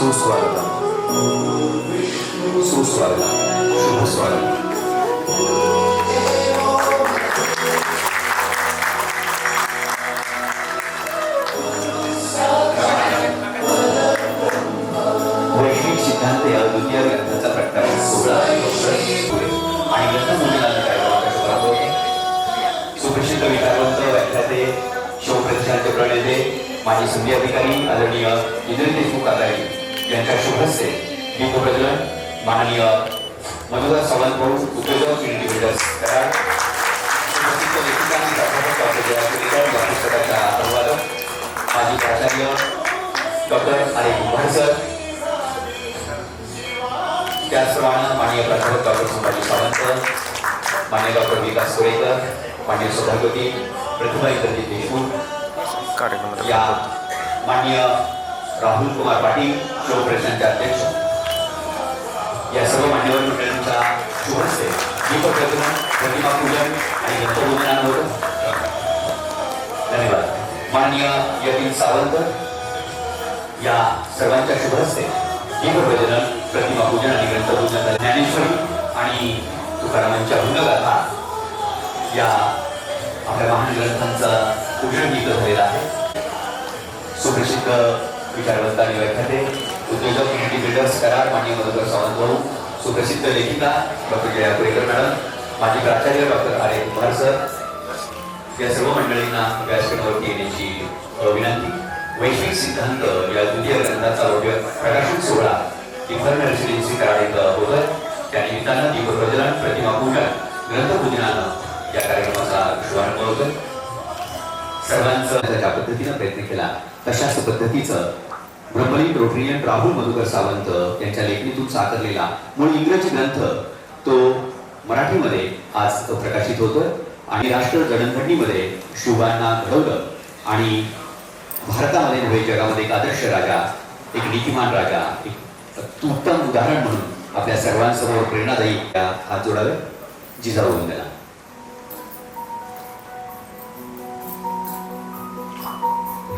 सुस्वागतम, सुस्वागतम, शुभ स्वागत. वैश्विक सिद्धांत या द्वितीय ग्रंथाचा प्रकाशन सोहळा आणि ग्रंथपूजनाचा कार्यक्रम होते. सुप्रसिद्ध विचारवंत व्याख्याते शिवप्रतिष्ठानचे प्रणेते माजी संधी अधिकारी आदरणीय इंद्र देशमुख आघाडी यांच्या शुभ हस्ते दीपप्रज्वलन माननीय मधुकर सावंत भाऊ उद्योजक युनिटी बिल्डर्स कराड सुप्रसिद्ध लेखिकांनी प्राध्यापक डॉक्टर जयाचंद्र या पुस्तकाच्या अनुवादक माजी प्राचार्य डॉक्टर आर कुंभार सर, त्याचप्रमाणे माननीय प्राध्यापक डॉक्टर संभाजी सावंत, माननीय डॉक्टर विकास कोरेकर, माननीय सौभाग्यवती प्रतिभा इंद्रजित देशमुख, या माननीय राहुल कुमार पाटील शिवप्रतिष्ठानचे अध्यक्ष, या सर्व मान्यवर मंडळींच्या शुभ हस्ते दीपप्रज्वलन, प्रतिमा पूजन आणि ग्रंथपूजन होतं. धन्यवाद. माननीय यतीन सावंत या सर्वांच्या शुभ हस्ते दीपप्रज्वलन, प्रतिमा पूजन आणि ग्रंथपूजन. ज्ञानेश्वरी आणि तुकारामांच्या गुणगाथा या आपल्या महान ग्रंथांचं पूजन गीत झालेलं आहे. सुप्रसिद्ध विचारवंत आणि व्याख्याते उद्योजक युनिटी बिल्डर्स कराड माननीय मधुकर सावंत भाऊ, सुप्रसिद्ध लेखिका डॉक्टर जया कोरेकर मॅडम, माजी प्राचार्य डॉक्टर आर कुंभार सर, या सर्व मंडळींना व्यासपीठावरती येण्याची विनंती. वैश्विक सिद्धांत या द्वितीय ग्रंथाचा प्रकाशन सोहळा इन्फर्नल रेसिडेन्सी कराड इथं होतोय. त्या निमित्तानं दीपप्रज्वलन, प्रतिमा पूजन, ग्रंथपूजनानं या कार्यक्रमाचा शुभारंभ होतोय. सर्वांचं ज्या पद्धतीनं प्रयत्न केला तशाच पद्धतीचं ब्रह्मलीन रोटरियन राहुल मधुकर सावंत यांच्या लेखणीतून साकारलेला मूळ इंग्रजी ग्रंथ तो मराठीमध्ये आज प्रकाशित होतोय आणि राष्ट्र जडणघडणीमध्ये शुभांना घडवलं आणि भारतामध्ये नव्हे जगामध्ये एक आदर्श राजा, एक नीतिमान राजा, एक उत्तम उदाहरण म्हणून आपल्या सर्वांसमोर प्रेरणादायी हात जोडावे. जिजाऊ वंदना.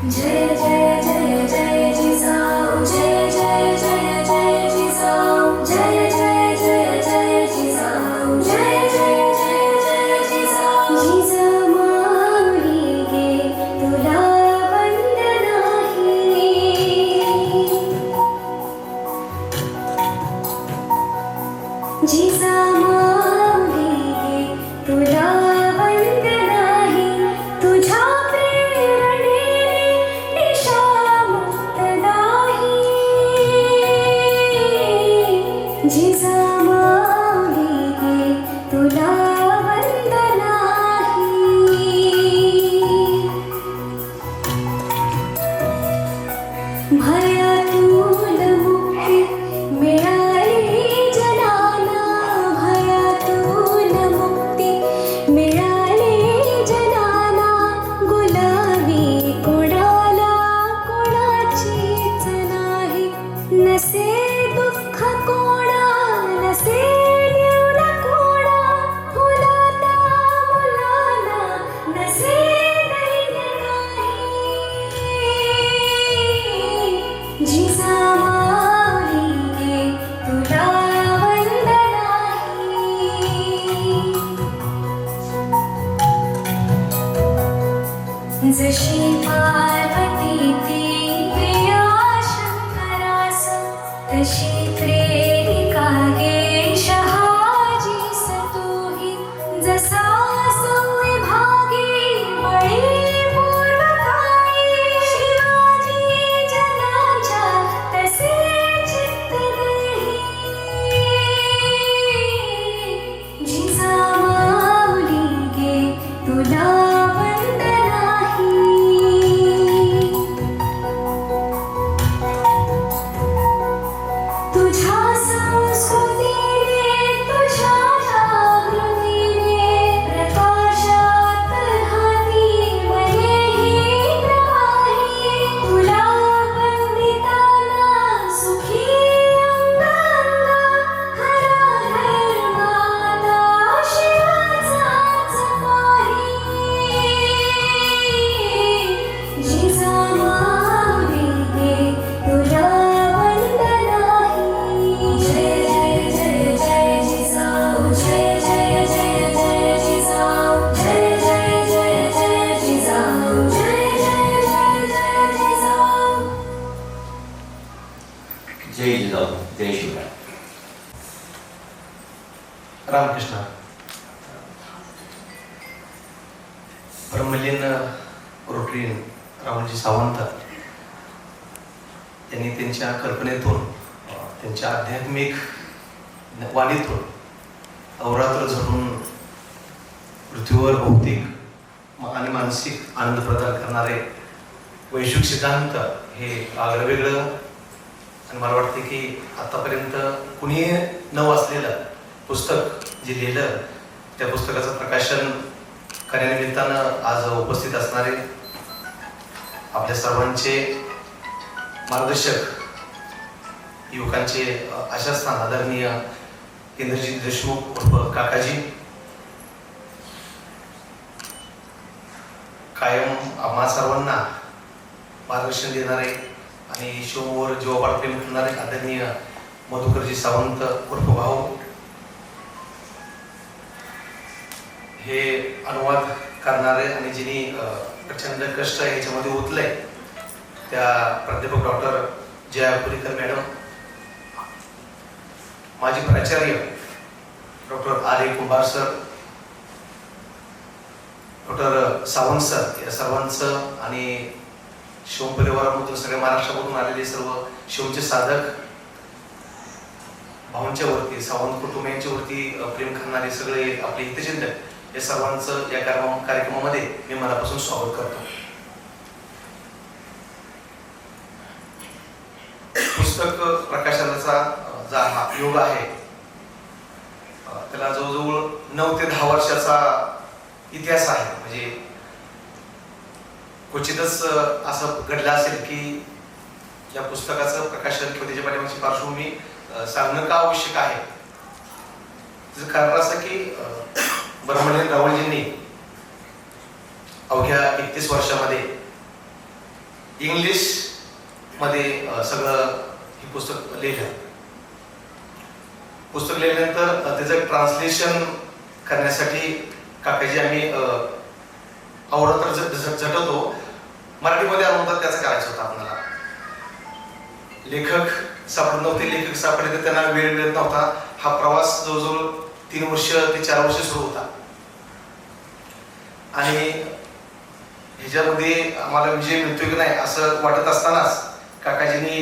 जय जय जय जय जिजाऊ, जय जय जय जय जिजाऊ, जय जय जय जय जिजाऊ, जय जय जय जय जिजाऊ. जिजामाऊली गे तुला वंदन आहे, जिजामाऊली गे तुला वंदन आहे. तुझ्या जिजामाऊली गे तुला वंदन आहे. भयातून मुक्ती मिळाली जनाला, भयातून मुक्ती मिळाली जनाला. गुलामी कोणाला कोणाचीच नाही, नसे दुःख कोणा नसे देऊन कोणा, मुलाला मुलाला नसे दैन्य काही. जिजामाऊली गे तुला वंदन आहे. जशी पार्वती ती प्रिया शंकरास, तशी प्रेरिका गे शहाजीस तूही. जसा संविभागी बळी पूर्वकाळी, शिवाजी जनाच्या तसे चित्त देही. जिजामाऊली गे तुला वंदन आहे. रामकृष्ण. ब्रह्मलीन रोटरीन राहुलजी सावंत यांनी त्यांच्या कल्पनेतून त्यांच्या आध्यात्मिक वाणीतून अवरात्र झटून पृथ्वीवर भौतिक आणि मानसिक आनंद प्रदान करणारे वैश्विक सिद्धांत हे आगळंवेगळं आणि मला वाटते की आतापर्यंत कुणी न वाचलेलं पुस्तक जे लिहिलं त्या पुस्तकाचं प्रकाशन करण्यानिमित्तानं आज उपस्थित असणारे आपल्या सर्वांचे मार्गदर्शक युवकांचे आशास्थान आदरणीय इंद्रजित देशमुख उर्फ काकाजी, कायम आम्हा सर्वांना मार्गदर्शन देणारे आणि शिववर जीवापाड प्रेम करणारे आदरणीय मधुकरजी सावंत उर्फ भाऊ, हे अनुवाद करणारे आणि जिनी प्रचंड कष्ट याच्यामध्ये ओतलंय त्या प्राध्यापक डॉक्टर जया पुरीकर मॅडम, माजी प्राचार्य doctor R A Kumbhar sir, doctor Sawant sir, या सर्वांचं आणि शिव परिवारामधून सगळ्या महाराष्ट्रामधून आलेले सर्व शिवचे साधक, भाऊंच्या वरती सावंत कुटुंबियांच्या वरती प्रेम करणारे सगळे आपले हितचिंतक, या सर्वांचं या कार्यक्रमामध्ये मी मनापासून स्वागत करतो. पुस्तक प्रकाशनाचा जो हा योग आहे त्याला जवळजवळ 9 ते 10 वर्षाचा इतिहास आहे. म्हणजे क्वचितच असं घडलं असेल की या पुस्तकाचं प्रकाशन किंवा त्याच्या पाठीमागची पार्श्वभूमी सांगणं का आवश्यक आहे. त्याचं कारण असं की ब्रह्मलीन राहुलजींनी अवघ्या 31 वर्षामध्ये इंग्लिश मध्ये सगळं हे पुस्तक लिहिलं. पुस्तक लिहिल्यानंतर त्याचं ट्रान्सलेशन करण्यासाठी काकाजी आम्ही अवरात्र झटवतो. मराठीमध्ये अनुवाद त्याचा करायचा होता. आपल्याला लेखक सापडत नव्हते, लेखक सापडले तर त्यांना वेळ मिळत नव्हता. हा प्रवास जवळजवळ 3 वर्ष ते 4 वर्ष सुरू होता आणि ह्याच्यामध्ये आम्हाला विजय मिळतोय की नाही असं वाटत असतानाच काकाजींनी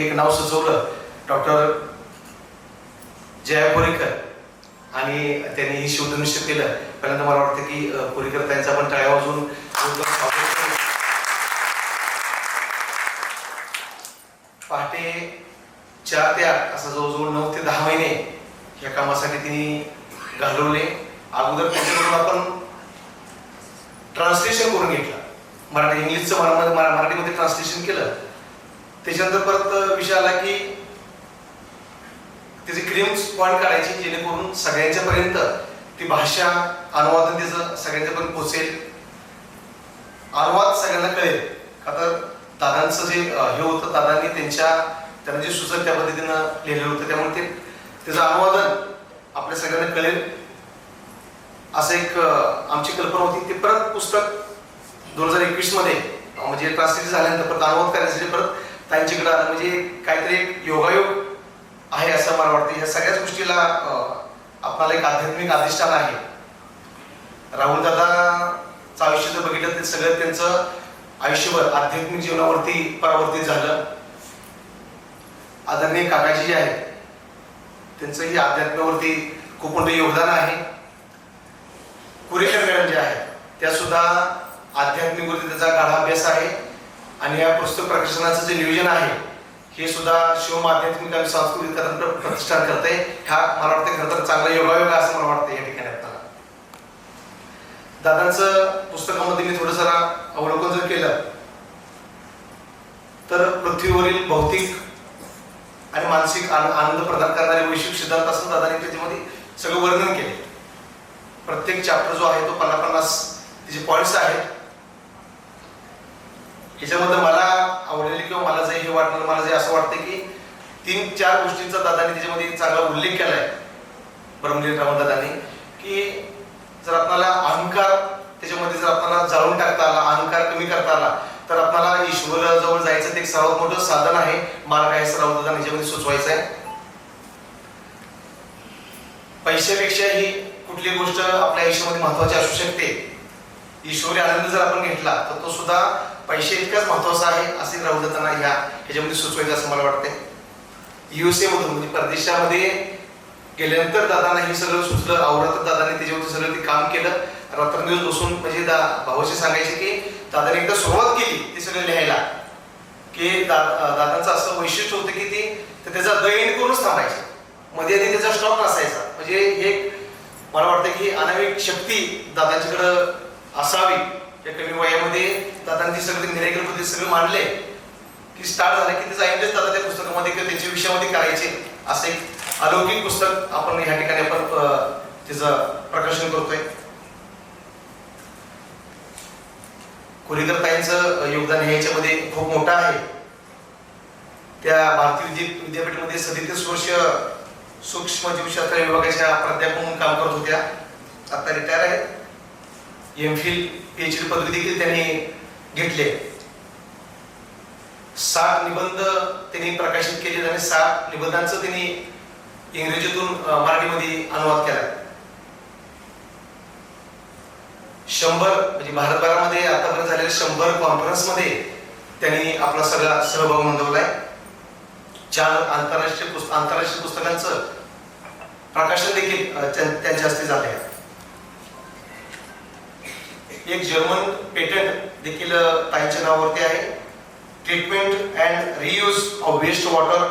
एक नाव सुचवलं, डॉक्टर जया पुरीकर, आणि त्यांनी ही शोधनिश्चित केलं. पहिल्यांदा मला वाटतं की पुरीकर त्यांचा पण टाळ्या वाजवून पहाटे 4 ते 8 असं जवळजवळ 9 ते 10 महिने या कामासाठी त्यांनी घालवले. अगोदर त्याच्याकडून आपण ट्रान्सलेशन करून घेतलं, मराठी इंग्लिशचं मराठीमध्ये ट्रान्सलेशन केलं. त्याच्यानंतर परत विषय आला की त्याचे क्रीम्स पॉईंट काढायची जेणेकरून सगळ्यांच्या पर्यंत ती भाषा अनुवादन त्याचं सगळ्यांच्या पर्यंत पोहोचेल, अनुवाद सगळ्यांना कळेल. का तर दादांचं जे हे होतं, दादांनी त्यांना जे सुचत त्या पद्धतीनं लिहिलेलं होतं, त्यामुळे त्याचं अनुवादन आपल्या सगळ्यांना कळेल असं एक आमची कल्पना होती. ते परत पुस्तक 2021 मध्ये म्हणजे ट्रान्सलेट झाल्यानंतर परत अनुवाद करण्यासाठी परत त्यांच्याकडे आलं. म्हणजे काहीतरी एक योगायोग आहे असं मला वाटतं. या सगळ्याच गोष्टीला आपल्याला एक आध्यात्मिक अधिष्ठान आहे. राहुल दादाचं आयुष्य जर बघितलं तर सगळं त्यांचं आयुष्यभर आध्यात्मिक जीवनावरती परावर्तित झालं. आदरणीय काकाजी जे आहेत त्यांचंही अध्यात्मावरती खूप मोठं योगदान आहे. पुरेकर मॅडम जे आहेत त्या सुद्धा आध्यात्मिकवरती त्याचा गाढा अभ्यास आहे आणि या पुस्तक प्रकाशनाचं जे नियोजन आहे हे सुद्धा शिवम आध्यात्मिक आणि सांस्कृतिक प्रतिष्ठान करते. हा मला वाटतं खरं तर चांगला योगायोग असं मला वाटतं या ठिकाणी. आपल्याला दादांचं पुस्तकामध्ये मी थोडं जरा अवलोकन जर केलं तर पृथ्वीवरील भौतिक आणि मानसिक आनंद प्रदान करणारे वैश्विक सिद्धांत असं दादांनी त्याच्यामध्ये सगळं वर्णन केले. प्रत्येक चॅप्टर जो आहे तो 50-50 त्याचे पॉईंट्स आहेत. ह्याच्यामध्ये मला आवडलेली किंवा मला जे हे वाटलं, मला जे असं वाटतं की 3-4 गोष्टींचा दादांनी त्याच्यामध्ये चांगला उल्लेख केलाय ब्रह्मलीन राहुल दादांनी, की जर आपल्याला अहंकार त्याच्यामध्ये जर आपल्याला जाळून टाकता आला, अहंकार कमी करता आला तर आपल्याला ईश्वराजवळ जायचं ते एक सर्वात मोठं साधन आहे, मार्ग आहे, राहुल दादा याच्यामध्ये सुचवायचं आहे. पैशापेक्षाही कुठली गोष्ट आपल्या आयुष्यामध्ये महत्वाची असू शकते. ईश्वरी आनंद जर आपण घेतला तर तो सुद्धा पैसे इतकाच महत्वाचा आहे असे राहुल दादांना ह्याच्यामध्ये सुचवायचं असं मला वाटतंय. USA मधून म्हणजे परदेशामध्ये गेल्यानंतर दादांना हे सगळं सुचलं. अवरात्र दादाने त्याच्यावरती सगळं ते काम केलं. रात्रंदिवस बसून म्हणजे भावाशी सांगायचे की दादाने एकदा सुरुवात केली ते सगळं लिहायला की दादांचं असं वैशिष्ट्य होतं की ते त्याचा दैन करूनच थांबायचं. मध्ये आधी त्याचा स्टॉक नसायचा. म्हणजे एक मला वाटतं की अनाविक शक्ती दादांच्याकडं असावी. या कमी वयामध्ये दादांनी सगळं मिरेकल पद्धती सगळं मांडले की स्टार्ट झालं की त्याचा इंटरेस्ट दादा त्या पुस्तकामध्ये किंवा त्यांच्या विषयामध्ये करायचे. असं एक अलौकिक पुस्तक आपण ह्या ठिकाणी आपण त्याचं प्रकाशन करतोय. कोरीकर ताईंचं योगदान हे याच्यामध्ये खूप मोठं आहे. त्या भारतीय विद्यापीठामध्ये 37 वर्ष सूक्ष्म जीवशास्त्र विभागाच्या प्राध्यापक म्हणून काम करत होत्या. आता रिटायर आहेत. MPhil PhD पदवी देखील त्यांनी घेतले. 60 निबंध त्यांनी प्रकाशित केले आणि 60 निबंधांचं त्यांनी इंग्रजीतून मराठीमध्ये अनुवाद केला. 100 म्हणजे भारतभरामध्ये आतापर्यंत झालेल्या 100 कॉन्फरन्समध्ये त्यांनी आपला सगळा सहभाग नोंदवलाय. 4 आंतरराष्ट्रीय पुस्तकांचं प्रकाशन देखील त्यांच्या हस्ते झाले. एक जर्मन पेटंट देखील ताईंच्या नावावरती आहे. Treatment and reuse of waste water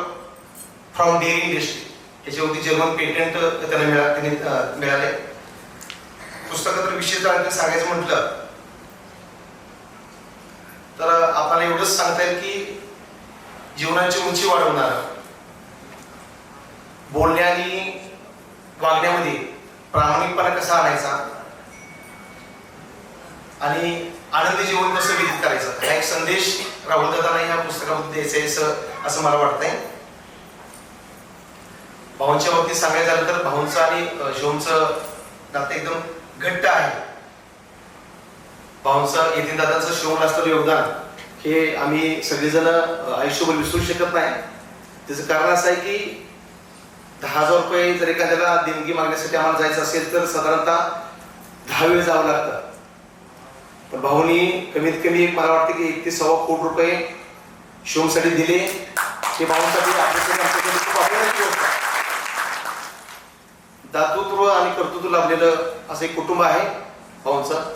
from dairy industry याच्यावरती जर्मन पेटंट त्यांना मिळाले. पुस्तकातील विशेष सांगायचं म्हटलं तर आपल्याला एवढंच सांगता येईल की जीवनाची उंची वाढवणार, बोलण्या आणि वागण्यामध्ये प्रामाणिकपणा कसा आणायचा आणि आनंदी जीवन कसं व्यतीत करायचं हा एक संदेश राहुल दादांना या पुस्तकामध्ये द्यायचा आहे असं मला वाटतंय. भाऊंच्या बाबतीत सांगायचं झालं तर भाऊंचं आणि शिवमचं नातं एकदम घट्ट आहे. भाऊंचं यतीन दादांचं शिवमला असलेलं योगदान हे आम्ही सगळेजण आयुष्यभर विसरू शकत नाही. त्याचं कारण असं आहे की 10,000 रुपये जर एखाद्याला देणगी मागण्यासाठी आम्हाला जायचं असेल तर साधारणतः 10 वेळ जावं लागतं. पण भाऊनी कमीत कमी मला वाटतं की 1 ते 1.25 कोटी रुपये शिवमसाठी दिले. हे भाऊंसाठी खूप अभिमानाची गोष्ट आहे. दातृत्व आणि कर्तृत्व लाभलेलं असं एक कुटुंब आहे भाऊंचं.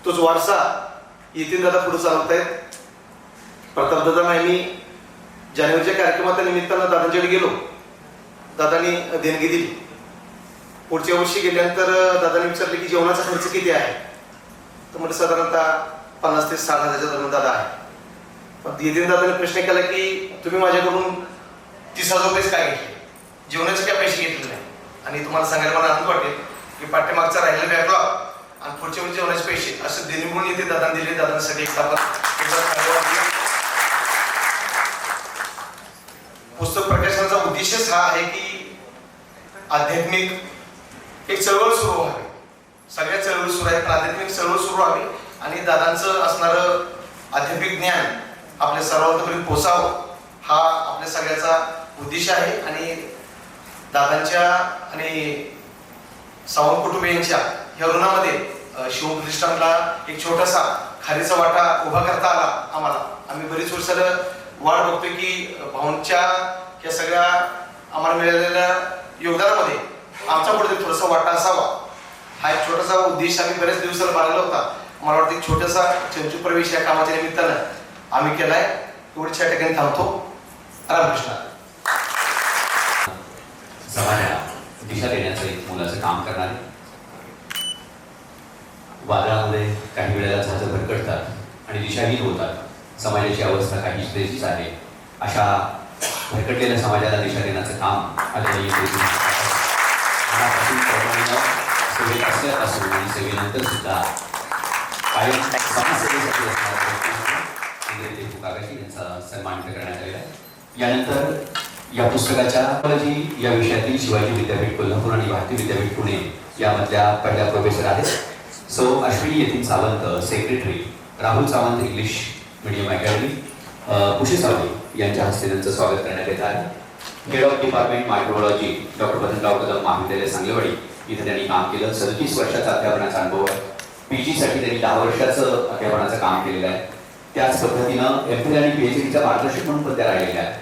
तोच वारसा यतीन दादा पुढे चालवत आहेत. प्रताप दादा आम्ही जानेवारीच्या कार्यक्रमाच्या निमित्तानं दादांच्याकडे गेलो. दादांनी देणगी दिली. पुढच्या वर्षी गेल्यानंतर दादांनी विचारले की जेवणाचा खर्च किती आहे. तर म्हणजे साधारणतः 50,000 ते 60,000 दरम्यान दादा आहे. पण यतीन दादाने प्रश्न केला की तुम्ही माझ्याकडून 30,000 रुपये काय घेतले, जेवणाचे काय पैसे घेतले नाही. आणि तुम्हाला सांगायला मला आनंद वाटेल की पाठ्यमागचा राहिलेला बॅकलॉग आणि पुढच्या वेळी जेवणाचे पैसे असं देणे म्हणून येते दादांनी दिले. दादांसाठी पुस्तक प्रकाशनाचा उद्देशच हा आहे की आध्यात्मिक एक चळवळ सुरू व्हावी. सगळ्या चळवळी सुरू आहेत पण आध्यात्मिक चळवळ सुरू व्हावी आणि दादांचं असणारं आध्यात्मिक ज्ञान आपल्या सर्वांपर्यंत पोहोचावं हा आपल्या सगळ्याचा उद्देश आहे. आणि दादांच्या आणि सावंत कुटुंबियांच्या या ऋणामध्ये शिवप्रतिष्ठानला एक छोटासा खारीचा वाटा उभा करता आला आम्हाला. आम्ही बरीच वर्षाला वाट बघतोय की भाऊंच्या या सगळ्या आम्हाला मिळालेल्या योगदानामध्ये आमचा पुढे थोडासा वाटा असावा हा एक छोटासा उद्देश आम्ही बऱ्याच दिवसाला बाळगला होता. मला वाटतं छोटासा चंचू प्रवेश या कामाच्या निमित्तानं आम्ही केलाय. एवढ्या या ठिकाणी थांबतो. रामकृष्ण. समाजाला दिशा देण्याचं एक मुलाचं काम करणारे, वादळामध्ये काही वेळेला जहाजं भरकटतात आणि दिशाहीन होतात. समाजाची अवस्था काही स्थितीच आहे. अशा भरकटलेल्या समाजाला दिशा देण्याचं काम आदरणीय सेवेत असल्यापासून आणि सेवेनंतर सुद्धा कायम समाजसेवेसाठी यांचा सन्मान करण्यात आलेला आहे. यानंतर या पुस्तकाच्या या विषयातील शिवाजी विद्यापीठ कोल्हापूर आणि भारतीय विद्यापीठ पुणे यामधल्या पहिल्या प्रोफेसर आहेत so Ashwini Yatin Sawant, secretary Rahul Sawant English medium academy, Ushi Savli यांच्या हस्ते त्यांचं स्वागत करण्यात येत आहे. Head of department microbiology doctor Badanrao Kadam महाविद्यालय सांगलेवाडी इथे त्यांनी काम केलं. 37 वर्षाचा अध्यापनाचा अनुभव आहे. PG साठी त्यांनी 10 वर्षाचं अध्यापनाचं काम केलेलं आहे. त्याच पद्धतीनं MPhil आणि PhDच्या मार्गदर्शक म्हणून पण त्या राहिलेल्या आहेत.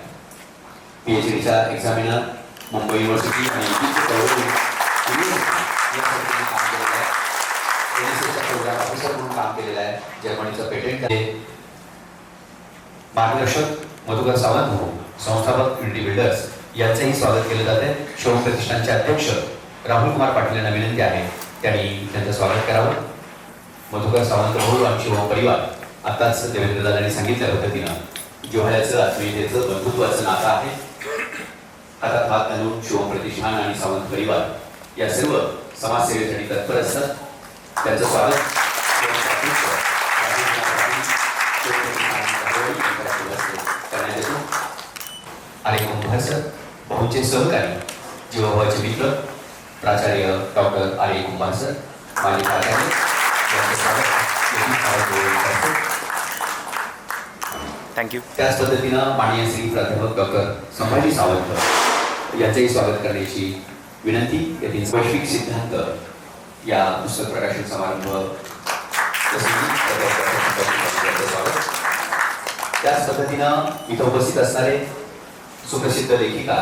PhDचा एक्झामिनर मुंबई युनिव्हर्सिटी आणि काम केलेलं आहे. NSSचा प्रोग्राम ऑफिसर म्हणून काम केलेलं आहे. जर्मनीचं पेटेंट मार्गदर्शक मधुकर सावंत हो, संस्थापक युनिटी बिल्डर्स यांचंही स्वागत केलं जाते. शिवम प्रतिष्ठानचे अध्यक्ष राहुल कुमार पाटील यांना विनंती आहे त्यांनी त्यांचं स्वागत करावं. मधुकर सावंत भाऊ आणि शिवम परिवार आताच देवेंद्र दादांनी सांगितल्या पद्धतीनं जिव्हाळ्याचं आत्मीयतेचं बंधुत्वाचं नातं आहे. हातात हात घालून शिवम प्रतिष्ठान आणि सावंत परिवार या सर्व समाजसेवेसाठी तत्पर असतात. त्यांचं स्वागत करण्यात येतो. आणि कुंभार सर भाऊचे सहकारी जीवाभावाचे मित्र प्राचार्य डॉक्टर आर्य कुंभार सर माजी प्राचार्य यांचं स्वागत. थँक्यू. त्याच पद्धतीनं माननीय श्री प्राध्यापक डॉक्टर संभाजी सावंत यांचंही स्वागत करण्याची विनंती. येथील वैश्विक सिद्धांत या पुस्तक प्रकाशन समारंभ त्याच पद्धतीनं इथं उपस्थित असणारे सुप्रसिद्ध लेखिका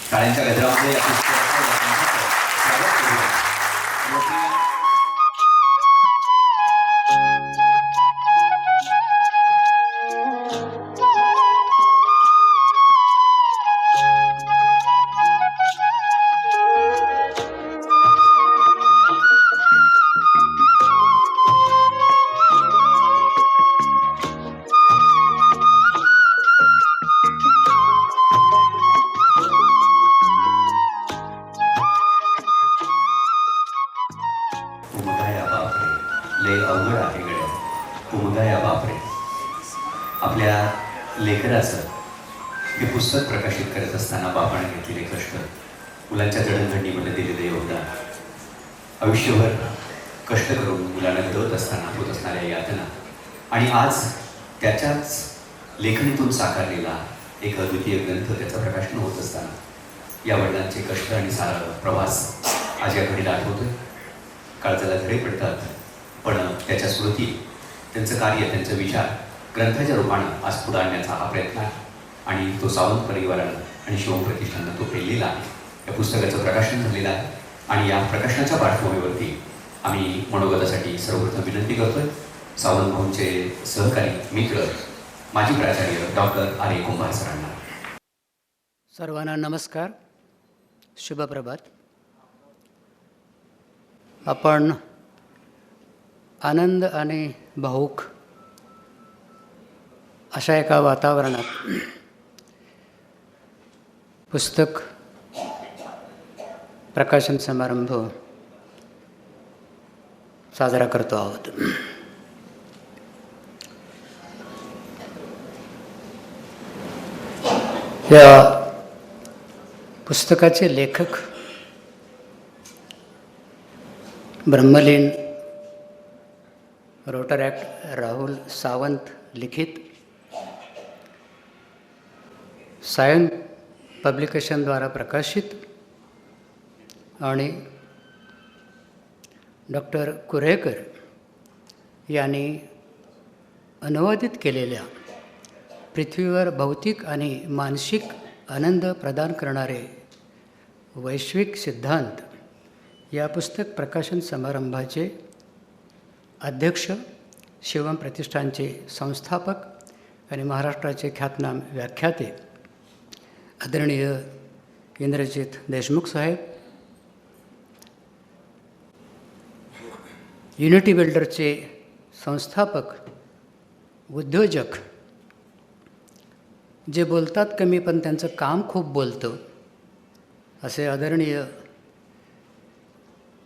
शाळेच्या गजरामध्ये आपल्या लेखनाचं हे पुस्तक प्रकाशित करत असताना बाबाने घेतलेले कष्ट, मुलांच्या जडणघडणीमध्ये दिलेले योगदान, आयुष्यभर कष्ट करून मुलांना घडवत असताना होत असणाऱ्या यातना आणि आज त्याच्याच लेखणीतून साकारलेला एक अद्वितीय ग्रंथ त्याचं प्रकाशन होत असताना या वडिलांचे कष्ट आणि सारा प्रवास आज या घडीला आठवतोय. काळजाला धडे पडतात, पण त्याच्या स्मृती, त्यांचं कार्य, त्यांचे विचार ग्रंथाच्या रूपानं आज पुढे आणण्याचा हा प्रयत्न आहे आणि तो सावंत परिवारानं आणि शिवम प्रतिष्ठानानं तो पेललेला आहे. या पुस्तकाचं प्रकाशन झालेलं आहे आणि या प्रकाशनाच्या पार्श्वभूमीवरती आम्ही मनोगतासाठी सर्वप्रथम विनंती करतोय सावंत भाऊंचे सहकारी मित्र माजी प्राचार्य डॉक्टर आर्य कुंभार सरांना. सर्वांना नमस्कार, शुभप्रभात. आपण आनंद आणि भावुक अशा एका वातावरणात पुस्तक प्रकाशन समारंभ साजरा करतो आहोत. या पुस्तकाचे लेखक ब्रह्मलीन रोटरॅक्ट राहुल सावंत लिखित सायन पब्लिकेशनद्वारा प्रकाशित आणि डॉक्टर कुरेकर यांनी अनुवादित केलेल्या पृथ्वीवर भौतिक आणि मानसिक आनंद प्रदान करणारे वैश्विक सिद्धांत या पुस्तक प्रकाशन समारंभाचे अध्यक्ष, शिवम प्रतिष्ठानचे संस्थापक आणि महाराष्ट्राचे ख्यातनाम व्याख्याते आदरणीय इंद्रजित देशमुख साहेब, युनिटी बिल्डरचे संस्थापक, उद्योजक, जे बोलतात कमी पण त्यांचं काम खूप बोलतं असे आदरणीय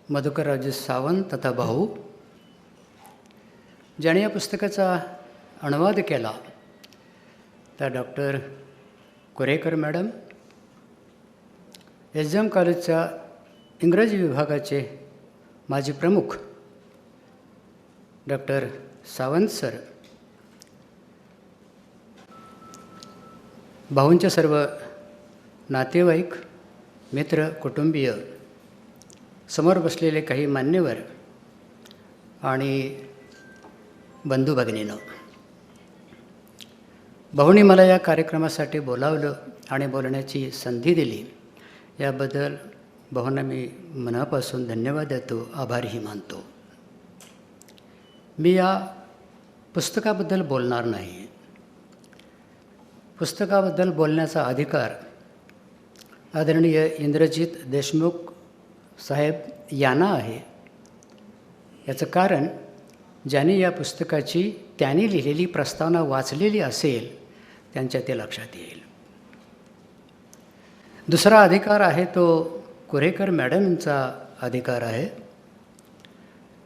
मधुकरराजे सावंत तथा भाऊ, ज्याने या पुस्तकाचा अनुवाद केला त्या डॉक्टर कुरेकर मॅडम, SJM कॉलेजच्या इंग्रजी विभागाचे माजी प्रमुख डॉक्टर सावंत सर, भाऊंचे सर्व नातेवाईक, मित्र, कुटुंबीय, समोर बसलेले काही मान्यवर आणि बंधू भगिनींनो, भाऊंनी मला या कार्यक्रमासाठी बोलावलं आणि बोलण्याची संधी दिली, याबद्दल भाऊंना मी मनापासून धन्यवाद देतो, आभारही मानतो. मी या पुस्तकाबद्दल बोलणार नाही. पुस्तकाबद्दल बोलण्याचा अधिकार आदरणीय इंद्रजित देशमुख साहेब यांना आहे. याचं कारण, ज्यांनी या पुस्तकाची त्यांनी लिहिलेली प्रस्तावना वाचलेली असेल त्यांच्या ते लक्षात येईल. दुसरा अधिकार आहे तो कुरेकर मॅडमचा अधिकार आहे.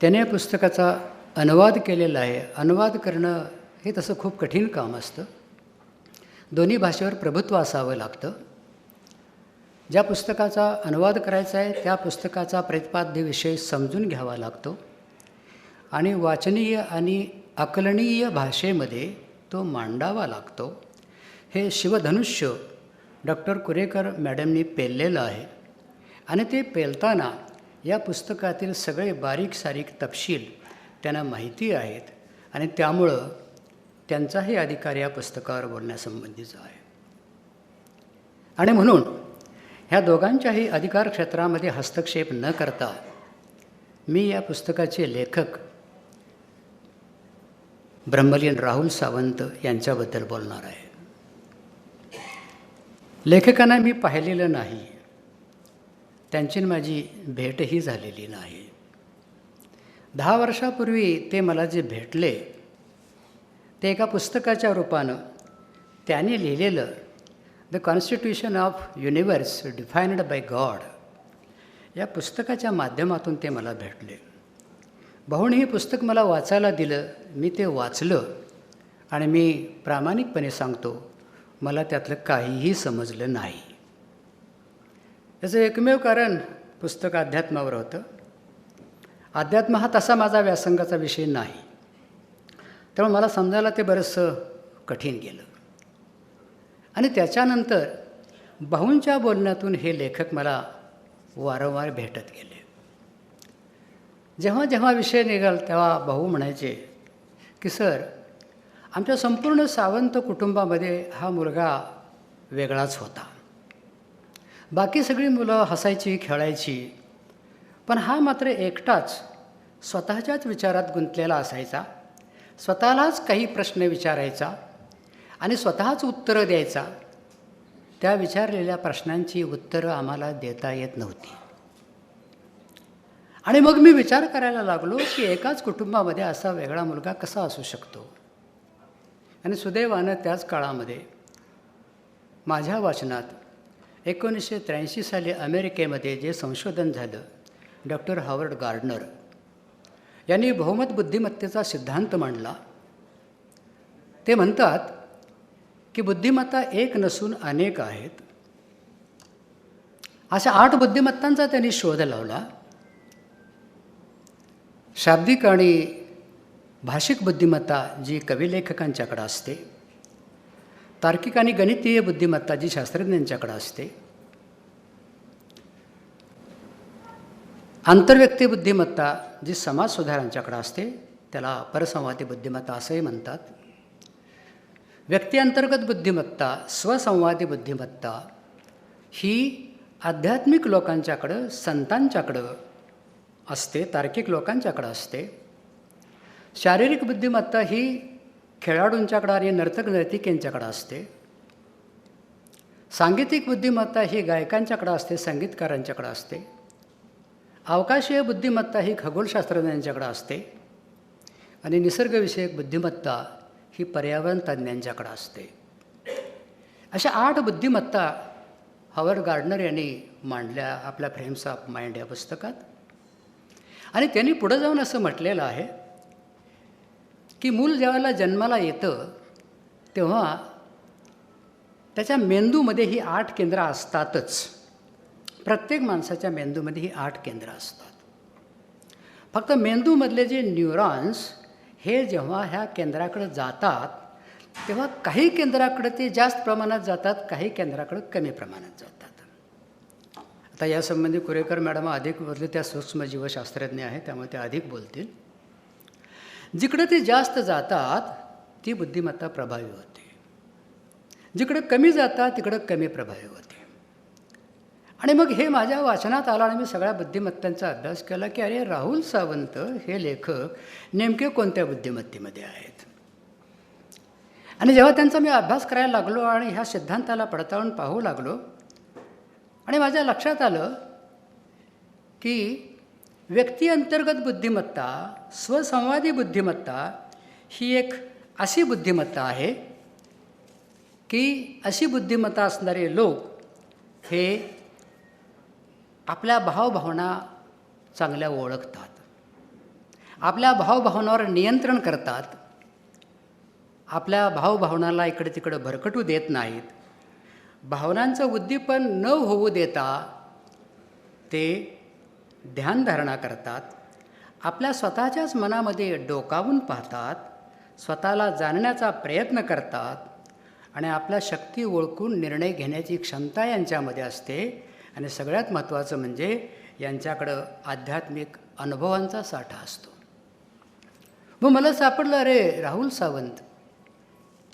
त्याने या पुस्तकाचा अनुवाद केलेला आहे. अनुवाद करणं हे तसं खूप कठीण काम असतं. दोन्ही भाषेवर प्रभुत्व असावं लागतं. ज्या पुस्तकाचा अनुवाद करायचा आहे त्या पुस्तकाचा प्रतिपाद्य विषय समजून घ्यावा लागतो आणि वाचनीय आणि आकलनीय भाषेमध्ये तो मांडावा लागतो. हे शिवधनुष्य डॉक्टर कुरेकर मॅडमनी पेललेलं आहे आणि ते पेलताना या पुस्तकातील सगळे बारीक सारीक तपशील त्यांना माहिती आहेत आणि त्यामुळं त्यांचाही अधिकार या पुस्तकावर बोलण्यासंबंधीचा आहे. आणि म्हणून ह्या दोघांच्याही अधिकार क्षेत्रामध्ये हस्तक्षेप न करता मी या पुस्तकाचे लेखक ब्रह्मलीन राहुल सावंत यांच्याबद्दल बोलणार आहे. लेखकांना मी पाहिलेलं नाही, त्यांची माझी भेटही झालेली नाही. 10 वर्षापूर्वी ते मला जे भेटले ते एका पुस्तकाच्या रूपानं त्यांनी लिहिलेलं the constitution of universe defined by God या पुस्तकाच्या माध्यमातून ते मला भेटले. भाऊने हे पुस्तक मला वाचायला दिलं. मी ते वाचलं आणि मी प्रामाणिकपणे सांगतो, मला त्यातलं काहीही समजलं नाही. याचं एकमेव कारण पुस्तक अध्यात्मावर होतं. अध्यात्म हा तसा माझा व्यासंगाचा विषय नाही, त्यामुळे मला समजायला ते बरंचसं कठीण गेलं. आणि त्याच्यानंतर भाऊंच्या बोलण्यातून हे लेखक मला वारंवार भेटत गेले. जेव्हा जेव्हा विषय निघाल तेव्हा भाऊ म्हणायचे की सर, आमच्या संपूर्ण सावंत कुटुंबामध्ये हा मुलगा वेगळाच होता. बाकी सगळी मुलं हसायची, खेळायची, पण हा मात्र एकटाच स्वतःच्याच विचारात गुंतलेला असायचा. स्वतःलाच काही प्रश्न विचारायचा आणि स्वतःच उत्तरं द्यायचा. त्या विचारलेल्या प्रश्नांची उत्तरं आम्हाला देता येत नव्हती. आणि मग मी विचार करायला लागलो की एकाच कुटुंबामध्ये असा वेगळा मुलगा कसा असू शकतो. आणि सुदैवानं त्याच काळामध्ये माझ्या वाचनात 1983 साली अमेरिकेमध्ये जे संशोधन झालं, डॉक्टर हॉवर्ड गार्डनर यांनी बहुमत बुद्धिमत्तेचा सिद्धांत मांडला. ते म्हणतात की बुद्धिमत्ता एक नसून अनेक आहेत. अशा 8 बुद्धिमत्तांचा त्यांनी शोध लावला. शाब्दिक आणि भाषिक बुद्धिमत्ता जी कविलेखकांच्याकडं असते, तार्किक आणि गणितीय बुद्धिमत्ता जी शास्त्रज्ञांच्याकडं असते, आंतरव्यक्ती बुद्धिमत्ता जी समाजसुधारांच्याकडं असते, त्याला परसंवादी बुद्धिमत्ता असंही म्हणतात. व्यक्तिअंतर्गत बुद्धिमत्ता, स्वसंवादी बुद्धिमत्ता ही आध्यात्मिक लोकांच्याकडं, संतांच्याकडं असते, तार्किक लोकांच्याकडं असते. शारीरिक बुद्धिमत्ता ही खेळाडूंच्याकडं आणि नर्तक नर्तिकेंच्याकडं असते. सांगीतिक बुद्धिमत्ता ही गायकांच्याकडं असते, संगीतकारांच्याकडं असते. अवकाशीय बुद्धिमत्ता ही खगोलशास्त्रज्ञांच्याकडं असते आणि निसर्गविषयक बुद्धिमत्ता ही पर्यावरण तज्ज्ञांच्याकडं असते. अशा 8 बुद्धिमत्ता हॉवर्ड गार्डनर यांनी मांडल्या आपल्या फ्रेम्स ऑफ माइंड या पुस्तकात. आणि त्यांनी पुढं जाऊन असं म्हटलेलं आहे की मूल जेव्हा जन्माला येतं तेव्हा त्याच्या मेंदूमध्ये ही 8 केंद्रं असतातच. प्रत्येक माणसाच्या मेंदूमध्ये ही 8 केंद्रं असतात. फक्त मेंदूमधले जे न्यूरॉन्स हे जेव्हा ह्या केंद्राकडे जातात तेव्हा काही केंद्राकडे ते जास्त प्रमाणात जातात, काही केंद्राकडे कमी प्रमाणात जातात. आता यासंबंधी कुरेकर मॅडम अधिक बोलले, त्या सूक्ष्म जीवशास्त्रज्ञ आहेत त्यामुळे ते अधिक बोलतील. जिकडे ते जास्त जातात ती बुद्धिमत्ता प्रभावी होते, जिकडे कमी जातात तिकडं कमी प्रभावी होते. आणि मग हे माझ्या वाचनात आलं आणि मी सगळ्या बुद्धिमत्तांचा अभ्यास केला की अरे राहुल सावंत हे लेखक नेमके कोणत्या बुद्धिमत्तेमध्ये आहेत. आणि जेव्हा त्यांचा मी अभ्यास करायला लागलो आणि ह्या सिद्धांताला पडताळून पाहू लागलो आणि माझ्या लक्षात आलं की व्यक्ती अंतर्गत बुद्धिमत्ता, स्वसंवादी बुद्धिमत्ता ही एक अशी बुद्धिमत्ता आहे की अशी बुद्धिमत्ता असणारे लोक हे आपल्या भावभावना चांगल्या ओळखतात, आपल्या भावभावनावर नियंत्रण करतात, आपल्या भावभावनाला इकडे तिकडे भरकटू देत नाहीत, भावनांचं उद्दीपन न होऊ देता ते ध्यानधारणा करतात, आपल्या स्वतःच्याच मनामध्ये डोकावून पाहतात, स्वतःला जाणण्याचा प्रयत्न करतात आणि आपल्या शक्ती ओळखून निर्णय घेण्याची क्षमता यांच्यामध्ये असते. आणि सगळ्यात महत्त्वाचं म्हणजे यांच्याकडं आध्यात्मिक अनुभवांचा साठा असतो. मग मला सापडलं अरे राहुल सावंत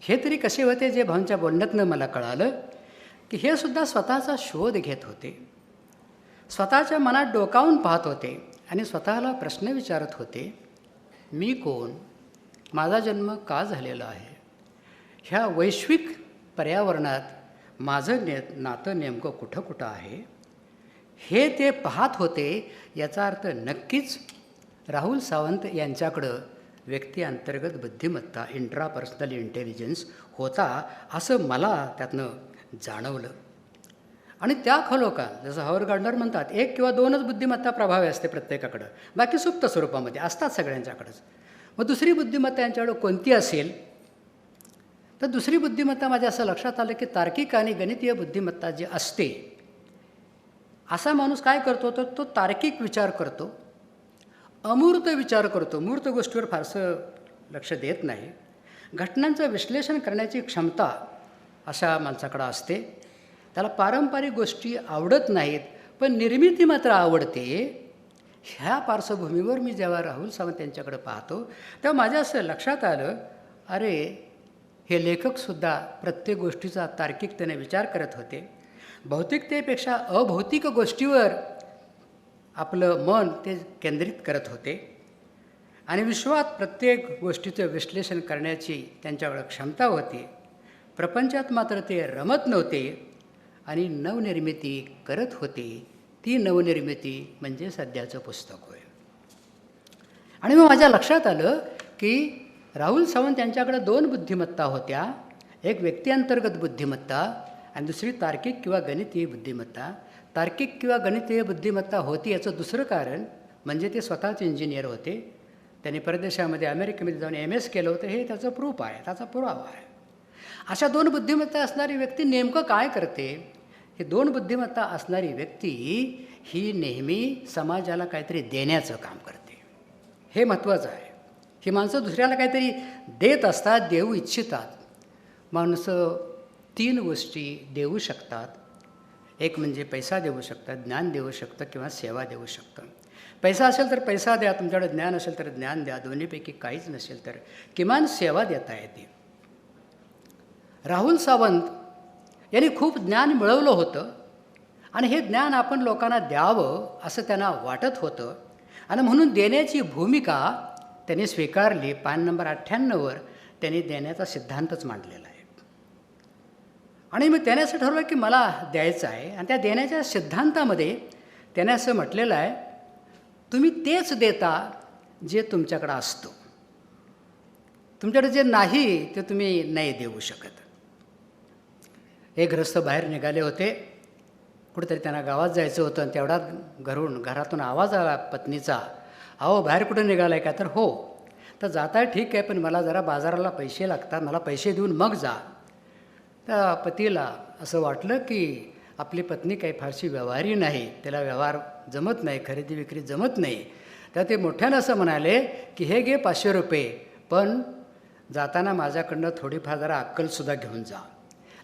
हे तरी कसे होते, जे भाऊंच्या बोलण्यातनं मला कळालं की हे सुद्धा स्वतःचा शोध घेत होते, स्वतःच्या मनात डोकावून पाहत होते आणि स्वतःला प्रश्न विचारत होते, मी कोण, माझा जन्म का झालेला आहे, ह्या वैश्विक पर्यावरणात माझं नातं नेमकं कुठं कुठं आहे, हे ते पाहत होते. याचा अर्थ नक्कीच राहुल सावंत यांच्याकडं व्यक्ती अंतर्गत बुद्धिमत्ता, इंट्रापर्सनल इंटेलिजन्स होता असं मला त्यातनं जाणवलं. आणि त्या खलोखाल जसं हॉवर्ड गार्डनर म्हणतात, 1 किंवा 2च बुद्धिमत्ता प्रभावी असते प्रत्येकाकडं, बाकी सुप्त स्वरूपामध्ये असतात सगळ्यांच्याकडंच. मग दुसरी बुद्धिमत्ता यांच्याकडं कोणती असेल, तर दुसरी बुद्धिमत्ता माझ्या असं लक्षात आलं की तार्किक आणि गणितीय बुद्धिमत्ता जी असते, असा माणूस काय करतो तर तो तार्किक विचार करतो, अमूर्त विचार करतो, मूर्त गोष्टीवर फारसं लक्ष देत नाही. घटनांचं विश्लेषण करण्याची क्षमता अशा माणसाकडं असते. त्याला पारंपरिक गोष्टी आवडत नाहीत पण निर्मिती मात्र आवडते. ह्या पार्श्वभूमीवर मी जेव्हा राहुल सावंत यांच्याकडे पाहतो तेव्हा माझ्या असं लक्षात आलं, अरे हे लेखकसुद्धा प्रत्येक गोष्टीचा तार्किकतेने विचार करत होते, भौतिकतेपेक्षा अभौतिक गोष्टीवर आपलं मन ते केंद्रित करत होते आणि विश्वात प्रत्येक गोष्टीचं विश्लेषण करण्याची त्यांच्याकडे क्षमता होती. प्रपंचात मात्र ते रमत नव्हते आणि नवनिर्मिती करत होते. ती नवनिर्मिती म्हणजे सध्याचं पुस्तक होय. आणि मग माझ्या लक्षात आलं की राहुल सावंत यांच्याकडे 2 बुद्धिमत्ता होत्या, एक व्यक्तिअंतर्गत बुद्धिमत्ता आणि दुसरी तार्किक किंवा गणितीय बुद्धिमत्ता. तार्किक किंवा गणितीय बुद्धिमत्ता होती याचं दुसरं कारण म्हणजे ते स्वतःच इंजिनियर होते. त्यांनी परदेशामध्ये अमेरिकेमध्ये जाऊन MS केलं होतं, हे त्याचं प्रूफ आहे, त्याचा पुरावा आहे. अशा 2 बुद्धिमत्ता असणारी व्यक्ती नेमकं काय करते, ही 2 बुद्धिमत्ता असणारी व्यक्ती ही नेहमी समाजाला काहीतरी देण्याचं काम करते. हे महत्त्वाचं आहे. ही माणसं दुसऱ्याला काहीतरी देत असतात, देऊ इच्छितात. माणसं 3 गोष्टी देऊ शकतात. एक म्हणजे पैसा देऊ शकतात, ज्ञान देऊ शकतं किंवा सेवा देऊ शकतं. पैसा असेल तर पैसा द्या, तुमच्याकडे ज्ञान असेल तर ज्ञान द्या, दोन्हीपैकी काहीच नसेल तर किमान सेवा देता येते. राहुल सावंत यांनी खूप ज्ञान मिळवलं होतं आणि हे ज्ञान आपण लोकांना द्यावं असं त्यांना वाटत होतं आणि म्हणून देण्याची भूमिका त्यांनी स्वीकारली. पान नंबर 98वर त्यांनी देण्याचा सिद्धांतच मांडलेला आहे. आणि मग त्याने असं ठरवलं की मला द्यायचं आहे आणि त्या देण्याच्या सिद्धांतामध्ये त्याने असं म्हटलेलं आहे, तुम्ही तेच देता जे तुमच्याकडं असतं, तुमच्याकडे जे नाही ते तुम्ही नाही देऊ शकत. एक गृहस्थ बाहेर निघाले होते, कुठेतरी त्यांना गावात जायचं होतं आणि तेवढ्यात घरातून आवाज आला पत्नीचा, अहो बाहेर कुठं निघाला आहे का, तर हो, तर जाताय ठीक आहे पण मला जरा बाजाराला पैसे लागतात, मला पैसे देऊन मग जा. त्या पतीला असं वाटलं की आपली पत्नी काही फारशी व्यवहारी नाही, त्याला व्यवहार जमत नाही, खरेदी विक्री जमत नाही. तर ते मोठ्यानं असं म्हणाले की हे घे 500 रुपये, पण जाताना माझ्याकडनं थोडीफार जरा अक्कलसुद्धा घेऊन जा.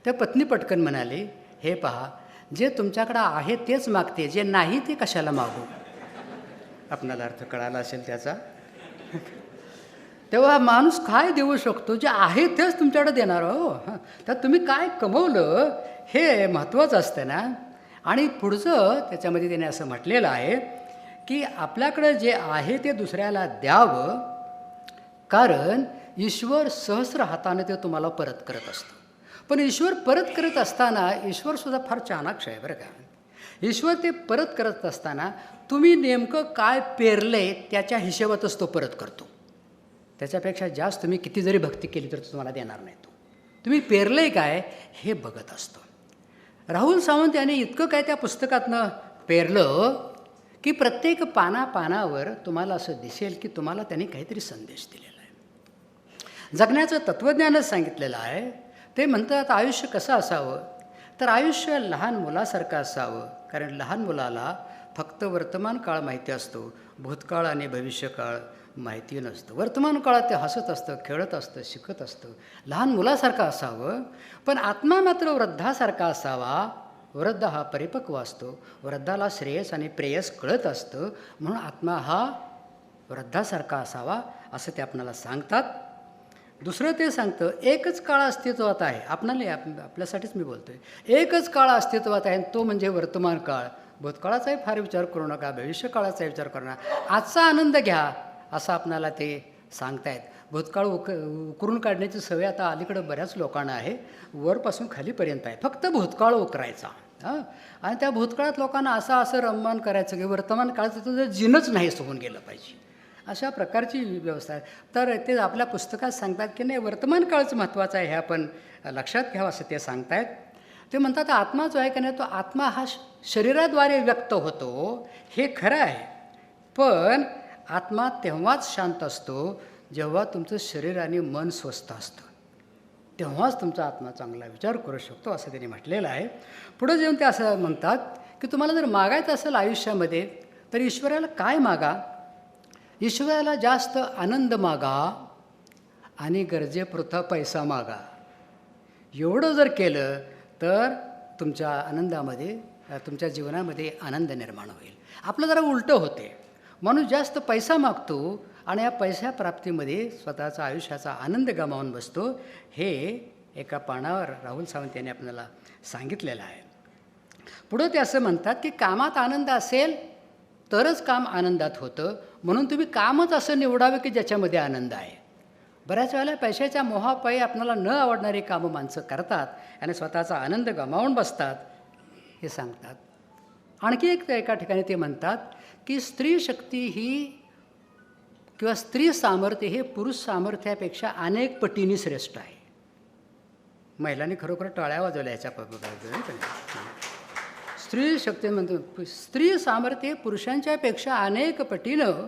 त्या पत्नी पटकन म्हणाली, हे पहा, जे तुमच्याकडं आहे तेच मागते, जे नाही ते कशाला मागू. आपणाला अर्थ कळाला असेल त्याचा. तेव्हा माणूस काय देऊ शकतो, जे आहे तेच तुमच्याकडे देणार हो. त्यात तुम्ही काय कमवलं हे महत्त्वाचं असतं ना. आणि पुढचं त्याच्यामध्ये त्याने असं म्हटलेलं आहे की आपल्याकडं जे आहे ते दुसऱ्याला द्यावं, कारण ईश्वर सहस्र हाताने ते तुम्हाला परत करत असतो. पण ईश्वर परत करत असताना ईश्वरसुद्धा फार चाणाक्ष आहे बरं का. ईश्वर ते परत करत असताना तुम्ही नेमकं काय पेरलंय त्याच्या हिशोबातच तो परत करतो. त्याच्यापेक्षा जास्त तुम्ही किती जरी भक्ती केली तर तुम्हाला देणार नाही. तो तुम्ही पेरलंय काय हे बघत असतो. राहुल सावंत यांनी इतकं काय त्या पुस्तकातनं पेरलं की प्रत्येक पानापानावर तुम्हाला असं दिसेल की तुम्हाला त्यांनी काहीतरी संदेश दिलेला आहे. जगण्याचं तत्त्वज्ञानच सांगितलेलं आहे. ते म्हणतात आयुष्य कसं असावं, तर आयुष्य लहान मुलासारखं असावं. कारण लहान मुलाला फक्त वर्तमान काळ माहिती असतो, भूतकाळ आणि भविष्यकाळ माहिती नसतं. वर्तमान काळात ते हसत असतं, खेळत असतं, शिकत असतं. लहान मुलासारखं असावं. पण आत्मा मात्र वृद्धासारखा असावा. वृद्ध हा परिपक्व असतो. वृद्धाला श्रेयस आणि प्रेयस कळत असतं. म्हणून आत्मा हा वृद्धासारखा असावा असं ते आपणाला सांगतात. दुसरं ते सांगतं एकच काळ अस्तित्वात आहे. आपल्यासाठीच मी बोलतो आहे. एकच काळ अस्तित्वात आहे, तो म्हणजे वर्तमान काळ. भूतकाळाचाही फार विचार करू नका, भविष्यकाळाचा विचार करू नका. आजचा आनंद घ्या असं आपणाला ते सांगतायत. भूतकाळ उकरून काढण्याची सवय आता अलीकडं बऱ्याच लोकांना आहे. वरपासून खालीपर्यंत आहे. फक्त भूतकाळ उकरायचा. आणि त्या भूतकाळात लोकांना असं रममान करायचं की वर्तमान काळाचं जर जिनच नाहीच होऊन गेलं पाहिजे, अशा प्रकारची व्यवस्था आहे. तर ते आपल्या पुस्तकात सांगतात की नाही, वर्तमान काळच महत्त्वाचं आहे, हे आपण लक्षात घ्यावं असं ते सांगतायत. ते म्हणतात आत्मा जो आहे की नाही, तो आत्मा हा शरीराद्वारे व्यक्त होतो, हे खरं आहे. पण आत्मा तेव्हाच शांत असतो जेव्हा तुमचं शरीर आणि मन स्वस्थ असतं. तेव्हाच तुमचा आत्मा चांगला विचार करू शकतो असं त्यांनी म्हटलेलं आहे. पुढं जेव्हा ते असं म्हणतात की तुम्हाला जर मागायचं असेल आयुष्यामध्ये तर ईश्वराला काय मागा. ईश्वराला जास्त आनंद मागा आणि गरजेपुरता पैसा मागा. एवढं जर केलं तर तुमच्या आनंदामध्ये, तुमच्या जीवनामध्ये आनंद निर्माण होईल. आपलं जरा उलटं होते. माणूस जास्त पैसा मागतो आणि या पैसा प्राप्तीमध्ये स्वतःचा आयुष्याचा आनंद गमावून बसतो. हे एका पानावर राहुल सावंत यांनी आपल्याला सांगितलेलं आहे. पुढं ते असं म्हणतात की कामात आनंद असेल तरच काम आनंदात होतं. म्हणून तुम्ही कामच असं निवडावे की ज्याच्यामध्ये आनंद आहे. बऱ्याच वेळेला पैशाच्या मोहापायी आपल्याला न आवडणारी कामं माणसं करतात आणि स्वतःचा आनंद गमावून बसतात हे सांगतात. आणखी एका ठिकाणी ते म्हणतात की स्त्री शक्ती ही किंवा स्त्री सामर्थ्य हे पुरुष सामर्थ्यापेक्षा अनेक पटीने श्रेष्ठ आहे. महिलांनी खरोखर टाळ्या वाजवल्या याच्या स्त्री शक्ती म्हणतो स्त्री सामर्थ्य हे पुरुषांच्यापेक्षा अनेक पटीनं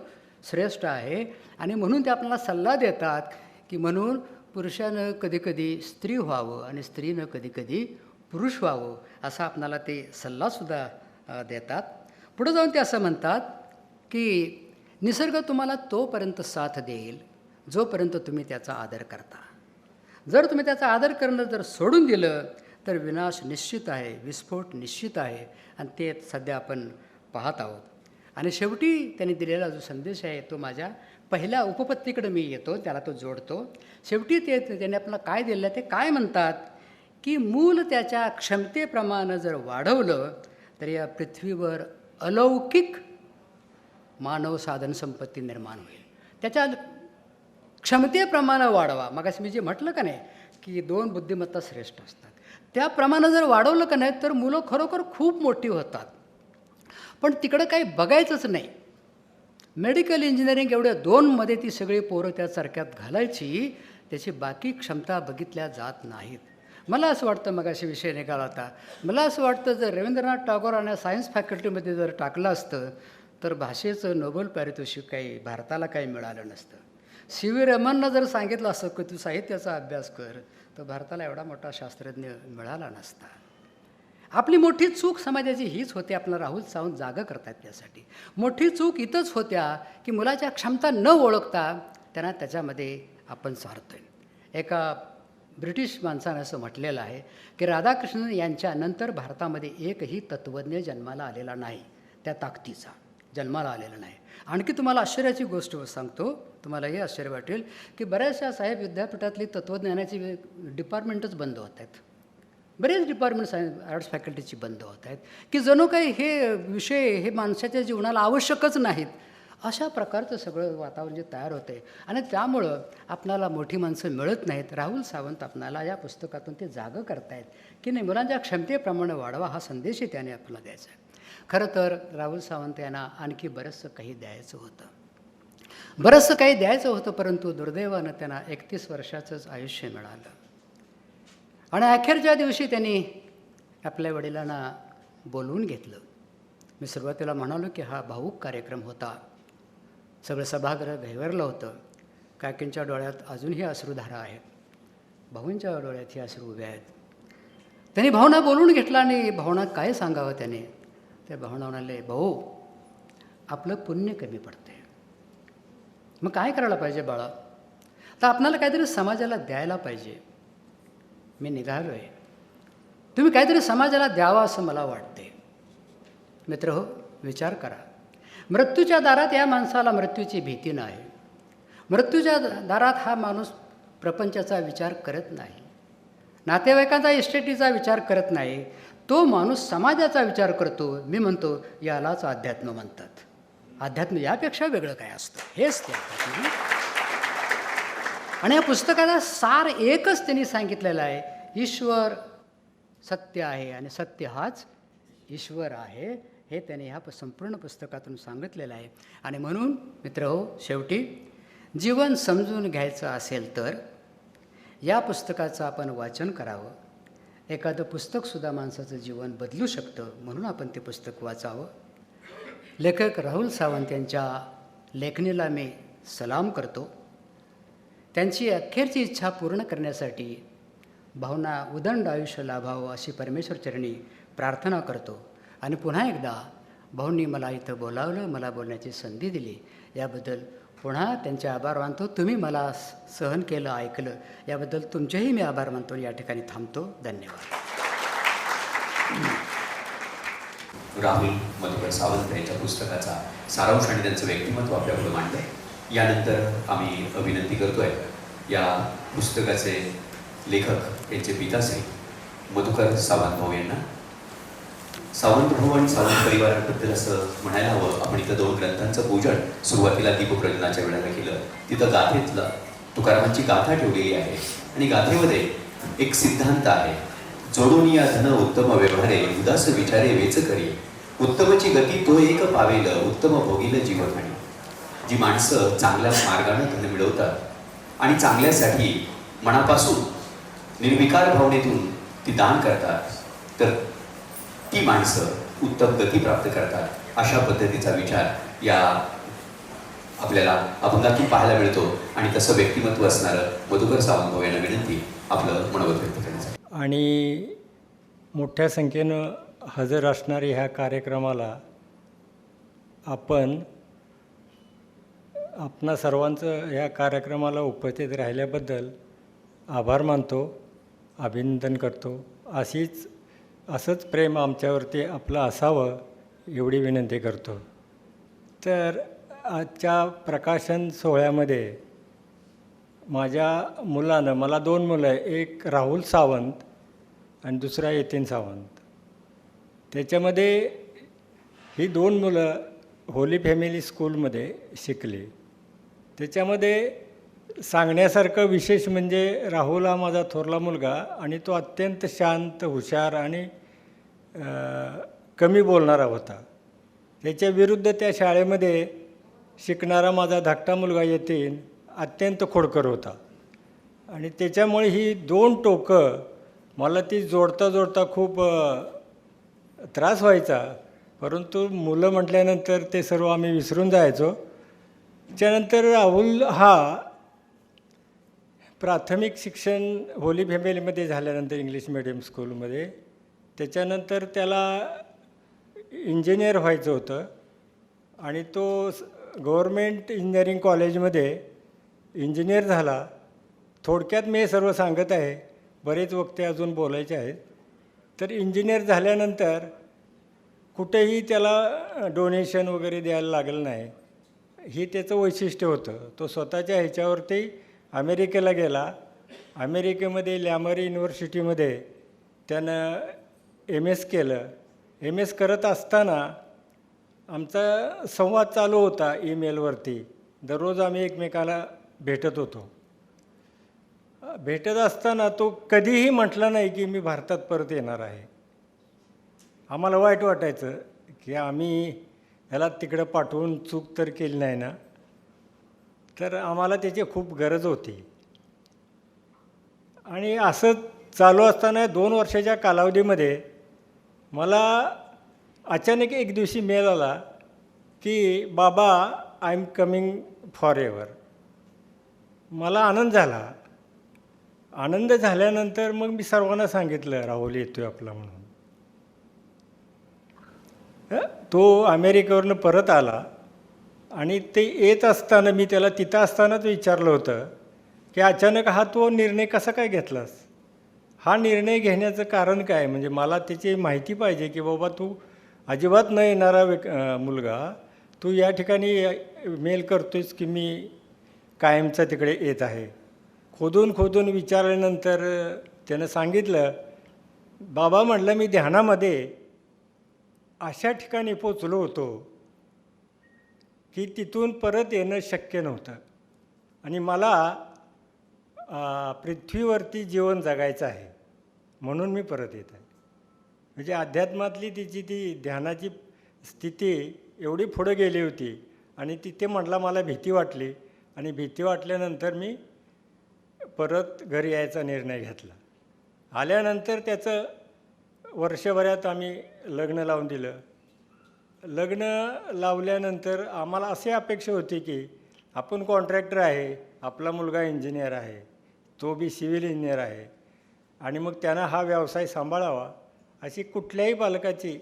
श्रेष्ठ आहे. आणि म्हणून ते आपल्याला सल्ला देतात की म्हणून पुरुषानं कधीकधी स्त्री व्हावं आणि स्त्रीनं कधीकधी पुरुष व्हावं असं आपल्याला ते सल्लासुद्धा देतात. पुढं जाऊन ते असं म्हणतात की निसर्ग तुम्हाला तोपर्यंत साथ देईल जोपर्यंत तुम्ही त्याचा आदर करता. जर तुम्ही त्याचा आदर करणं जर सोडून दिलं तर विनाश निश्चित आहे, विस्फोट निश्चित आहे. आणि ते सध्या आपण पाहत आहोत. आणि शेवटी त्यांनी दिलेला जो संदेश आहे तो माझ्या पहिल्या उपपत्तीकडे मी येतो, त्याला तो जोडतो. शेवटी त्यांनी आपल्याला काय दिलं ते काय म्हणतात की मूल त्याच्या क्षमतेप्रमाणे जर वाढवलं तर या पृथ्वीवर अलौकिक मानव साधन संपत्ती निर्माण होईल. त्याच्या क्षमतेप्रमाणे वाढवा. मगाशी मी जे म्हटलं का नाही की 2 बुद्धिमत्ता श्रेष्ठ असतात, त्याप्रमाणे जर वाढवलं का नाही तर मुलं खरोखर खूप मोठी होतात. पण तिकडं काही बघायचंच नाही. मेडिकल इंजिनिअरिंग एवढ्या 2मध्ये ती सगळी पोरं त्यासारख्यात घालायची, त्याची बाकी क्षमता बघितल्या जात नाहीत. मला असं वाटतं, मगाशी विषय निघाला होता, मला असं वाटतं जर रवींद्रनाथ टागोरांना सायन्स फॅकल्टीमध्ये जर टाकलं असतं तर भाषेचं नोबेल पारितोषिक काही भारताला काही मिळालं नसतं. CV रमननं जर सांगितलं असतं की तू साहित्याचा अभ्यास कर तर भारताला एवढा मोठा शास्त्रज्ञ मिळाला नसता. आपली मोठी चूक समाजाची हीच होते. आपल्याला राहुल सावंत जागं करतात त्यासाठी. मोठी चूक इथंच होत्या की मुलाच्या क्षमता न ओळखता त्यांना त्याच्यामध्ये आपण सारतो आहे. एका ब्रिटिश माणसानं असं म्हटलेलं आहे की राधाकृष्णन यांच्यानंतर भारतामध्ये एकही तत्त्वज्ञ जन्माला आलेला नाही, त्या ताकदीचा जन्माला आलेला नाही. आणखी तुम्हाला आश्चर्याची गोष्ट सांगतो, तुम्हाला हे आश्चर्य वाटेल की बऱ्याचशा साहेब विद्यापीठातली तत्त्वज्ञानाची डिपार्टमेंटच बंद होत आहेत. बरेच डिपार्टमेंट आर्ट्स फॅकल्टीची बंद होत आहेत की जणू काही हे विषय हे माणसाच्या जीवनाला आवश्यकच नाहीत. अशा प्रकारचं सगळं वातावरण जे तयार होतं आहे आणि त्यामुळं आपणाला मोठी माणसं मिळत नाहीत. राहुल सावंत आपणाला या पुस्तकातून ते जागं करतायत की नाही, मुलांच्या क्षमतेप्रमाणे वाढवा, हा संदेशही त्याने आपल्याला द्यायचा आहे. खरं तर राहुल सावंत यांना आणखी बरंचसं काही द्यायचं होतं, परंतु दुर्दैवानं त्यांना 31 वर्षाचंच आयुष्य मिळालं. आणि अखेरच्या दिवशी त्यांनी आपल्या वडिलांना बोलवून घेतलं. मी सुरुवातीला म्हणालो की हा भावूक कार्यक्रम होता. सगळं सभागृह गहिवरलं होतं. काकींच्या डोळ्यात अजूनही अश्रुधारा आहेत, भाऊंच्या डोळ्यात ही अश्रू उभे आहेत. त्यांनी भावना बोलवून घेतला आणि भावना काय सांगावं त्याने. त्या भावना म्हणाले, भाऊ आपलं पुण्य कमी पडते, मग काय करायला पाहिजे बाळा, तर आपणाला काहीतरी समाजाला द्यायला पाहिजे. मी निघालो आहे, तुम्ही काहीतरी समाजाला द्यावा असं मला वाटते. मित्र हो, विचार करा. मृत्यूच्या दारात या माणसाला मृत्यूची भीती नाही. मृत्यूच्या दारात हा माणूस प्रपंचाचा विचार करत नाही, नातेवाईकांचा इस्टेटीचा विचार करत नाही. तो माणूस समाजाचा विचार करतो. मी म्हणतो यालाच अध्यात्म म्हणतात. अध्यात्म यापेक्षा वेगळं काय असतं, हेच ते अध्यात्म. आणि या पुस्तकाचा सार एकच त्यांनी सांगितलेलं आहे, ईश्वर सत्य आहे आणि सत्य हाच ईश्वर आहे. हे त्याने ह्या संपूर्ण पुस्तकातून सांगितलेलं आहे. आणि म्हणून मित्रहो, शेवटी जीवन समजून घ्यायचं असेल तर या पुस्तकाचं आपण वाचन करावं. एखादं पुस्तकसुद्धा माणसाचं जीवन बदलू शकतं, म्हणून आपण ते पुस्तक वाचावं. लेखक राहुल सावंत यांच्या लेखणीला मी सलाम करतो. त्यांची अखेरची इच्छा पूर्ण करण्यासाठी भावना उदंड आयुष्य लाभावं अशी परमेश्वरचरणी प्रार्थना करतो. आणि पुन्हा एकदा भाऊंनी मला इथं बोलावलं, मला बोलण्याची संधी दिली, याबद्दल पुन्हा त्यांचे आभार मानतो. तुम्ही मला सहन केलं, ऐकलं, याबद्दल तुमचेही मी आभार मानतो. या ठिकाणी थांबतो. धन्यवाद. राहुल मधुकर सावंत यांच्या पुस्तकाचा सारांश आणि त्यांचं व्यक्तिमत्व आपल्यापुढे मांडलं. यानंतर आम्ही विनंती करतोय या पुस्तकाचे लेखक यांचे पिताश्री मधुकर सावंत भाऊ यांना. सावंत भाऊ आणि सावंत परिवाराबद्दल असं म्हणायला हवं, आपण इथं 2 ग्रंथांचं पूजन सुरुवातीला दीपप्रज्वलनाच्या वेळेला केलं. तिथं गाथेतलं तुकारामांची गाथा ठेवलेली आहे आणि गाथेमध्ये एक सिद्धांत आहे, जोडून या धन उत्तम व्यवहारे उदास विचारे वेच करी, उत्तमची गती तो एक पावेल, उत्तम भोगील जीवनहानी. जी माणसं चांगल्या मार्गाने धन मिळवतात आणि चांगल्यासाठी मनापासून निर्विकार भावनेतून ती दान करतात, तर ती माणसं उत्तम गती प्राप्त करतात. अशा पद्धतीचा विचार या आपल्याला अभंगातून पाहायला मिळतो. आणि तसं व्यक्तिमत्व असणारं मधुकर सावंत भाऊ यांना विनंती आपलं मनोगत व्यक्त करण्यासाठी. आणि मोठ्या संख्येनं हजर असणारे ह्या कार्यक्रमाला आपणा सर्वांचं ह्या कार्यक्रमाला उपस्थित राहिल्याबद्दल आभार मानतो, अभिनंदन करतो. असंच प्रेम आमच्यावरती आपलं असावं एवढी विनंती करतो. तर आजच्या प्रकाशन सोहळ्यामध्ये माझ्या मुलानं, मला 2 मुलं आहे, एक राहुल सावंत आणि दुसरा यतीन सावंत. त्याच्यामध्ये ही 2 मुलं होली फॅमिली स्कूलमध्ये शिकली. त्याच्यामध्ये सांगण्यासारखं विशेष म्हणजे राहुल हा माझा थोरला मुलगा आणि तो अत्यंत शांत, हुशार आणि कमी बोलणारा होता. त्याच्या विरुद्ध त्या शाळेमध्ये शिकणारा माझा धाकटा मुलगा यतीन अत्यंत खोडकर होता. आणि त्याच्यामुळे ही 2 टोकं मला ती जोडता खूप त्रास व्हायचा. परंतु मुलं म्हटल्यानंतर ते सर्व आम्ही विसरून जायचो. त्यानंतर राहुल हा प्राथमिक शिक्षण होली फॅमिलीमध्ये झाल्यानंतर इंग्लिश मिडियम स्कूलमध्ये, त्याच्यानंतर त्याला इंजिनियर व्हायचं होतं आणि तो गव्हर्मेंट इंजिनिअरिंग कॉलेजमध्ये इंजिनियर झाला. थोडक्यात मी हे सर्व सांगत आहे, बरेच वक्ते अजून बोलायचे आहेत. तर इंजिनियर झाल्यानंतर कुठेही त्याला डोनेशन वगैरे द्यायला लागलं नाही. ही त्याचं वैशिष्ट्य होतं. तो स्वतःच्या ह्याच्यावरती अमेरिकेला गेला. अमेरिकेमध्ये लॅमर युनिव्हर्सिटीमध्ये त्यानं MS केलं. MS करत असताना आमचा संवाद चालू होता ईमेलवरती. दररोज आम्ही एकमेकाला भेटत होतो. भेटत असताना तो कधीही म्हटला नाही की मी भारतात परत येणार आहे. आम्हाला वाईट वाटायचं की आम्ही ह्याला तिकडं पाठवून चूक तर केली नाही ना. तर आम्हाला त्याची खूप गरज होती. आणि असं चालू असताना 2 वर्षाच्या कालावधीमध्ये मला अचानक एक दिवशी मेल आला की बाबा I am coming for ever. मला आनंद झाला. आनंद झाल्यानंतर मग मी सर्वांना सांगितलं राहुल येतोय आपला म्हणून. तो अमेरिकेवरनं परत आला आणि ते येत असताना मी त्याला तिथं असतानाच विचारलं होतं की अचानक हा तो निर्णय कसा काय घेतलास? हा निर्णय घेण्याचं कारण काय? म्हणजे मला त्याची माहिती पाहिजे की बाबा तू अजिबात न येणारा मुलगा तू या ठिकाणी मेल करतोयस की मी कायमचा तिकडे येत आहे. खोदून विचारल्यानंतर त्यानं सांगितलं, बाबा म्हटलं मी ध्यानामध्ये अशा ठिकाणी पोचलो होतो की तिथून परत येणं शक्य नव्हतं आणि मला पृथ्वीवरती जीवन जगायचं आहे म्हणून मी परत येत आहे. म्हणजे अध्यात्मातली तिची ती ध्यानाची स्थिती एवढी पुढं गेली होती आणि तिथे म्हटला मला भीती वाटली आणि भीती वाटल्यानंतर मी परत घरी यायचा निर्णय घेतला. आल्यानंतर त्याचं वर्षभरात आम्ही लग्न लावून दिलं. लग्न लावल्यानंतर आम्हाला अशी अपेक्षा होती की आपण कॉन्ट्रॅक्टर आहे, आपला मुलगा इंजिनियर आहे, तो बी सिव्हिल इंजिनियर आहे आणि मग त्यानं हा व्यवसाय सांभाळावा अशी कुठल्याही पालकाची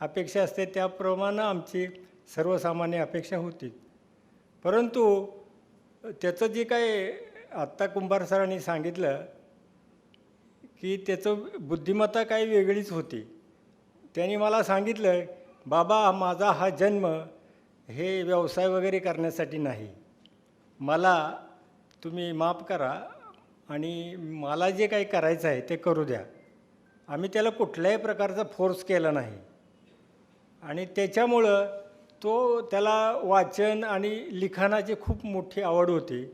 अपेक्षा असते. त्याप्रमाणे आमची सर्वसामान्य अपेक्षा होती. परंतु त्याचं जे काय आत्ता कुंभार सरांनी सांगितलं की त्याचं बुद्धिमत्ता काही वेगळीच होती. त्यांनी मला सांगितलं, बाबा माझा हा जन्म हे व्यवसाय वगैरे करण्यासाठी नाही. मला तुम्ही माफ करा आणि मला जे काही करायचं आहे ते करू द्या. आम्ही त्याला कुठल्याही प्रकारचा फोर्स केला नाही आणि त्याच्यामुळं त्याला वाचन आणि लिखाणाची खूप मोठी आवड होती.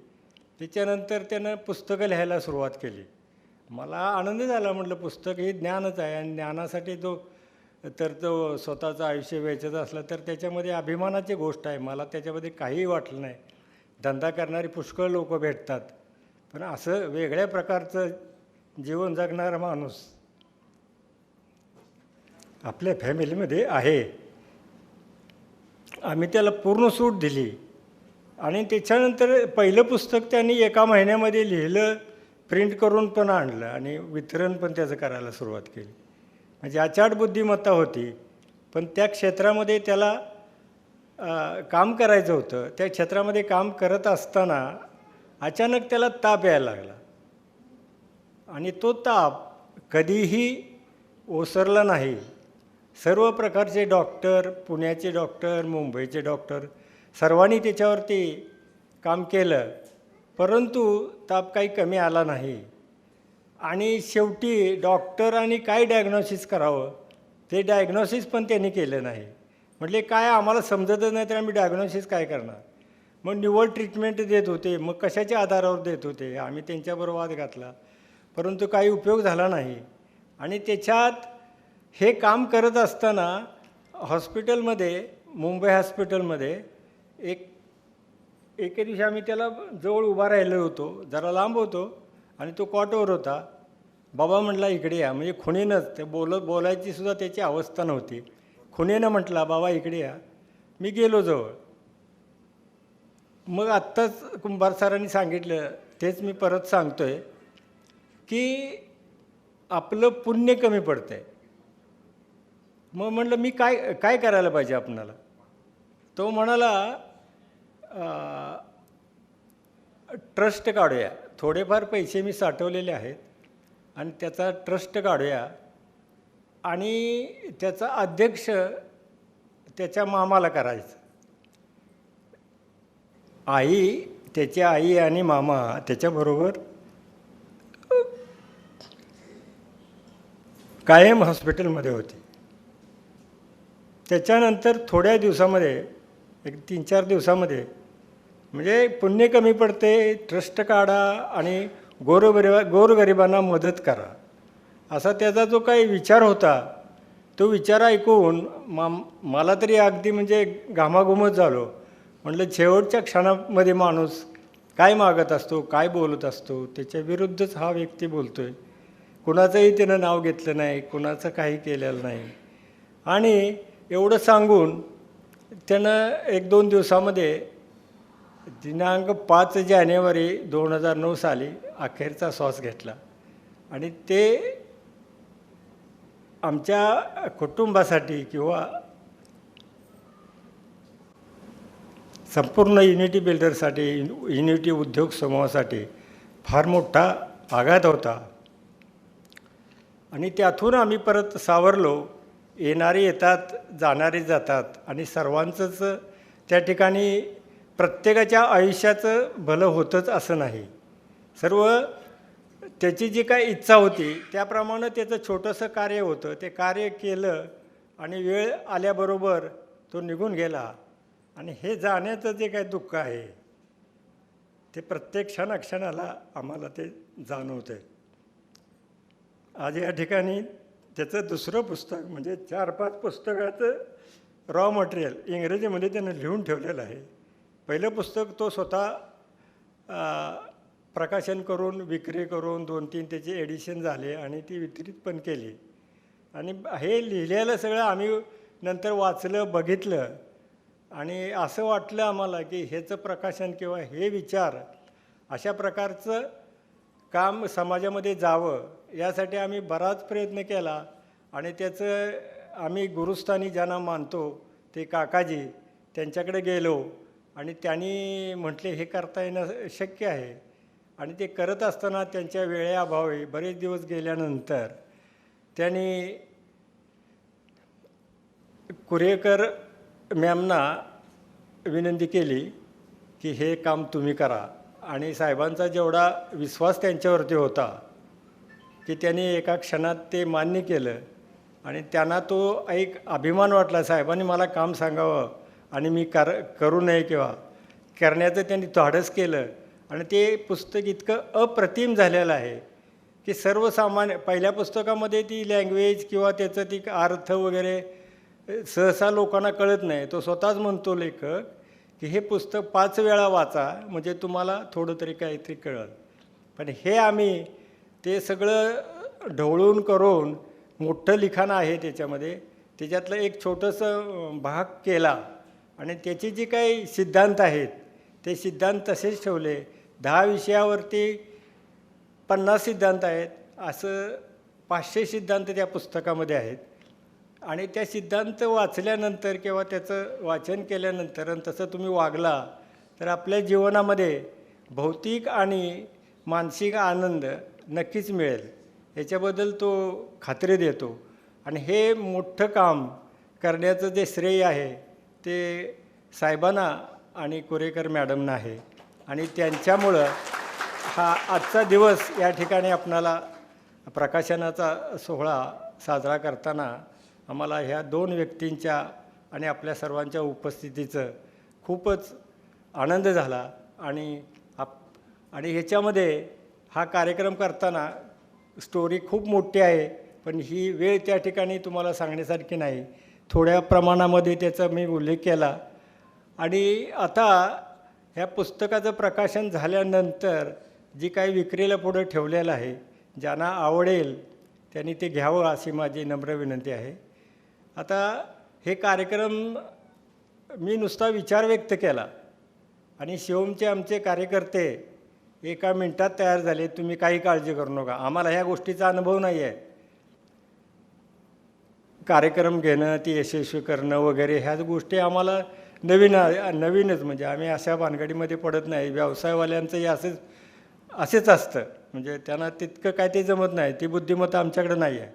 त्याच्यानंतर त्यानं पुस्तकं लिहायला सुरुवात केली. मला आनंद झाला. म्हटलं पुस्तक हे ज्ञानच आहे आणि ज्ञानासाठी तो स्वतःचं आयुष्य वेचायचं असलं तर त्याच्यामध्ये अभिमानाची गोष्ट आहे. मला त्याच्यामध्ये काहीही वाटलं नाही. धंदा करणारी पुष्कळ लोक भेटतात पण असं वेगळ्या प्रकारचं जीवन जगणारा माणूस आपल्या फॅमिलीमध्ये आहे. आम्ही त्याला पूर्ण सूट दिली आणि त्याच्यानंतर पहिलं पुस्तक त्यांनी 1 महिन्यामध्ये लिहिलं, प्रिंट करून पण आणलं आणि वितरण पण त्याचं करायला सुरुवात केली. म्हणजे अचाट बुद्धिमत्ता होती. पण त्या क्षेत्रामध्ये त्याला काम करायचं होतं. त्या क्षेत्रामध्ये काम करत असताना अचानक त्याला ताप यायला लागला आणि तो ताप कधीही ओसरला नाही. सर्व प्रकारचे डॉक्टर, पुण्याचे डॉक्टर, मुंबईचे डॉक्टर सर्वांनी त्याच्यावरती काम केलं परंतु ताप काही कमी आला नाही. आणि शेवटी डॉक्टरांनी काय डायग्नॉसिस करावं ते डायग्नॉसिस पण त्यांनी केलं नाही. म्हटले काय आम्हाला समजतच नाही तर आम्ही डायग्नॉसिस काय करणार. मग निव्वळ ट्रीटमेंट देत होते. मग कशाच्या आधारावर देत होते. आम्ही त्यांच्याबरोबर वाद घातला परंतु काही उपयोग झाला नाही. आणि त्याच्यात हे काम करत असताना हॉस्पिटलमध्ये, मुंबई हॉस्पिटलमध्ये एके दिवशी आम्ही त्याला जवळ उभा राहिलो होतो, जरा लांब होतो आणि तो कॉटवर होता. बाबा म्हटला इकडे या. म्हणजे खुणीनंच ते बोलायची सुद्धा त्याची अवस्था नव्हती. खुणीनं म्हटला बाबा इकडे या. मी गेलो जवळ. मग आत्ताच कुंभार सरांनी सांगितलं तेच मी परत सांगतो आहे की आपलं पुण्य कमी पडतं आहे. मग म्हटलं मी काय करायला पाहिजे आपणाला. तो म्हणाला ट्रस्ट काढूया. थोडेफार पैसे मी साठवलेले आहेत आणि त्याचा ट्रस्ट काढूया आणि त्याचा अध्यक्ष त्याच्या मामाला करायचं. आई, त्याची आई आणि मामा त्याच्याबरोबर कायम हॉस्पिटलमध्ये होते. त्याच्यानंतर थोड्या दिवसामध्ये, एक 3-4 दिवसामध्ये, म्हणजे पुण्य कमी पडते, ट्रस्ट काढा आणि गोरगरिबांना मदत करा, असा त्याचा जो काही विचार होता, तो विचार ऐकून मला तरी अगदी म्हणजे घामाघूमच झालो. म्हटलं शेवटच्या क्षणामध्ये माणूस काय मागत असतो, काय बोलत असतो, त्याच्या विरुद्धच हा व्यक्ती बोलतो आहे. कुणाचंही त्यानं नाव घेतलं नाही, कुणाचं काही केलेलं नाही. आणि एवढं सांगून त्यानं 1-2 दिवसामध्ये दिनांक 5 जानेवारी 2009 साली अखेरचा श्वास घेतला. आणि ते आमच्या कुटुंबासाठी किंवा संपूर्ण युनिटी बिल्डरसाठी, युनिटी उद्योग समूहासाठी फार मोठा आघात होता. आणि त्यातून आम्ही परत सावरलो. येणारे येतात, जाणारे जातात आणि सर्वांचंच त्या ठिकाणी प्रत्येकाच्या आयुष्याचं भलं होतंच असं नाही. सर्व त्याची जी काही इच्छा होती त्याप्रमाणे त्याचं छोटंसं कार्य होतं. ते कार्य केलं आणि वेळ आल्याबरोबर तो निघून गेला. आणि हे जाण्याचं जे काही दुःख आहे ते प्रत्येक क्षणाला आम्हाला ते जाणवतं आहे. आज या ठिकाणी त्याचं दुसरं पुस्तक, म्हणजे 4-5 पुस्तकाचं रॉ मटेरियल इंग्रजीमध्ये त्यानं लिहून ठेवलेलं आहे. पहिलं पुस्तक तो स्वतः प्रकाशन करून, विक्री करून 2-3 त्याचे एडिशन झाले आणि ती वितरित पण केली. आणि हे लिहिलेलं सगळं आम्ही नंतर वाचलं, बघितलं आणि असं वाटलं आम्हाला की ह्याचं प्रकाशन किंवा हे विचार अशा प्रकारचं काम समाजामध्ये जावं, यासाठी आम्ही बराच प्रयत्न केला. आणि त्याचं आम्ही गुरुस्थानी ज्यांना मानतो ते काकाजी, त्यांच्याकडे गेलो आणि त्यांनी म्हटले हे करता येणं शक्य आहे. आणि ते करत असताना त्यांच्या वेळेअभावी बरेच दिवस गेल्यानंतर त्यांनी कुरेकर मॅमना विनंती केली की हे काम तुम्ही करा. आणि साहेबांचा जेवढा विश्वास त्यांच्यावरती होता की त्यांनी एका क्षणात ते मान्य केलं. आणि त्यांना तो एक अभिमान वाटला, साहेबांनी मला काम सांगावं आणि मी करू नये किंवा करण्याचं त्यांनी धाडस केलं. आणि ते पुस्तक इतकं अप्रतिम झालेलं आहे की सर्वसामान्य, पहिल्या पुस्तकामध्ये ती लँग्वेज किंवा त्याचं ती अर्थ वगैरे सहसा लोकांना कळत नाही. तो स्वतःच म्हणतो लेखक की हे पुस्तक 5 वेळा वाचा म्हणजे तुम्हाला थोडं तरी काहीतरी कळलं. पण हे आम्ही ते सगळं ढवळून करून मोठं लिखाण आहे त्याच्यामध्ये, त्याच्यातलं एक छोटंसं भाग केला. आणि त्याचे जे काही सिद्धांत आहेत ते सिद्धांत तसेच ठेवले. 10 विषयावरती 50 सिद्धांत आहेत, असं 500 सिद्धांत त्या पुस्तकामध्ये आहेत. आणि त्या सिद्धांत वाचल्यानंतर किंवा त्याचं वाचन केल्यानंतर आणि तसं तुम्ही वागला तर आपल्या जीवनामध्ये भौतिक आणि मानसिक आनंद नक्कीच मिळेल, याच्याबद्दल तो खात्री देतो. आणि हे मोठं काम करण्याचं जे श्रेय आहे ते साहेबांना आणि कुरेकर मॅडमना आहे. आणि त्यांच्यामुळं हा आजचा दिवस या ठिकाणी आपणाला प्रकाशनाचा सोहळा साजरा करताना आम्हाला ह्या 2 व्यक्तींच्या आणि आपल्या सर्वांच्या उपस्थितीचं खूपच आनंद झाला. आणि ह्याच्यामध्ये हा कार्यक्रम करताना स्टोरी खूप मोठी आहे, पण ही वेळ त्या ठिकाणी तुम्हाला सांगण्यासारखी नाही. थोड्या प्रमाणामध्ये त्याचा मी उल्लेख केला. आणि आता ह्या पुस्तकाचं प्रकाशन झाल्यानंतर जी काही विक्रीला पुढं ठेवलेलं आहे, ज्यांना आवडेल त्यांनी ते घ्यावं अशी माझी नम्र विनंती आहे. आता हे कार्यक्रम मी नुसता विचार व्यक्त केला आणि शिवमचे आमचे कार्यकर्ते एका मिनिटात तयार झाले, तुम्ही काही काळजी करू नका, आम्हाला ह्या गोष्टीचा अनुभव नाही आहे. कार्यक्रम घेणं, ती यशस्वी करणं वगैरे ह्याच गोष्टी आम्हाला नवीनच म्हणजे आम्ही अशा भानगडीमध्ये पडत नाही. व्यवसायवाल्यांचंही असेच असतं, म्हणजे त्यांना तितकं काय ते जमत नाही, ती बुद्धिमत्ता आमच्याकडं नाही आहे.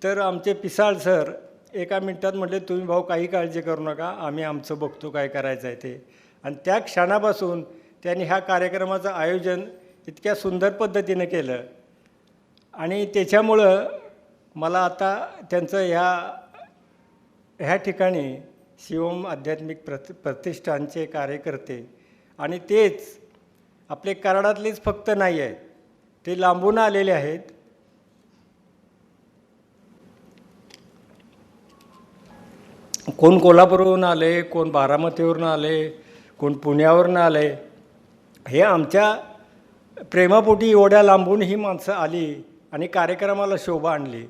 तर आमचे पिसाळ सर एका मिनटात म्हटले, तुम्ही भाऊ काही काळजी करू नका, आम्ही आमचं बघतो काय करायचं आहे ते. आणि त्या क्षणापासून त्यांनी ह्या कार्यक्रमाचं आयोजन इतक्या सुंदर पद्धतीनं केलं आणि त्याच्यामुळं मला आता त्यांचं ह्या ठिकाणी शिवम आध्यात्मिक प्रतिष्ठानचे कार्यकर्ते आणि तेच आपले कराडातलेच फक्त नाही आहेत, ते लांबून आलेले आहेत. कोण कोल्हापूरवरून आले, कोण बारामतीवरून आले, कोण पुण्यावरून आले. हे आमच्या प्रेमापोटी एवढ्या लांबून ही माणसं आली आणि कार्यक्रमाला शोभा आणली.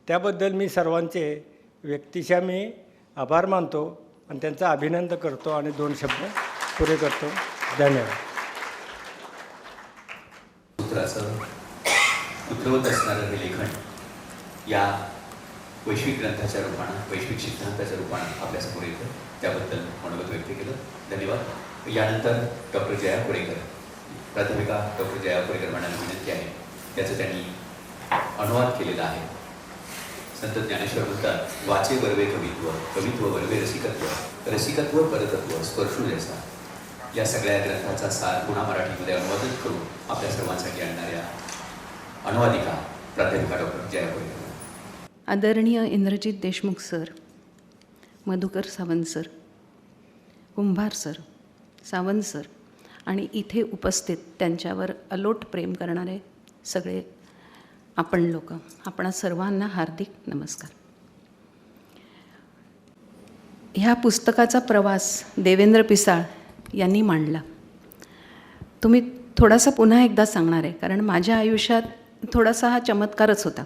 त्याबद्दल मी सर्वांचे व्यक्तिशः मी आभार मानतो आणि त्यांचा अभिनंदन करतो आणि 2 शब्द पुरे करतो. धन्यवाद. सूत्राचं उतरवत असणारं हे लेखन या वैश्विक ग्रंथाच्या रूपानं, वैश्विक सिद्धांताच्या रूपानं आपल्यासमोर येतं. त्याबद्दल मनोगत व्यक्त केलं. धन्यवाद. यानंतर डॉक्टर जया कोरेकर, प्राध्यापिका डॉक्टर जया कोरेकर मॅडमना विनंती आहे. त्याचं त्यांनी अनुवाद केलेला आहे. संत ज्ञानेश्वर म्हणतात, वाचे वरवे कवित्व, कवित्व वरवे रसिकत्व, रसिकत्व परतत्व, स्पर्शू जैसा. या सगळ्या ग्रंथाचा सार पुन्हा मराठीमध्ये अनुवादित करून आपल्या सर्वांसाठी आणणाऱ्या अनुवादिका प्राध्यापिका डॉक्टर जया कोरेकर. आदरणीय इंद्रजित देशमुख सर, मधुकर सावंत सर, कुंभार सर, सावंत सर आणि इथे उपस्थित त्यांच्यावर अलोट प्रेम करणारे सगळे आपण लोक, आपणा सर्वांना हार्दिक नमस्कार. ह्या पुस्तकाचा प्रवास देवेंद्र पिसाळ यांनी मांडला. तुम्ही थोडासा पुन्हा एकदा सांगणार आहे, कारण माझ्या आयुष्यात थोडासा हा चमत्कारच होता.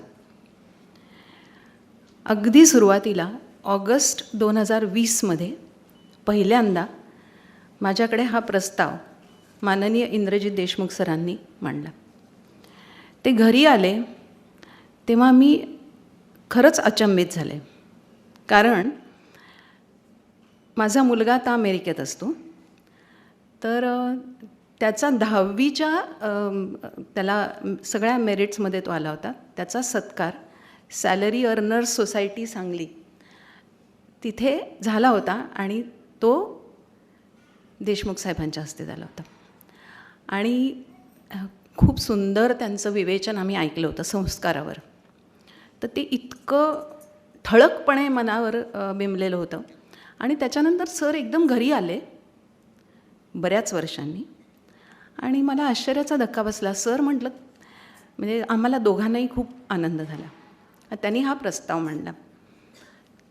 अगदी सुरुवातीला ऑगस्ट 2020मध्ये पहिल्यांदा माझ्याकडे हा प्रस्ताव माननीय इंद्रजित देशमुख सरांनी मांडला. ते घरी आले तेव्हा मी खरंच अचंबित झाले, कारण माझा मुलगा आता अमेरिकेत असतो. तर त्याचा 10वीच्या त्याला सगळ्या मेरिट्समध्ये तो आला होता. त्याचा सत्कार सॅलरी अर्नर्स सोसायटी सांगली तिथे झाला होता आणि तो देशमुख साहेबांच्या हस्ते झाला होता. आणि खूप सुंदर त्यांचं विवेचन आम्ही ऐकलं होतं संस्कारावर. तर ते इतकं ठळकपणे मनावर बिंबलेलं होतं. आणि त्याच्यानंतर सर एकदम घरी आले बऱ्याच वर्षांनी आणि मला आश्चर्याचा धक्का बसला. सर म्हटलं, म्हणजे आम्हाला दोघांनाही खूप आनंद झाला. त्यांनी हा प्रस्ताव मांडला.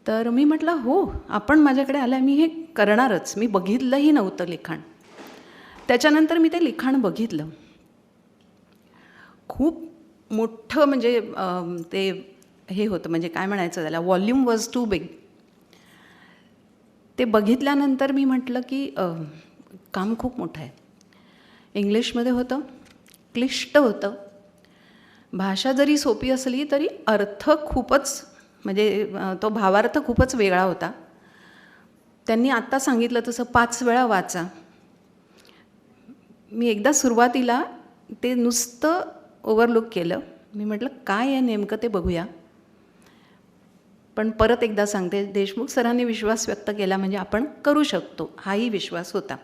तर मी म्हटलं, हो, आपण माझ्याकडे आला, मी हे करणारच. मी बघितलंही नव्हतं लिखाण. त्याच्यानंतर मी ते लिखाण बघितलं. खूप मोठं म्हणजे ते हे होतं, म्हणजे काय म्हणायचं त्याला, व्हॉल्यूम वॉज टू बिग. ते बघितल्यानंतर मी म्हटलं की काम खूप मोठं आहे. इंग्लिशमध्ये होतं, क्लिष्ट होतं. भाषा जरी सोपी असली तरी अर्थ खूपच, म्हणजे तो भावार्थ खूपच वेगळा होता. त्यांनी आत्ता सांगितलं तसं 5 वेळा वाचा. मी एकदा सुरुवातीला ते नुसतं ओव्हरलुक केलं. मी म्हटलं काय आहे नेमकं ते बघूया. पण परत एकदा सांगते, देशमुख सरांनी विश्वास व्यक्त केला म्हणजे आपण करू शकतो, हाही विश्वास होता.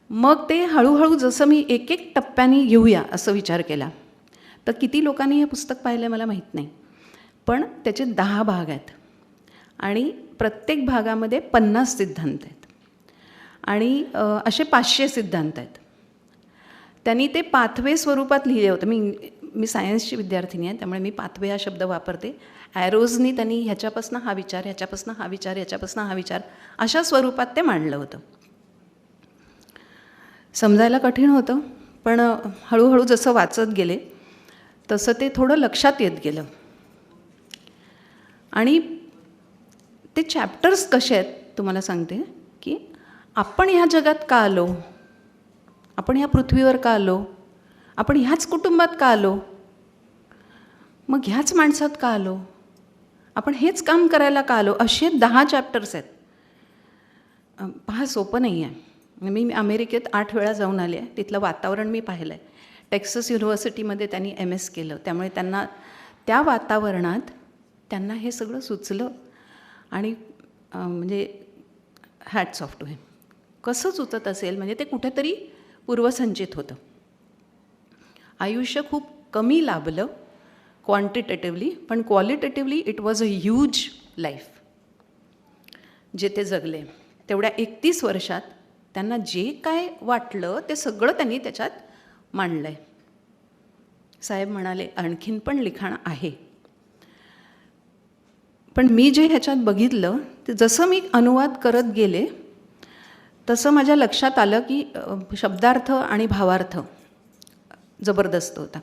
मग ते हळूहळू जसं मी एक एक टप्प्याने घेऊया असं विचार केला. तर किती लोकांनी हे पुस्तक पाहिलं मला माहीत नाही, पण त्याचे 10 भाग आहेत आणि प्रत्येक भागामध्ये 50 सिद्धांत आहेत आणि असे 500 सिद्धांत आहेत. त्यांनी ते पाथवे स्वरूपात लिहिले होतं. मी सायन्सची विद्यार्थिनी आहे, त्यामुळे मी पाथवे हा शब्द वापरते. ॲरोजनी त्यांनी ह्याच्यापासून हा विचार, ह्याच्यापासून हा विचार, ह्याच्यापासून हा विचार अशा स्वरूपात ते मांडलं होतं. समजायला कठीण होतं, पण हळूहळू जसं वाचत गेले तसं ते थोडं लक्षात येत गेलं. आणि ते चॅप्टर्स कसे आहेत तुम्हाला सांगते, की आपण ह्या जगात का आलो, आपण ह्या पृथ्वीवर का आलो, आपण ह्याच कुटुंबात का आलो, मग ह्याच माणसात का आलो, आपण हेच काम करायला का आलो, असे 10 चॅप्टर्स आहेत. पहा सोपं नाही आहे. मी अमेरिकेत 8 वेळा जाऊन आले आहे. तिथलं वातावरण मी पाहिलं आहे. टेक्सास युनिव्हर्सिटीमध्ये त्यांनी MS केलं, त्यामुळे त्यांना त्या वातावरणात त्यांना हे सगळं सुचलं. आणि म्हणजे हॅट्स ऑफ टू हिम. कसं सुचत असेल, म्हणजे ते कुठेतरी पूर्वसंचित होतं. आयुष्य खूप कमी लाभलं क्वांटिटेटिव्हली, पण qualitatively it was a huge life जे ते जगले. तेवढ्या 31 वर्षात त्यांना जे काय वाटलं ते सगळं त्यांनी त्याच्यात मांडलं आहे. साहेब म्हणाले आणखीन पण लिखाण आहे. पण मी जे ह्याच्यात बघितलं ते जसं मी अनुवाद करत गेले तसं माझ्या लक्षात आलं की शब्दार्थ आणि भावार्थ जबरदस्त होता.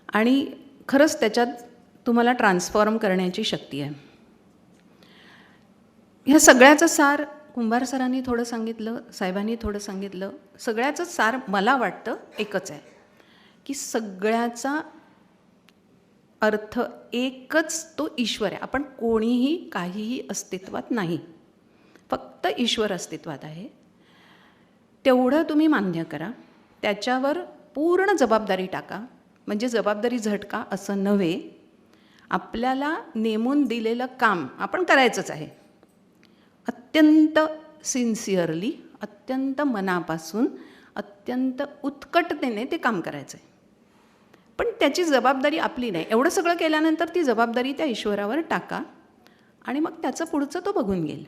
आणि खरंच त्याच्यात तुम्हाला ट्रान्सफॉर्म करण्याची शक्ती आहे. ह्या सगळ्याचं सार कुंभार सरांनी थोडं सांगितलं, साहेबांनी थोडं सांगितलं. सगळ्याचं सार मला वाटतं एकच आहे की सगळ्याचा अर्थ एकच, तो ईश्वर आहे. आपण कोणीही काहीही अस्तित्वात नाही, फक्त ईश्वर अस्तित्वात आहे. तेवढं तुम्ही मान्य करा, त्याच्यावर पूर्ण जबाबदारी टाका. म्हणजे जबाबदारी झटका असं नव्हे, आपल्याला नेमून दिलेलं काम आपण करायचंच आहे. अत्यंत सिन्सिअरली, अत्यंत मनापासून, अत्यंत उत्कटतेने ते काम करायचं आहे. पण त्याची जबाबदारी आपली नाही. एवढं सगळं केल्यानंतर ती जबाबदारी त्या ईश्वरावर टाका आणि मग त्याचं पुढचं तो बघून घेईल.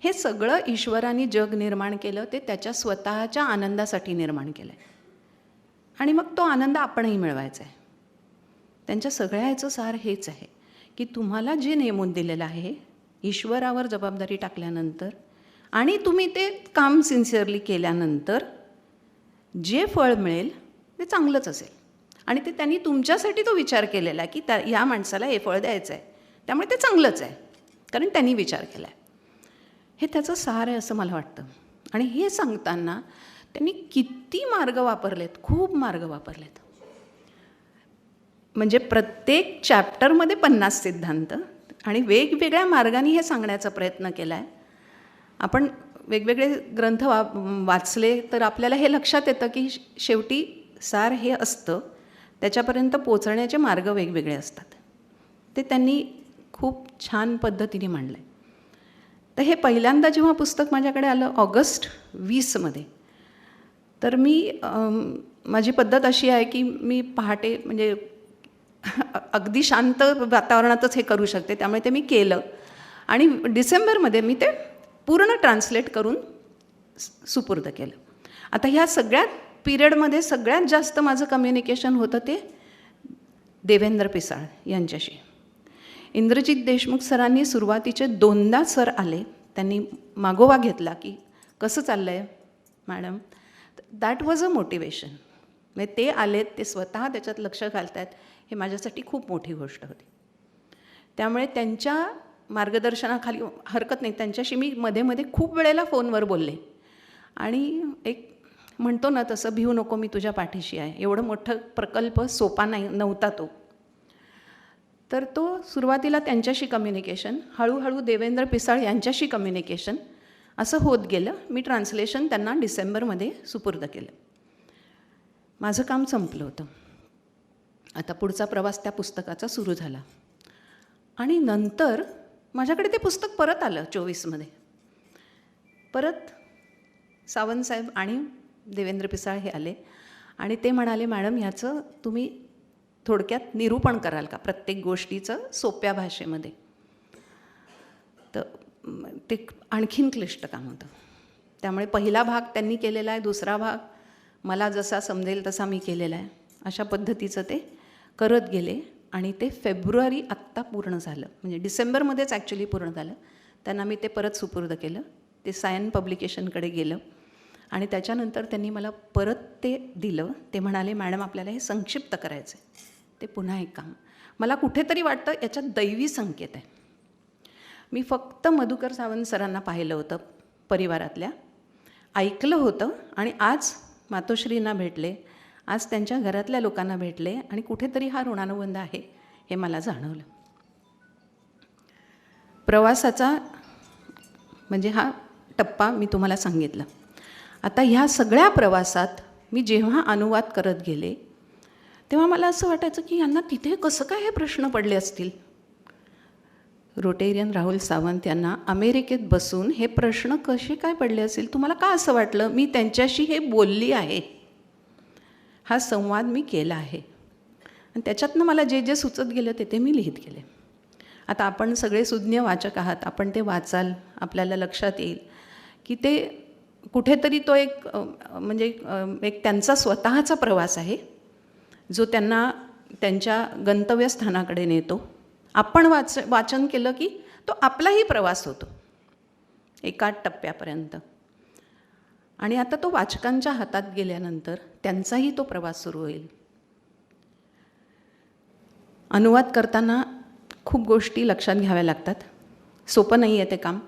हे सगळं ईश्वराने जग निर्माण केलं ते त्याच्या स्वतःच्या आनंदासाठी निर्माण केलं आहे. आणि मग तो आनंद आपणही मिळवायचा आहे. त्यांच्या सगळ्याचं सार हेच आहे की तुम्हाला जे नेमून दिलेलं आहे, ईश्वरावर जबाबदारी टाकल्यानंतर आणि तुम्ही ते काम सिन्सिअरली केल्यानंतर जे फळ मिळेल ते चांगलंच असेल. आणि ते त्यांनी तुमच्यासाठी तो विचार केलेला आहे की या माणसाला हे फळ द्यायचं आहे, त्यामुळे ते चांगलंच आहे, कारण त्यांनी विचार केला आहे. हे त्याचं सार आहे असं मला वाटतं. आणि हे सांगताना त्यांनी किती मार्ग वापरलेत, खूप मार्ग वापरलेत. म्हणजे प्रत्येक चॅप्टरमध्ये 50 सिद्धांत आणि वेगवेगळ्या मार्गाने हे सांगण्याचा प्रयत्न केला आहे. आपण वेगवेगळे ग्रंथ वाचले तर आपल्याला हे लक्षात येतं की शेवटी सार हे असतं, त्याच्यापर्यंत पोचण्याचे मार्ग वेगवेगळे असतात. ते त्यांनी खूप छान पद्धतीने मांडलं आहे. तर हे पहिल्यांदा जेव्हा पुस्तक माझ्याकडे आलं ऑगस्ट 20मध्ये, तर माझी पद्धत अशी आहे की मी पहाटे म्हणजे अगदी शांत वातावरणातच हे करू शकते, त्यामुळे ते मी केलं. आणि डिसेंबरमध्ये मी ते पूर्ण ट्रान्सलेट करून सुपूर्द केलं. आता ह्या सगळ्या पिरियडमध्ये सगळ्यात जास्त माझं कम्युनिकेशन होतं ते देवेंद्र पिसाळ यांच्याशी. इंद्रजित देशमुख सरांनी सुरुवातीचे 2दा सर आले, त्यांनी मागोवा घेतला की कसं चाललं आहे madam. That was a motivation. म्हणजे ते आलेत, ते स्वतः त्याच्यात लक्ष घालत आहेत, हे माझ्यासाठी खूप मोठी गोष्ट होती. त्यामुळे त्यांच्या मार्गदर्शनाखाली हरकत नाही, त्यांच्याशी मी मध्ये मध्ये खूप वेळेला फोनवर बोलले. आणि एक म्हणतो ना तसं, भिवू नको मी तुझ्या पाठीशी आहे. एवढं मोठं प्रकल्प सोपा नव्हता तो. तर तो सुरुवातीला त्यांच्याशी कम्युनिकेशन, हळूहळू देवेंद्र पिसाळ यांच्याशी कम्युनिकेशन असं होत गेलं. मी ट्रान्सलेशन त्यांना डिसेंबरमध्ये सुपूर्द केलं. माझं काम संपलं होतं. आता पुढचा प्रवास त्या पुस्तकाचा सुरू झाला. आणि नंतर माझ्याकडे ते पुस्तक परत आलं 24मध्ये. परत सावंतसाहेब आणि देवेंद्र पिसाळ हे आले आणि ते म्हणाले, मॅडम ह्याचं तुम्ही थोडक्यात निरूपण कराल का प्रत्येक गोष्टीचं सोप्या भाषेमध्ये. तर ते आणखीन क्लिष्ट काम होतं. त्यामुळे पहिला भाग त्यांनी केलेला आहे, दुसरा भाग मला जसा समजेल तसा मी केलेला आहे. अशा पद्धतीचं ते करत गेले आणि ते फेब्रुवारी आत्ता पूर्ण झालं, म्हणजे डिसेंबरमध्येच ॲक्च्युली पूर्ण झालं. त्यांना मी ते परत सुपूर्द केलं. ते सायन पब्लिकेशनकडे गेलं आणि त्याच्यानंतर त्यांनी मला परत ते दिलं. ते म्हणाले, मॅडम आपल्याला हे संक्षिप्त करायचं आहे. ते पुन्हा एक काम. मला कुठेतरी वाटतं याच्यात दैवी संकेत आहे. मी फक्त मधुकर सावंत सरांना पाहिलं होतं, परिवारातल्या ऐकलं होतं, आणि आज मातोश्रींना भेटले, आज त्यांच्या घरातल्या लोकांना भेटले आणि कुठेतरी हा ऋणानुबंध आहे हे मला जाणवलं. प्रवासाचा म्हणजे हा टप्पा मी तुम्हाला सांगितला. आता ह्या सगळ्या प्रवासात मी जेव्हा अनुवाद करत गेले तेव्हा मला असं वाटायचं की यांना तिथे कसं काय हे प्रश्न पडले असतील. रोटेरियन राहुल सावंत यांना अमेरिकेत बसून हे प्रश्न कसे काय पडले असेल, तुम्हाला का असं वाटलं? मी त्यांच्याशी हे बोलली आहे, हा संवाद मी केला आहे आणि त्याच्यातनं मला जे जे सुचत गेलं ते मी लिहित गेले. आता आपण सगळे सुज्ञ वाचक आहात, आपण ते वाचाल, आपल्याला लक्षात येईल की ते कुठेतरी तो एक एक त्यांचा स्वतःचा प्रवास आहे जो त्यांना त्यांच्या गंतव्यस्थानाकडे नेतो. आपण वाचन केलं की तो आपलाही प्रवास होतो एका टप्प्यापर्यंत, आणि आता तो वाचकांच्या हातात गेल्यानंतर त्यांचाही तो प्रवास सुरू होईल. अनुवाद करताना खूप गोष्टी लक्षात घ्याव्या लागतात. सोपं नाही आहे ते काम.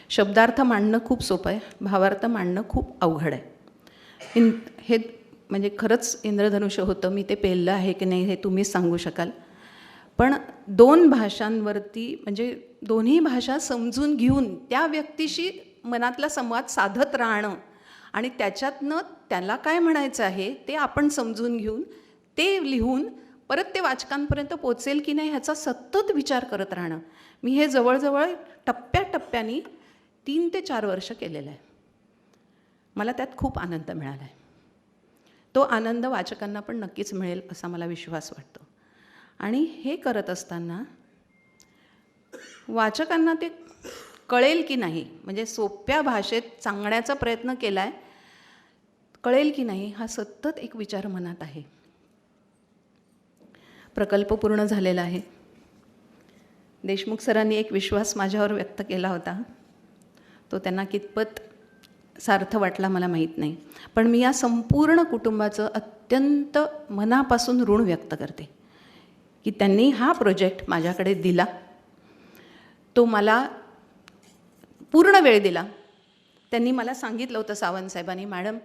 शब्दार्थ मांडणं खूप सोपं आहे, भावार्थ मांडणं खूप अवघड आहे. हे म्हणजे खरंच इंद्रधनुष्य होतं, मी ते पेललं आहे की नाही हे तुम्हीच सांगू शकाल. पण 2 भाषांवरती म्हणजे दोन्ही भाषा समजून घेऊन त्या व्यक्तीशी मनातला संवाद साधत राहणं आणि त्याच्यातनं त्याला काय म्हणायचं आहे ते आपण समजून घेऊन ते लिहून परत ते वाचकांपर्यंत पोचेल की नाही ह्याचा सतत विचार करत राहणं. मी हे जवळजवळ टप्प्याटप्प्याने 3 ते 4 वर्ष केलेलं आहे. मला त्यात खूप आनंद मिळाला आहे. तो आनंद वाचकांना पण नक्कीच मिळेल असा मला विश्वास वाटतो. आणि हे करत असताना वाचकांना ते कळेल की नाही, म्हणजे सोप्या भाषेत सांगण्याचा प्रयत्न केला आहे, कळेल की नाही हा सतत एक विचार मनात आहे. प्रकल्प पूर्ण झालेला आहे. देशमुख सरांनी एक विश्वास माझ्यावर व्यक्त केला होता, तो त्यांना कितपत सार्थ वाटला मला माहीत नाही, पण मी या संपूर्ण कुटुंबाचं अत्यंत मनापासून ऋण व्यक्त करते की त्यांनी हा प्रोजेक्ट माझ्याकडे दिला, तो मला पूर्ण वेळ दिला. त्यांनी मला सांगितलं होतं सावंत साहेबांनी, मॅडम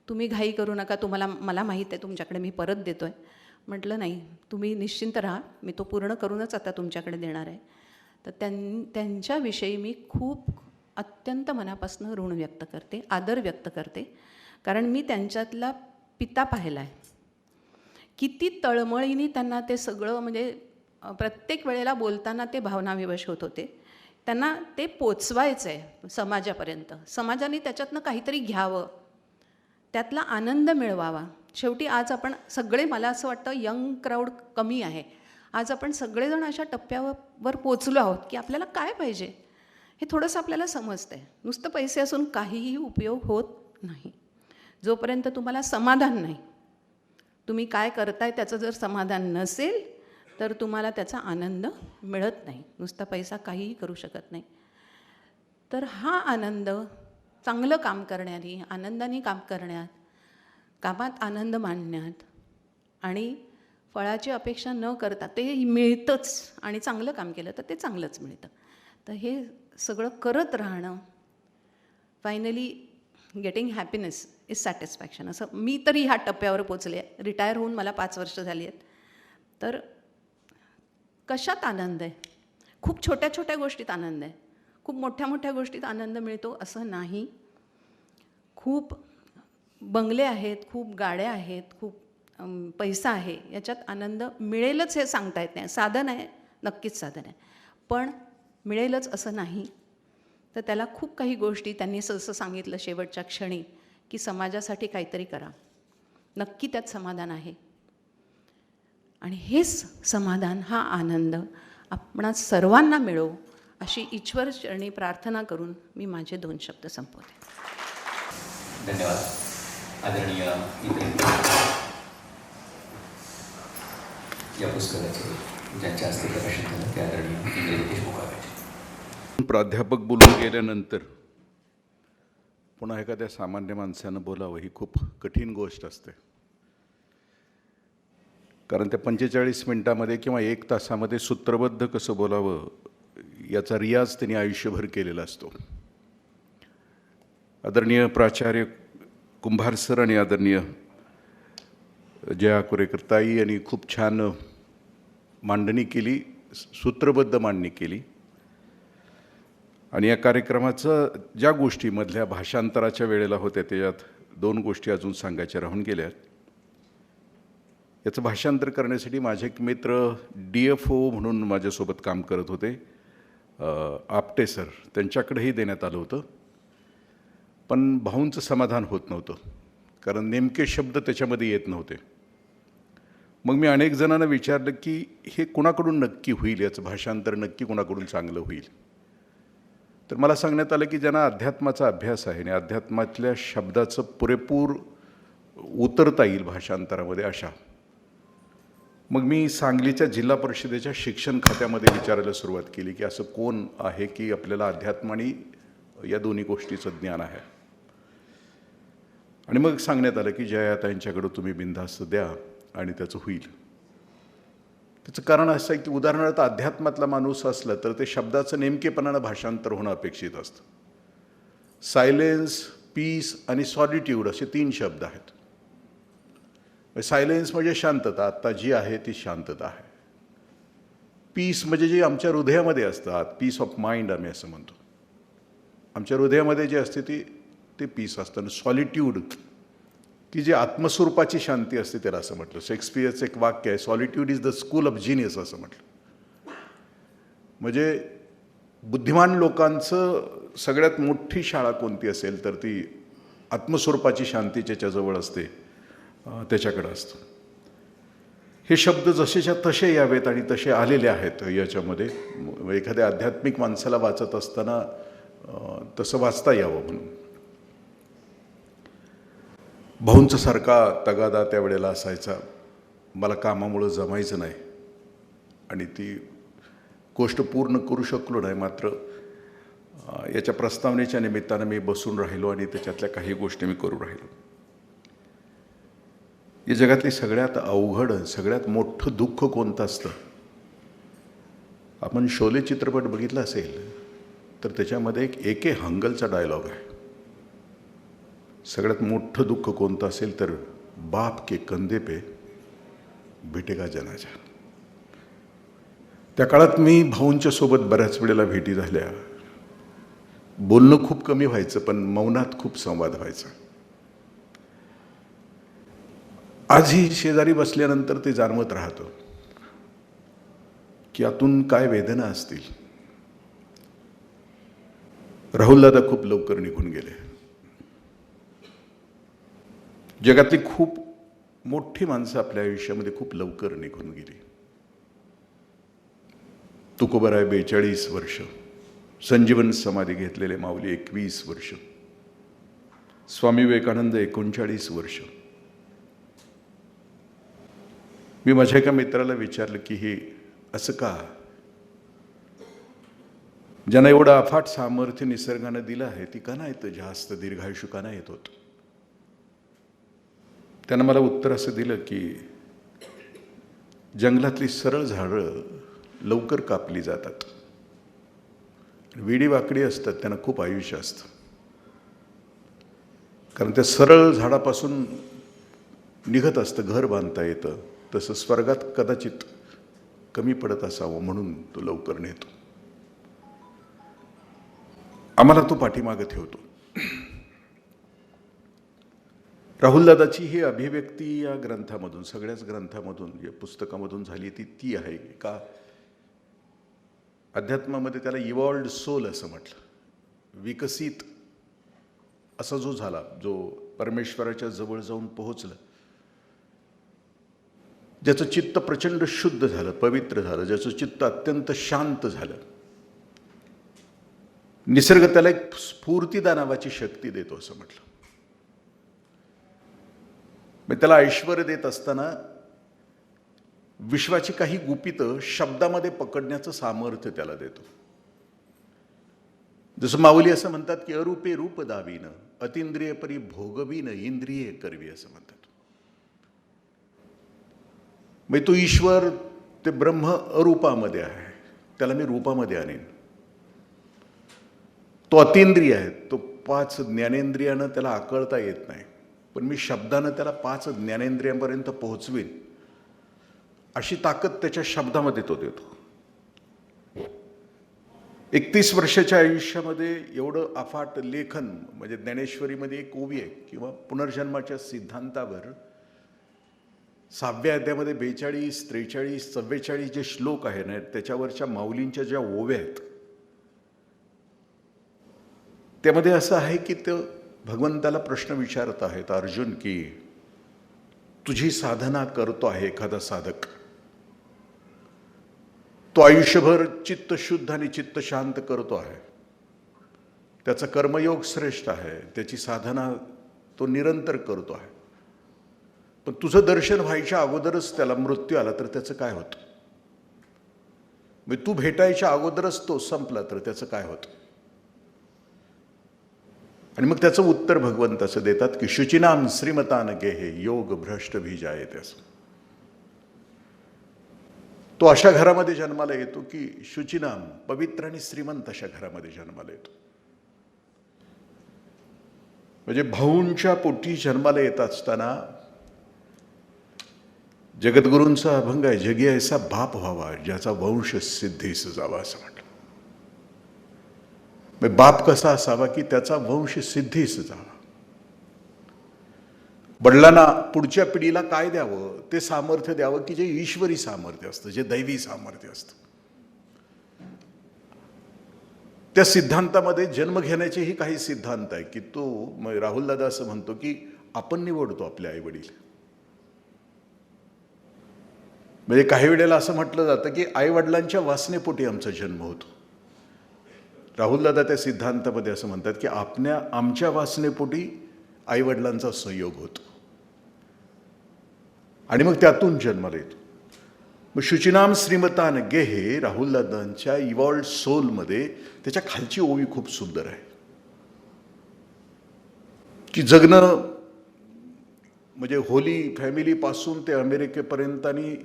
तुम्ही घाई करू नका, मला माहीत आहे तुमच्याकडे मी परत देतो आहे. म्हटलं नाही, तुम्ही निश्चिंत राहा, मी तो पूर्ण करूनच आता तुमच्याकडे देणार आहे. तर त्यांच्याविषयी मी खूप अत्यंत मनापासून ऋण व्यक्त करते, आदर व्यक्त करते, कारण मी त्यांच्यातला पिता पाहिला आहे. किती तळमळीने त्यांना ते सगळं म्हणजे प्रत्येक वेळेला बोलताना ते भावनाविवश होत होते. त्यांना ते पोचवायचं आहे समाजापर्यंत, समाजाने त्याच्यातनं काहीतरी घ्यावं, त्यातला आनंद मिळवावा. शेवटी आज आपण सगळे, मला असं वाटतं यंग क्राऊड कमी आहे, आज आपण सगळेजण अशा टप्प्यावर पोचलो आहोत की आपल्याला काय पाहिजे हे थोडंसं आपल्याला समजतं आहे. नुसतं पैसे असून काहीही उपयोग होत नाही. जोपर्यंत तुम्हाला समाधान नाही, तुम्ही काय करताय त्याचं जर समाधान नसेल तर तुम्हाला त्याचा आनंद मिळत नाही. नुसता पैसा काहीही करू शकत नाही. तर हा आनंद चांगलं काम करण्याने, आनंदाने काम करण्यात, कामात आनंद मानण्यात आणि फळाची अपेक्षा न करता ते मिळतंच, आणि चांगलं काम केलं तर ते चांगलंच मिळतं. तर हे सगळं करत राहणं, finally getting happiness is satisfaction, असं मी तरी ह्या टप्प्यावर पोचले आहे. रिटायर होऊन मला 5 वर्ष झाली आहेत. तर कशात आनंद आहे? खूप छोट्या छोट्या गोष्टीत आनंद आहे, खूप मोठ्या मोठ्या गोष्टीत आनंद मिळतो असं नाही. खूप बंगले आहेत, खूप गाड्या आहेत, खूप पैसा आहे, याच्यात आनंद मिळेलच हे सांगता येत नाही. साधन आहे, नक्कीच साधन आहे, पण मिळेलच असं नाही. तर त्याला खूप काही गोष्टी त्यांनी असं सांगितलं शेवटच्या क्षणी की समाजासाठी काहीतरी करा, नक्की त्यात समाधान आहे. आणि हेच समाधान, हा आनंद आपणा सर्वांना मिळो अशी ईश्वर चरणी प्रार्थना करून मी माझे 2 शब्द संपवते. धन्यवाद. आदरणीय या पुस्तकाचे ज्यांच्या हस्ते प्रकाशन झालं ते आदरणीय इंद्रजित देशमुख आहेत. प्राध्यापक बोलून गेल्यानंतर पुन्हा एखाद्या सामान्य माणसानं बोलावं ही खूप कठीण गोष्ट असते. कारण त्या 45 मिनिटामध्ये किंवा 1 तासामध्ये सूत्रबद्ध कसं बोलावं याचा रियाज त्यांनी आयुष्यभर केलेला असतो. आदरणीय प्राचार्य कुंभार सर आणि आदरणीय जया कुरेकर ताई यांनी खूप छान मांडणी केली, सूत्रबद्ध मांडणी केली. आणि या कार्यक्रमाचं ज्या गोष्टी मधल्या भाषांतराच्या वेळेला होत्या त्याच्यात 2 गोष्टी अजून सांगायच्या राहून गेल्या. याचं भाषांतर करण्यासाठी माझे एक मित्र DFO म्हणून माझ्यासोबत काम करत होते, आपटे सर, त्यांच्याकडेही देण्यात आलं होतं. पण भाऊंचं समाधान होत नव्हतं, कारण नेमके शब्द त्याच्यामध्ये येत नव्हते. मग मी अनेक जणांना विचारलं की हे कुणाकडून नक्की होईल, याचं भाषांतर नक्की कुणाकडून चांगलं होईल. तर मला सांगण्यात आलं की ज्यांना अध्यात्माचा अभ्यास आहे आणि अध्यात्मातल्या शब्दाचं पुरेपूर उतरता येईल भाषांतरामध्ये अशा. मग मी सांगलीच्या जिल्हा परिषदेच्या शिक्षण खात्यामध्ये विचारायला सुरुवात केली की असं कोण आहे की आपल्याला अध्यात्म आणि या दोन्ही गोष्टीचं ज्ञान आहे. आणि मग सांगण्यात आलं की जयाताईंच्याकडं तुम्ही बिनधास्त द्या आणि त्याचं होईल. त्याचं कारण असं आहे की उदाहरणार्थ अध्यात्मातला माणूस असला तर ते शब्दाचं नेमकेपणानं भाषांतर होणं अपेक्षित असतं. सायलेन्स, पीस आणि सॉलिट्यूड असे 3 शब्द आहेत. सायलेन्स म्हणजे शांतता, आत्ता जी आहे ती शांतता आहे. पीस म्हणजे जे आमच्या हृदयामध्ये असतात, पीस ऑफ माइंड आम्ही असं म्हणतो. आमच्या हृदयामध्ये जे असते ते पीस असतं. आणि सॉलिट्यूड की जे आत्मस्वरूपाची शांती असते त्याला असं म्हटलं. शेक्सपियरचं एक वाक्य आहे, solitude is the school of genius असं म्हटलं. म्हणजे बुद्धिमान लोकांचं सगळ्यात मोठी शाळा कोणती असेल तर ती आत्मस्वरूपाची शांती ज्याच्याजवळ असते त्याच्याकडं असतं. हे शब्द जसेच्या तसे यावेत आणि तसे आलेले आहेत याच्यामध्ये. एखाद्या आध्यात्मिक माणसाला वाचत असताना तसं वाचता यावं म्हणून. भाऊंचा सारखा तगादा त्यावेळेला असायचा. मला कामामुळं जमायचं नाही आणि ती गोष्ट पूर्ण करू शकलो नाही. मात्र याच्या प्रस्तावनेच्या निमित्तानं मी बसून राहिलो आणि त्याच्यातल्या काही गोष्टी मी करू राहिलो. या जगातली सगळ्यात अवघड, सगळ्यात मोठं दुःख कोणतं असतं? आपण शोले चित्रपट बघितला असेल तर त्याच्यामध्ये एक एके हंगलचा डायलॉग आहे. सगळ्यात मोठं दुःख कोणतं असेल तर बाप के कंधे पे भेटेगा जनाजा. त्या काळात मी भाऊंच्या सोबत बऱ्याच वेळेला भेटी झाल्या. बोलणं खूप कमी व्हायचं पण मौनात खूप संवाद व्हायचा. आजही शेजारी बसल्यानंतर ते जाणवत राहतं की आतून काय वेदना असतील. राहुल दादा खूप लवकर निघून गेले. जगातली खूप मोठी माणसं आपल्या आयुष्यामध्ये खूप लवकर निघून गेली. तुकोबाराय 42 वर्ष, संजीवन समाधी घेतलेले माऊली 21 वर्ष, स्वामी विवेकानंद 39 वर्ष. मी माझ्या एका मित्राला विचारलं की हे असं का? ज्यांना एवढं अफाट सामर्थ्य निसर्गानं दिलं आहे ती का नाही तर जास्त दीर्घायुष्य का नाही येत होत? त्यानं मला उत्तर असं दिलं की जंगलातली सरळ झाडं लवकर कापली जातात. वेडी वाकडी असतात त्यांना खूप आयुष्य असतं. कारण त्या सरळ झाडापासून निघत असतं, घर बांधता येतं. तसं स्वर्गात कदाचित कमी पडत असावं म्हणून तो लवकर नेतो. आम्हाला तो पाठीमागं ठेवतो. राहुलदादाची ही अभिव्यक्ती या ग्रंथामधून, सगळ्याच ग्रंथामधून, या पुस्तकामधून झाली ती आहे का अध्यात्मामध्ये त्याला इव्हॉल्ड सोल असं म्हटलं. विकसित असा जो झाला, जो परमेश्वराच्या जवळ जाऊन पोहोचलं, ज्याचं चित्त प्रचंड शुद्ध झालं, पवित्र झालं, ज्याचं चित्त अत्यंत शांत झालं. निसर्ग त्याला एक स्फूर्तिदा नावाची शक्ती देतो असं म्हटलं. मग त्याला ऐश्वर्य देत असताना विश्वाची काही गुपितं शब्दामध्ये पकडण्याचं सामर्थ्य त्याला देतो. जसं माऊली असं म्हणतात की अरूपे रूप दावीन, अतिंद्रिय परी भोगवीन, इंद्रिये करवी असं म्हणतात. मग तो ईश्वर, ते ब्रह्म अरूपामध्ये आहे, त्याला मी रूपामध्ये आणीन. तो अतिंद्रिय आहे, तो 5 ज्ञानेंद्रियानं त्याला आकळता येत नाही, पण मी शब्दानं त्याला 5 ज्ञानेंद्रियांपर्यंत पोहोचवीन अशी ताकद त्याच्या शब्दामध्ये तो देतो. 31 वर्षाच्या आयुष्यामध्ये एवढं अफाट लेखन, म्हणजे ज्ञानेश्वरीमध्ये एक ओवी आहे किंवा पुनर्जन्माच्या सिद्धांतावर 6व्या अध्यायामध्ये 42, 43, 44 जे श्लोक आहे ना, त्याच्यावरच्या माऊलींच्या ज्या ओव्या आहेत, त्यामध्ये असं आहे की ते भगवंताला प्रश्न विचारत आहेत अर्जुन की तुझी साधना करतो आहे एखादा साधक, तो आयुष्यभर चित्त शुद्ध आणि चित्त शांत करतो आहे, त्याचा कर्मयोग श्रेष्ठ आहे, त्याची साधना तो निरंतर करतो आहे, पण तुझं दर्शन व्हायच्या अगोदरच त्याला मृत्यू आला तर त्याचं काय होतं? म्हणजे तू भेटायच्या अगोदरच तो संपला तर त्याचं काय होतं? आणि मग त्याचं उत्तर भगवंत असं देतात की शुचिनाम श्रीमतान गेहे योग भ्रष्ट भीजायते. असं तो अशा घरामध्ये जन्माला येतो की शुचिनाम, पवित्र आणि श्रीमंत अशा घरामध्ये जन्माला येतो. म्हणजे भाऊंच्या पोटी जन्माला येत असताना जगद्गुरूंचा अभंग आहे, जगी ऐसा बाप व्हावा ज्याचा वंश सिद्धीस जावा, असं म्हटलं. बाप कसा असावा की त्याचा वंश सिद्धीस जावा. वडिलांना पुढच्या पिढीला काय द्यावं? ते सामर्थ्य द्यावं की जे ईश्वरी सामर्थ्य असतं, जे दैवी सामर्थ्य असतं. त्या सिद्धांतामध्ये जन्म घेण्याचेही काही सिद्धांत आहे की तो राहुल दादा असं म्हणतो की आपण निवडतो आपले आई वडील. म्हणजे काही वेळेला असं म्हटलं जातं की आई वडिलांच्या वासनेपोटी आमचा जन्म होतो. राहुल दादा त्या सिद्धांतामध्ये असं म्हणतात की आमच्या वासनेपोटी आई वडिलांचा संयोग होतो आणि मग त्यातून जन्माला येतो. मग शुचिनाम श्रीमतान गेहे राहुल दादांच्या इव्हॉल्ड सोलमध्ये त्याच्या खालची ओवी खूप सुंदर आहे की जगणं म्हणजे होली फॅमिलीपासून ते अमेरिकेपर्यंत आणि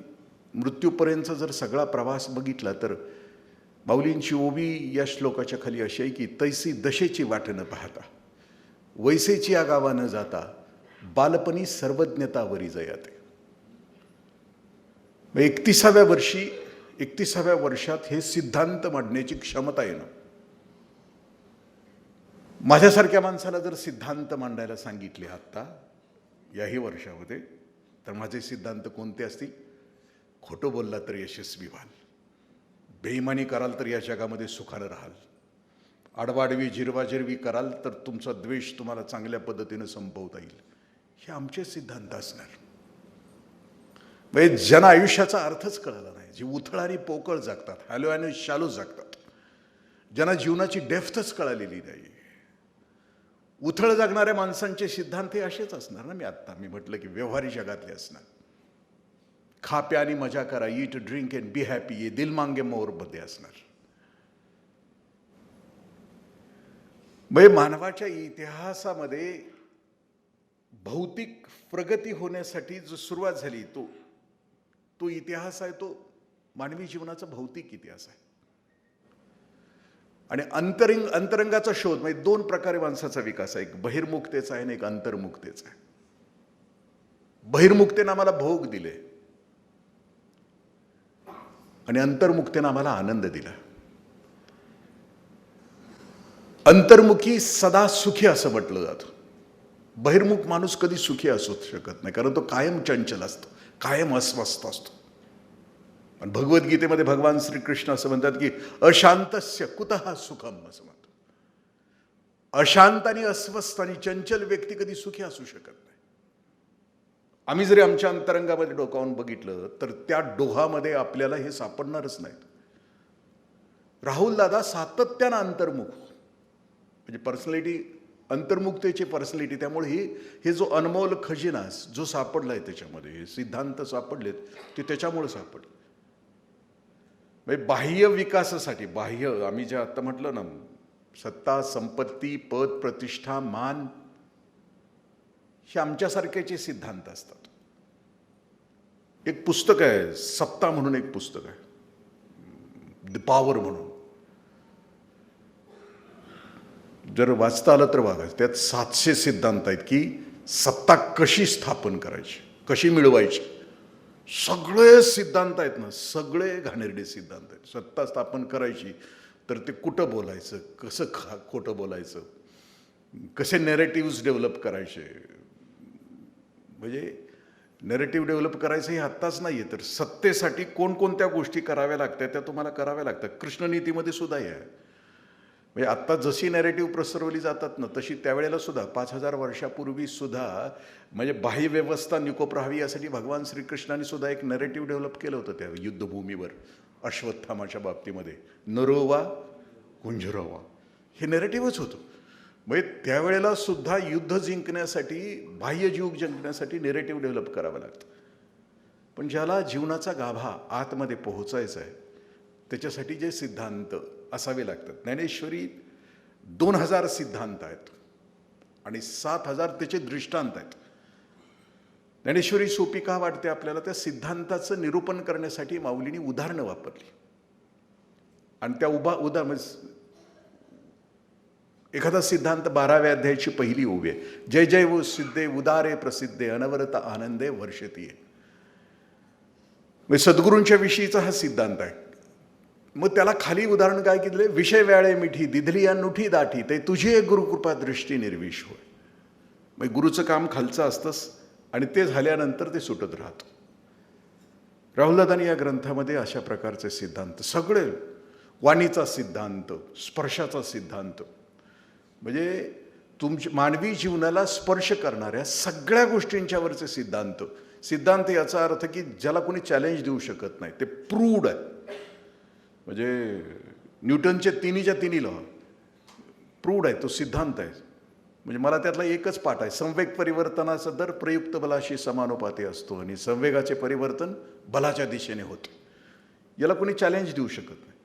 मृत्यूपर्यंतचा जर सगळा प्रवास बघितला तर माऊलींची ओवी या श्लोकाच्या खाली अशी आहे की तैसी दशेची वाट न पाहता वैसेची या गावा न जाता बालपणी सर्वज्ञतावरी जयाते. 31व्या वर्षात हे सिद्धांत मांडण्याची क्षमता येणं. माझ्यासारख्या माणसाला जर सिद्धांत मांडायला सांगितले आत्ता याही वर्षामध्ये तर माझे सिद्धांत कोणते असतील? खोटं बोलला तर यशस्वी व्हाल, बेईमानी कराल तर या जगामध्ये सुखानं राहाल, आडवाडवी जिरवाजिरवी कराल तर तुमचा द्वेष तुम्हाला चांगल्या पद्धतीनं संपवता येईल. हे आमचे सिद्धांत असणार. म्हणजे ज्यांना आयुष्याचा अर्थच कळाला नाही, जे उथळ आणि पोकळ जगतात, हॅलो आणि शालो जगतात, ज्यांना जीवनाची डेफ्थच कळालेली नाही, उथळ जगणाऱ्या माणसांचे सिद्धांत हे असेच असणार ना. मी म्हटलं की व्यवहारी जगातले असणार. खा प्या आणि मजा करा, eat drink and be happy, ये दिल मांगे मोर मध्ये असणार. म्हणजे मानवाच्या इतिहासामध्ये भौतिक प्रगती होण्यासाठी जो सुरुवात झाली तो इतिहास आहे, तो मानवी जीवनाचा भौतिक इतिहास आहे. आणि अंतरंगाचा शोध म्हणजे 2 प्रकारे माणसाचा विकास आहे, एक बहिर्मुखतेचा आहे आणि एक अंतर्मुखतेचा आहे. बहिर्मुखतेनं आम्हाला भोग दिले आणि अंतर्मुखतेनं आम्हाला आनंद दिला. अंतर्मुखी सदा सुखी असं म्हटलं जातं. बहिर्मुख माणूस कधी सुखी असू शकत नाही, कारण तो कायम चंचल असतो, कायम अस्वस्थ असतो. आणि भगवद्गीतेमध्ये भगवान श्रीकृष्ण असं म्हणतात की अशांतस्य कुतः सुखम, असं म्हणतो. अशांत आणि अस्वस्थ आणि चंचल व्यक्ती कधी सुखी असू शकत नाही. आम्ही जरी आमच्या अंतरंगामध्ये डोकावून बघितलं तर त्या डोहामध्ये आपल्याला हे सापडणारच नाहीत. राहुल दादा सातत्यानं अंतर्मुख, म्हणजे पर्सनॅलिटी, अंतर्मुखतेची पर्सनॅलिटी. त्यामुळे हे जो अनमोल खजिना जो सापडलाय त्याच्यामध्ये, हे सिद्धांत सापडलेत ते त्याच्यामुळे सापडले. म्हणजे बाह्य विकासासाठी, आम्ही जे आता म्हटलं ना, सत्ता, संपत्ती, पद, प्रतिष्ठा, मान, हे आमच्यासारख्याचे सिद्धांत असतात. एक पुस्तक आहे सत्ता म्हणून, एक पुस्तक आहे द पॉवर म्हणून. जर वाचता आलं तर वागायचं. त्यात 700 सिद्धांत आहेत की सत्ता कशी स्थापन करायची, कशी मिळवायची. सगळे सिद्धांत आहेत ना, सगळे घाणेरडे सिद्धांत आहेत. सत्ता स्थापन करायची तर ते कुठं बोलायचं, कसं खोटं बोलायचं, कसे नॅरेटिव्ज डेव्हलप करायचे. म्हणजे नॅरेटिव्ह डेव्हलप करायचं हे आत्ताच नाही आहे, तर सत्तेसाठी कोणकोणत्या गोष्टी कराव्या लागतात त्या तुम्हाला कराव्या लागतात. कृष्णनीतीमध्ये सुद्धा हे आहे. म्हणजे आत्ता जशी नॅरेटिव्ह प्रसरवली जातात ना, तशी त्यावेळेला सुद्धा 5000 वर्षापूर्वी सुद्धा म्हणजे बाह्य व्यवस्था निकोप राहावी यासाठी भगवान श्रीकृष्णाने सुद्धा एक नॅरेटिव्ह डेव्हलप केलं होतं त्या युद्धभूमीवर. अश्वत्थामाच्या बाबतीमध्ये नरोवा कुंजरोवा हे नॅरेटिव्हच होतं. म्हणजे त्यावेळेला सुद्धा युद्ध जिंकण्यासाठी, बाह्य जीव जिंकण्यासाठी नॅरेटिव्ह डेव्हलप करावं लागतं. पण ज्याला जीवनाचा गाभा आतमध्ये पोहोचायचा आहे त्याच्यासाठी जे सिद्धांत असावे लागतात. ज्ञानेश्वरी 2000 सिद्धांत आहेत आणि 7000 त्याचे दृष्टांत आहेत. ज्ञानेश्वरी सोपी का वाटते आपल्याला? त्या सिद्धांताचं निरूपण करण्यासाठी माऊलींनी उदाहरणं वापरली. आणि त्या म्हणजे एखादा सिद्धांत 12व्या अध्यायाची पहिली ओवी आहे. जय जय वो सिद्धे उदारे प्रसिद्धे अनवरत आनंदे वर्षतीये. म्हणजे सद्गुरूंच्या विषयीचा हा सिद्धांत आहे. मग त्याला खाली उदाहरण काय केले? विषय व्याळे मिठी दिधली या नुठी दाठी ते तुझी एक गुरुकृपा दृष्टी निर्विष होय. म्हणजे गुरुचं काम खालचं असतंच आणि ते झाल्यानंतर ते सुटत राहतं. राहुलदादांनी या ग्रंथामध्ये अशा प्रकारचे सिद्धांत, सगळे वाणीचा सिद्धांत, स्पर्शाचा सिद्धांत, म्हणजे तुमच्या मानवी जीवनाला स्पर्श करणाऱ्या सगळ्या गोष्टींच्यावरचे सिद्धांत. सिद्धांत याचा अर्थ की ज्याला कोणी चॅलेंज देऊ शकत नाही, ते प्रूव्ड आहे. म्हणजे न्यूटनचे तिन्हीच्या तिन्ही लॉ प्रूव्ड आहे, तो सिद्धांत आहे. म्हणजे मला त्यातला एकच पाठ आहे, संवेग परिवर्तनाचा दर प्रयुक्त बलाशी समानुपाती असतो आणि संवेगाचे परिवर्तन बलाच्या दिशेने होते. याला कोणी चॅलेंज देऊ शकत नाही.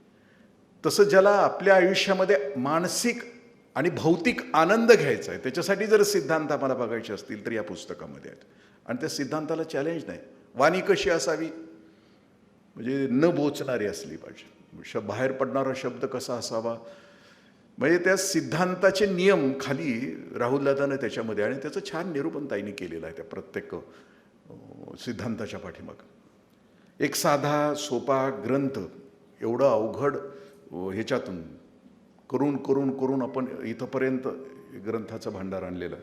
तसं ज्याला आपल्या आयुष्यामध्ये मानसिक आणि भौतिक आनंद घ्यायचा आहे त्याच्यासाठी जर सिद्धांत आम्हाला बघायचे असतील तर या पुस्तकामध्ये आहेत. आणि त्या सिद्धांताला चॅलेंज नाही. वाणी कशी असावी? म्हणजे न बोचणारी असली पाहिजे. बाहेर पडणारा शब्द कसा असावा? म्हणजे त्या सिद्धांताचे नियम खाली राहुलदादानं त्याच्यामध्ये, आणि त्याचं छान निरूपण ताईंनी केलेलं आहे त्या प्रत्येक सिद्धांताच्या पाठीमागं. एक साधा सोपा ग्रंथ एवढं अवघड ह्याच्यातून करून करून करून आपण इथंपर्यंत ग्रंथाचं भांडार आणलेलं.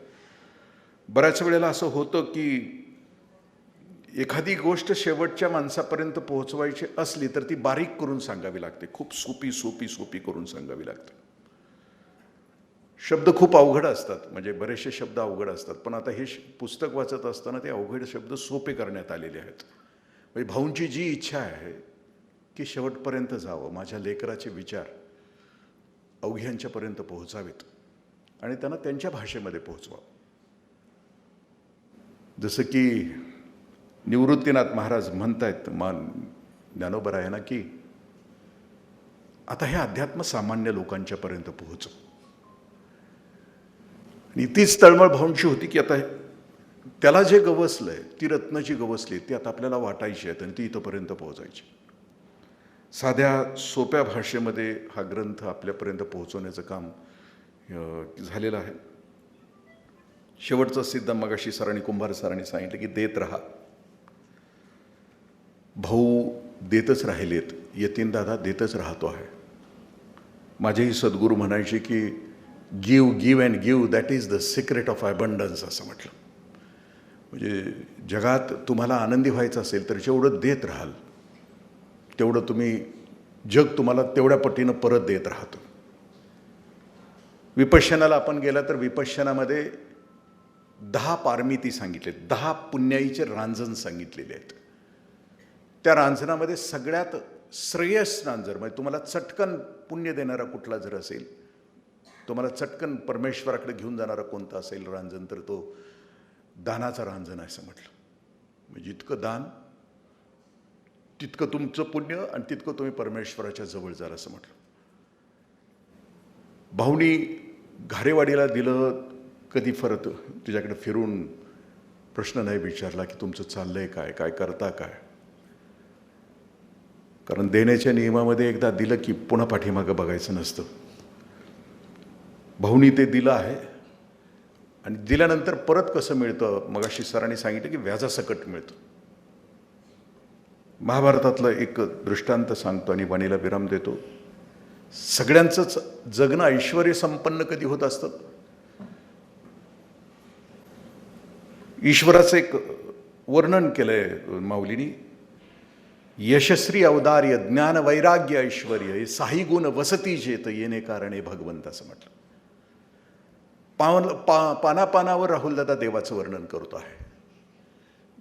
बऱ्याच वेळेला असं होतं की एखादी गोष्ट शेवटच्या माणसापर्यंत पोहोचवायची असली तर ती बारीक करून सांगावी लागते, खूप सोपी सोपी सोपी करून सांगावी लागते. शब्द खूप अवघड असतात, म्हणजे बरेचसे शब्द अवघड असतात, पण आता हे पुस्तक वाचत असताना ते अवघड शब्द सोपे करण्यात आलेले आहेत. म्हणजे भाऊंची जी इच्छा आहे की शेवटपर्यंत जावं, माझ्या लेकराचे विचार अवघ्यांच्यापर्यंत पोहोचावेत आणि त्यांना त्यांच्या भाषेमध्ये पोहोचवावं. जसं की निवृत्तीनाथ महाराज म्हणतायत ज्ञानोबा आहे ना, की आता हे अध्यात्म सामान्य लोकांच्यापर्यंत पोहोचव. आणि तीच तळमळ भाऊंची होती की आता त्याला जे गवसलंय, ती रत्न जी गवसली ती आता आपल्याला वाटायची आहेत आणि ती इथंपर्यंत पोहोचायची. साध्या सोप्या भाषेमध्ये हा ग्रंथ आपल्यापर्यंत पोहोचवण्याचं काम झालेलं आहे. शेवटचा सिद्ध मगाशी सरांनी, कुंभार सरांनी सांगितलं की देत राहा. भाऊ देतच राहिलेत, यतीन दादा देतच राहतो आहे. माझेही सद्गुरू म्हणायचे की give give and give, that is the secret of abundance असं म्हटलं. म्हणजे जगात तुम्हाला आनंदी व्हायचं असेल तर जेवढं देत राहाल तेवढं जग तुम्हाला तेवढ्या पटीनं परत देत राहतं. विपश्यनाला आपण गेला तर विपश्यनामध्ये 10 पारमिती सांगितले, 10 पुण्याईचे रांजण सांगितलेले आहेत. त्या रांजणामध्ये सगळ्यात श्रेयस रांजण म्हणजे तुम्हाला चटकन पुण्य देणारा कुठला जर असेल, तुम्हाला चटकन परमेश्वराकडे घेऊन जाणारा कोणता असेल रांजण, तर तो दानाचा रांजण आहे असं म्हटलं. म्हणजे जितकं दान तितकं तुमचं पुण्य आणि तितकं तुम्ही परमेश्वराच्या जवळ जाल असं म्हटलं. भाऊनी घारेवाडीला दिलं, कधी परत तुझ्याकडे फिरून प्रश्न नाही विचारला की तुमचं चाललंय काय, काय करता काय. कारण देण्याच्या नियमामध्ये एकदा दिलं की पुन्हा पाठीमागं बघायचं नसतं. भाऊनी ते दिलं आहे आणि दिल्यानंतर परत कसं मिळतं, मगाशी सरांनी सांगितलं की व्याजासकट मिळतं. महाभारतातलं एक दृष्टांत सांगतो आणि वाणीला विराम देतो. सगळ्यांचंच जगणं ऐश्वर संपन्न कधी होत असतं? ईश्वराचं एक वर्णन केलंय माऊलीनी, यशस्वी औदार्य ज्ञान वैराग्य ऐश्वर्य हे साही गुण वसती जेत येणे कारणे भगवंत असं म्हटलं. पानापानावर राहुलदादा देवाचं वर्णन करतो आहे.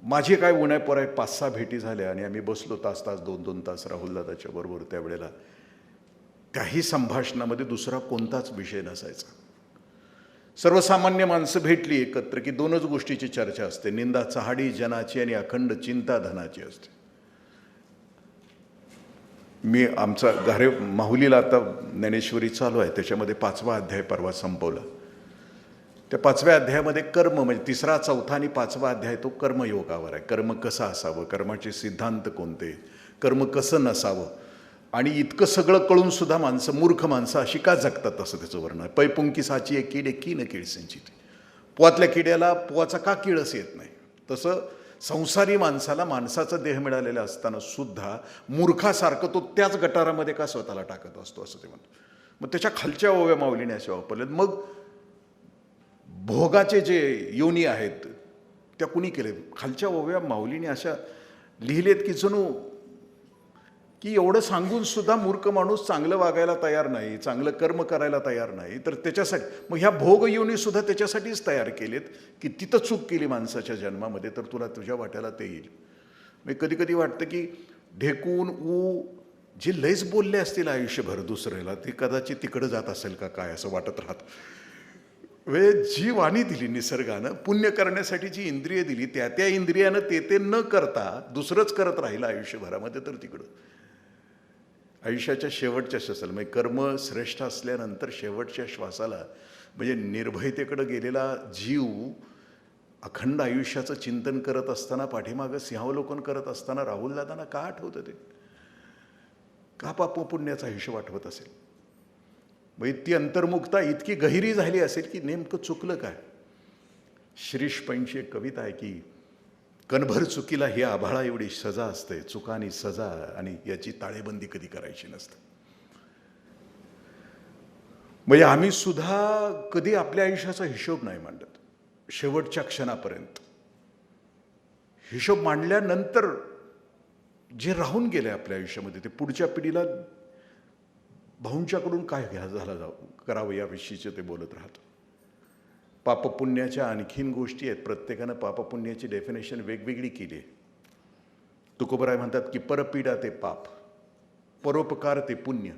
माझी काय उन्हापोर आहे, 5-6 भेटी झाल्या आणि आम्ही बसलो तास 2-2 तास राहुलदादाच्या बरोबर. त्यावेळेला काही संभाषणामध्ये दुसरा कोणताच विषय नसायचा. सर्वसामान्य माणसं भेटली एकत्र की 2च गोष्टीची चर्चा असते, निंदा चहाडी जनाची आणि अखंड चिंता धनाची असते. मी आमचा घरे माहुलीला आता ज्ञानेश्वरी चालू आहे, त्याच्यामध्ये 5वा अध्याय परवा संपवला. त्या 5व्या अध्यायामध्ये कर्म म्हणजे 3रा 4था आणि 5वा अध्याय तो कर्मयोगावर आहे. कर्म कसं असावं, कर्माचे सिद्धांत कोणते, कर्म कसं नसावं, आणि इतकं सगळं कळून सुद्धा माणसं, मूर्ख माणसं अशी का जगतात असं त्याचं वर्णन आहे. पैपुंकी साची एक किडे की न किड सिंचित, पोवातल्या किड्याला पोवाचा का किळस येत नाही, तसं संसारी माणसाला माणसाचा देह मिळालेला असताना सुद्धा मूर्खासारखं तो त्याच गटारामध्ये का स्वतःला टाकत असतो असं ते म्हणतो. मग त्याच्या खालच्या ओव्या माऊलीने असे वापरलेत. मग भोगाचे जे योनी आहेत त्या कुणी केले, खालच्या ओव्या माऊलीने अशा लिहिलेत की जणू की एवढं सांगून सुद्धा मूर्ख माणूस चांगलं वागायला तयार नाही, चांगलं कर्म करायला तयार नाही, तर त्याच्यासाठी मग ह्या भोग योनी सुद्धा त्याच्यासाठीच तयार केलेत की तिथं चूक केली माणसाच्या जन्मामध्ये तर तुला तुझ्या वाट्याला ते येईल. मग कधी कधी वाटतं की ढेकून जे लयच बोलले असतील आयुष्यभर दुसऱ्याला ते कदाचित तिकडं जात असेल का काय असं वाटत राहतं. जी वाणी दिली निसर्गानं, पुण्य करण्यासाठी जी इंद्रिय दिली त्या इंद्रियानं ते न करता दुसरंच करत राहिलं आयुष्यभरामध्ये, तर तिकडं आयुष्याच्या शेवटच्या श्वासाला म्हणजे कर्म श्रेष्ठ असल्यानंतर शेवटच्या श्वासाला म्हणजे निर्भयतेकडे गेलेला जीव अखंड आयुष्याचं चिंतन करत असताना, पाठीमागं सिंहावलोकन करत असताना राहुलदादांना का आठवतं ते, का पापपुण्याचा हिशोब आठवत असेल. म्हणजे ती अंतर्मुखता इतकी गहिरी झाली असेल की नेमकं चुकलं काय. श्रीश पैंची एक कविता आहे की कणभर चुकीला ही आभाळा एवढी सजा असते, चुकानी सजा आणि याची ताळेबंदी कधी करायची नसते. म्हणजे आम्ही सुद्धा कधी आपल्या आयुष्याचा हिशोब नाही मांडत. शेवटच्या क्षणापर्यंत हिशोब मांडल्यानंतर जे राहून गेले आपल्या आयुष्यामध्ये ते पुढच्या पिढीला भाऊंच्याकडून काय करावं याविषयीचे ते बोलत राहतं. पापपुण्याच्या आणखीन गोष्टी आहेत. प्रत्येकानं पापपुण्याची डेफिनेशन वेगवेगळी केली आहे. तुकोबराय म्हणतात की परपीडा ते पाप, परोपकार ते पुण्य.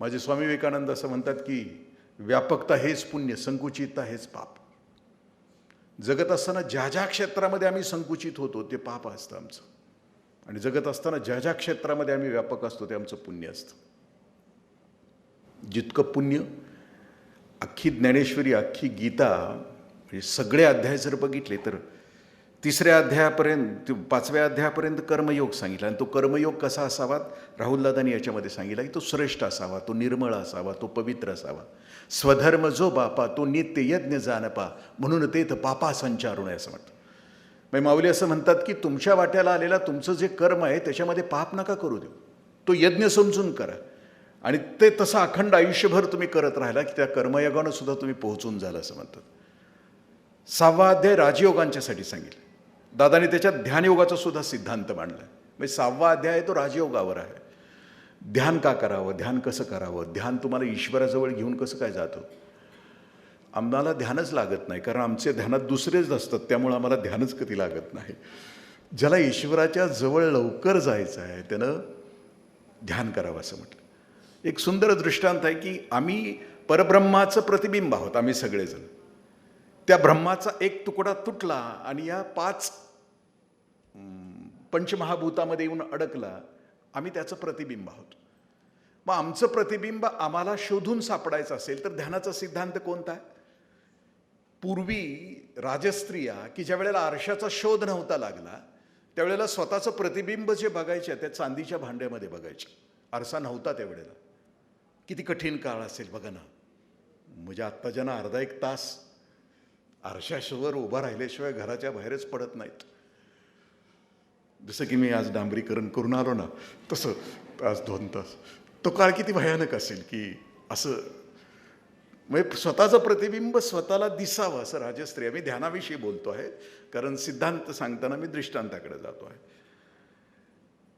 माझे स्वामी विवेकानंद असं म्हणतात की व्यापकता हेच पुण्य, संकुचितता हेच पाप. जगत असताना ज्या ज्या क्षेत्रामध्ये आम्ही संकुचित होतो ते पाप असतं आमचं, आणि जगत असताना ज्या ज्या क्षेत्रामध्ये आम्ही व्यापक असतो ते आमचं पुण्य असतं. जितकं पुण्य, अख्खी ज्ञानेश्वरी, अख्खी गीता म्हणजे सगळे अध्याय जर बघितले तर 3ऱ्या अध्यायापर्यंत 5व्या अध्यायापर्यंत कर्मयोग सांगितला. आणि तो कर्मयोग कसा असावा राहुलदादांनी याच्यामध्ये सांगितला की तो श्रेष्ठ असावा, तो निर्मळ असावा, तो पवित्र असावा. स्वधर्म जो बापा तो नित्य यज्ञ जानपा, म्हणून तेथ पापा संचारू नये असं म्हणतं. म्हणजे माऊली असं म्हणतात की तुमच्या वाट्याला आलेला तुमचं जे कर्म आहे त्याच्यामध्ये पाप नका करू देऊ, तो यज्ञ समजून करा. आणि ते तसं अखंड आयुष्यभर तुम्ही करत राहिला की त्या कर्मयोगानं सुद्धा तुम्ही पोहोचून जाल असं म्हणतात. 6वा अध्याय राजयोगांच्यासाठी सांगितलं. दादाने त्याच्यात ध्यानयोगाचा सुद्धा सिद्धांत मांडला. म्हणजे 6वा अध्याय तो राजयोगावर आहे. ध्यान का करावं, ध्यान कसं करावं, ध्यान तुम्हाला ईश्वराजवळ घेऊन कसं काय जातं. आम्हाला ध्यानच लागत नाही कारण आमचे ध्यानात दुसरेच असतात, त्यामुळे आम्हाला ध्यानच कधी लागत नाही. ज्याला ईश्वराच्या जवळ लवकर जायचं आहे त्यानं ध्यान करावं असं म्हटलं. एक सुंदर दृष्टांत आहे की आम्ही परब्रह्माचं प्रतिबिंब आहोत. आम्ही सगळेजण त्या ब्रह्माचा एक तुकडा तुटला आणि या 5 पंचमहाभूतामध्ये येऊन अडकला. आम्ही त्याचं प्रतिबिंब आहोत. मग आमचं प्रतिबिंब आम्हाला शोधून सापडायचं असेल तर ध्यानाचा सिद्धांत कोणता आहे. पूर्वी राजस्त्रिया की ज्या वेळेला आरशाचा शोध नव्हता लागला त्यावेळेला स्वतःचं प्रतिबिंब जे बघायचे त्या चांदीच्या भांड्यामध्ये बघायचे. आरसा नव्हता त्यावेळेला. किती कठीण काळ असेल बघा ना. म्हणजे आत्ता ज्यांना अर्धा एक तास आरशावर उभा राहिल्याशिवाय घराच्या बाहेरच पडत नाहीत. जसं की मी आज डांबरीकरण करून आलो ना तसं आज 2 तास तो काळ किती भयानक असेल की असं म्हणजे स्वतःचं प्रतिबिंब स्वतःला दिसावं असं राजस्त्रिया. मी ध्यानाविषयी बोलतो आहे कारण सिद्धांत सांगताना मी दृष्टांताकडे जातो आहे.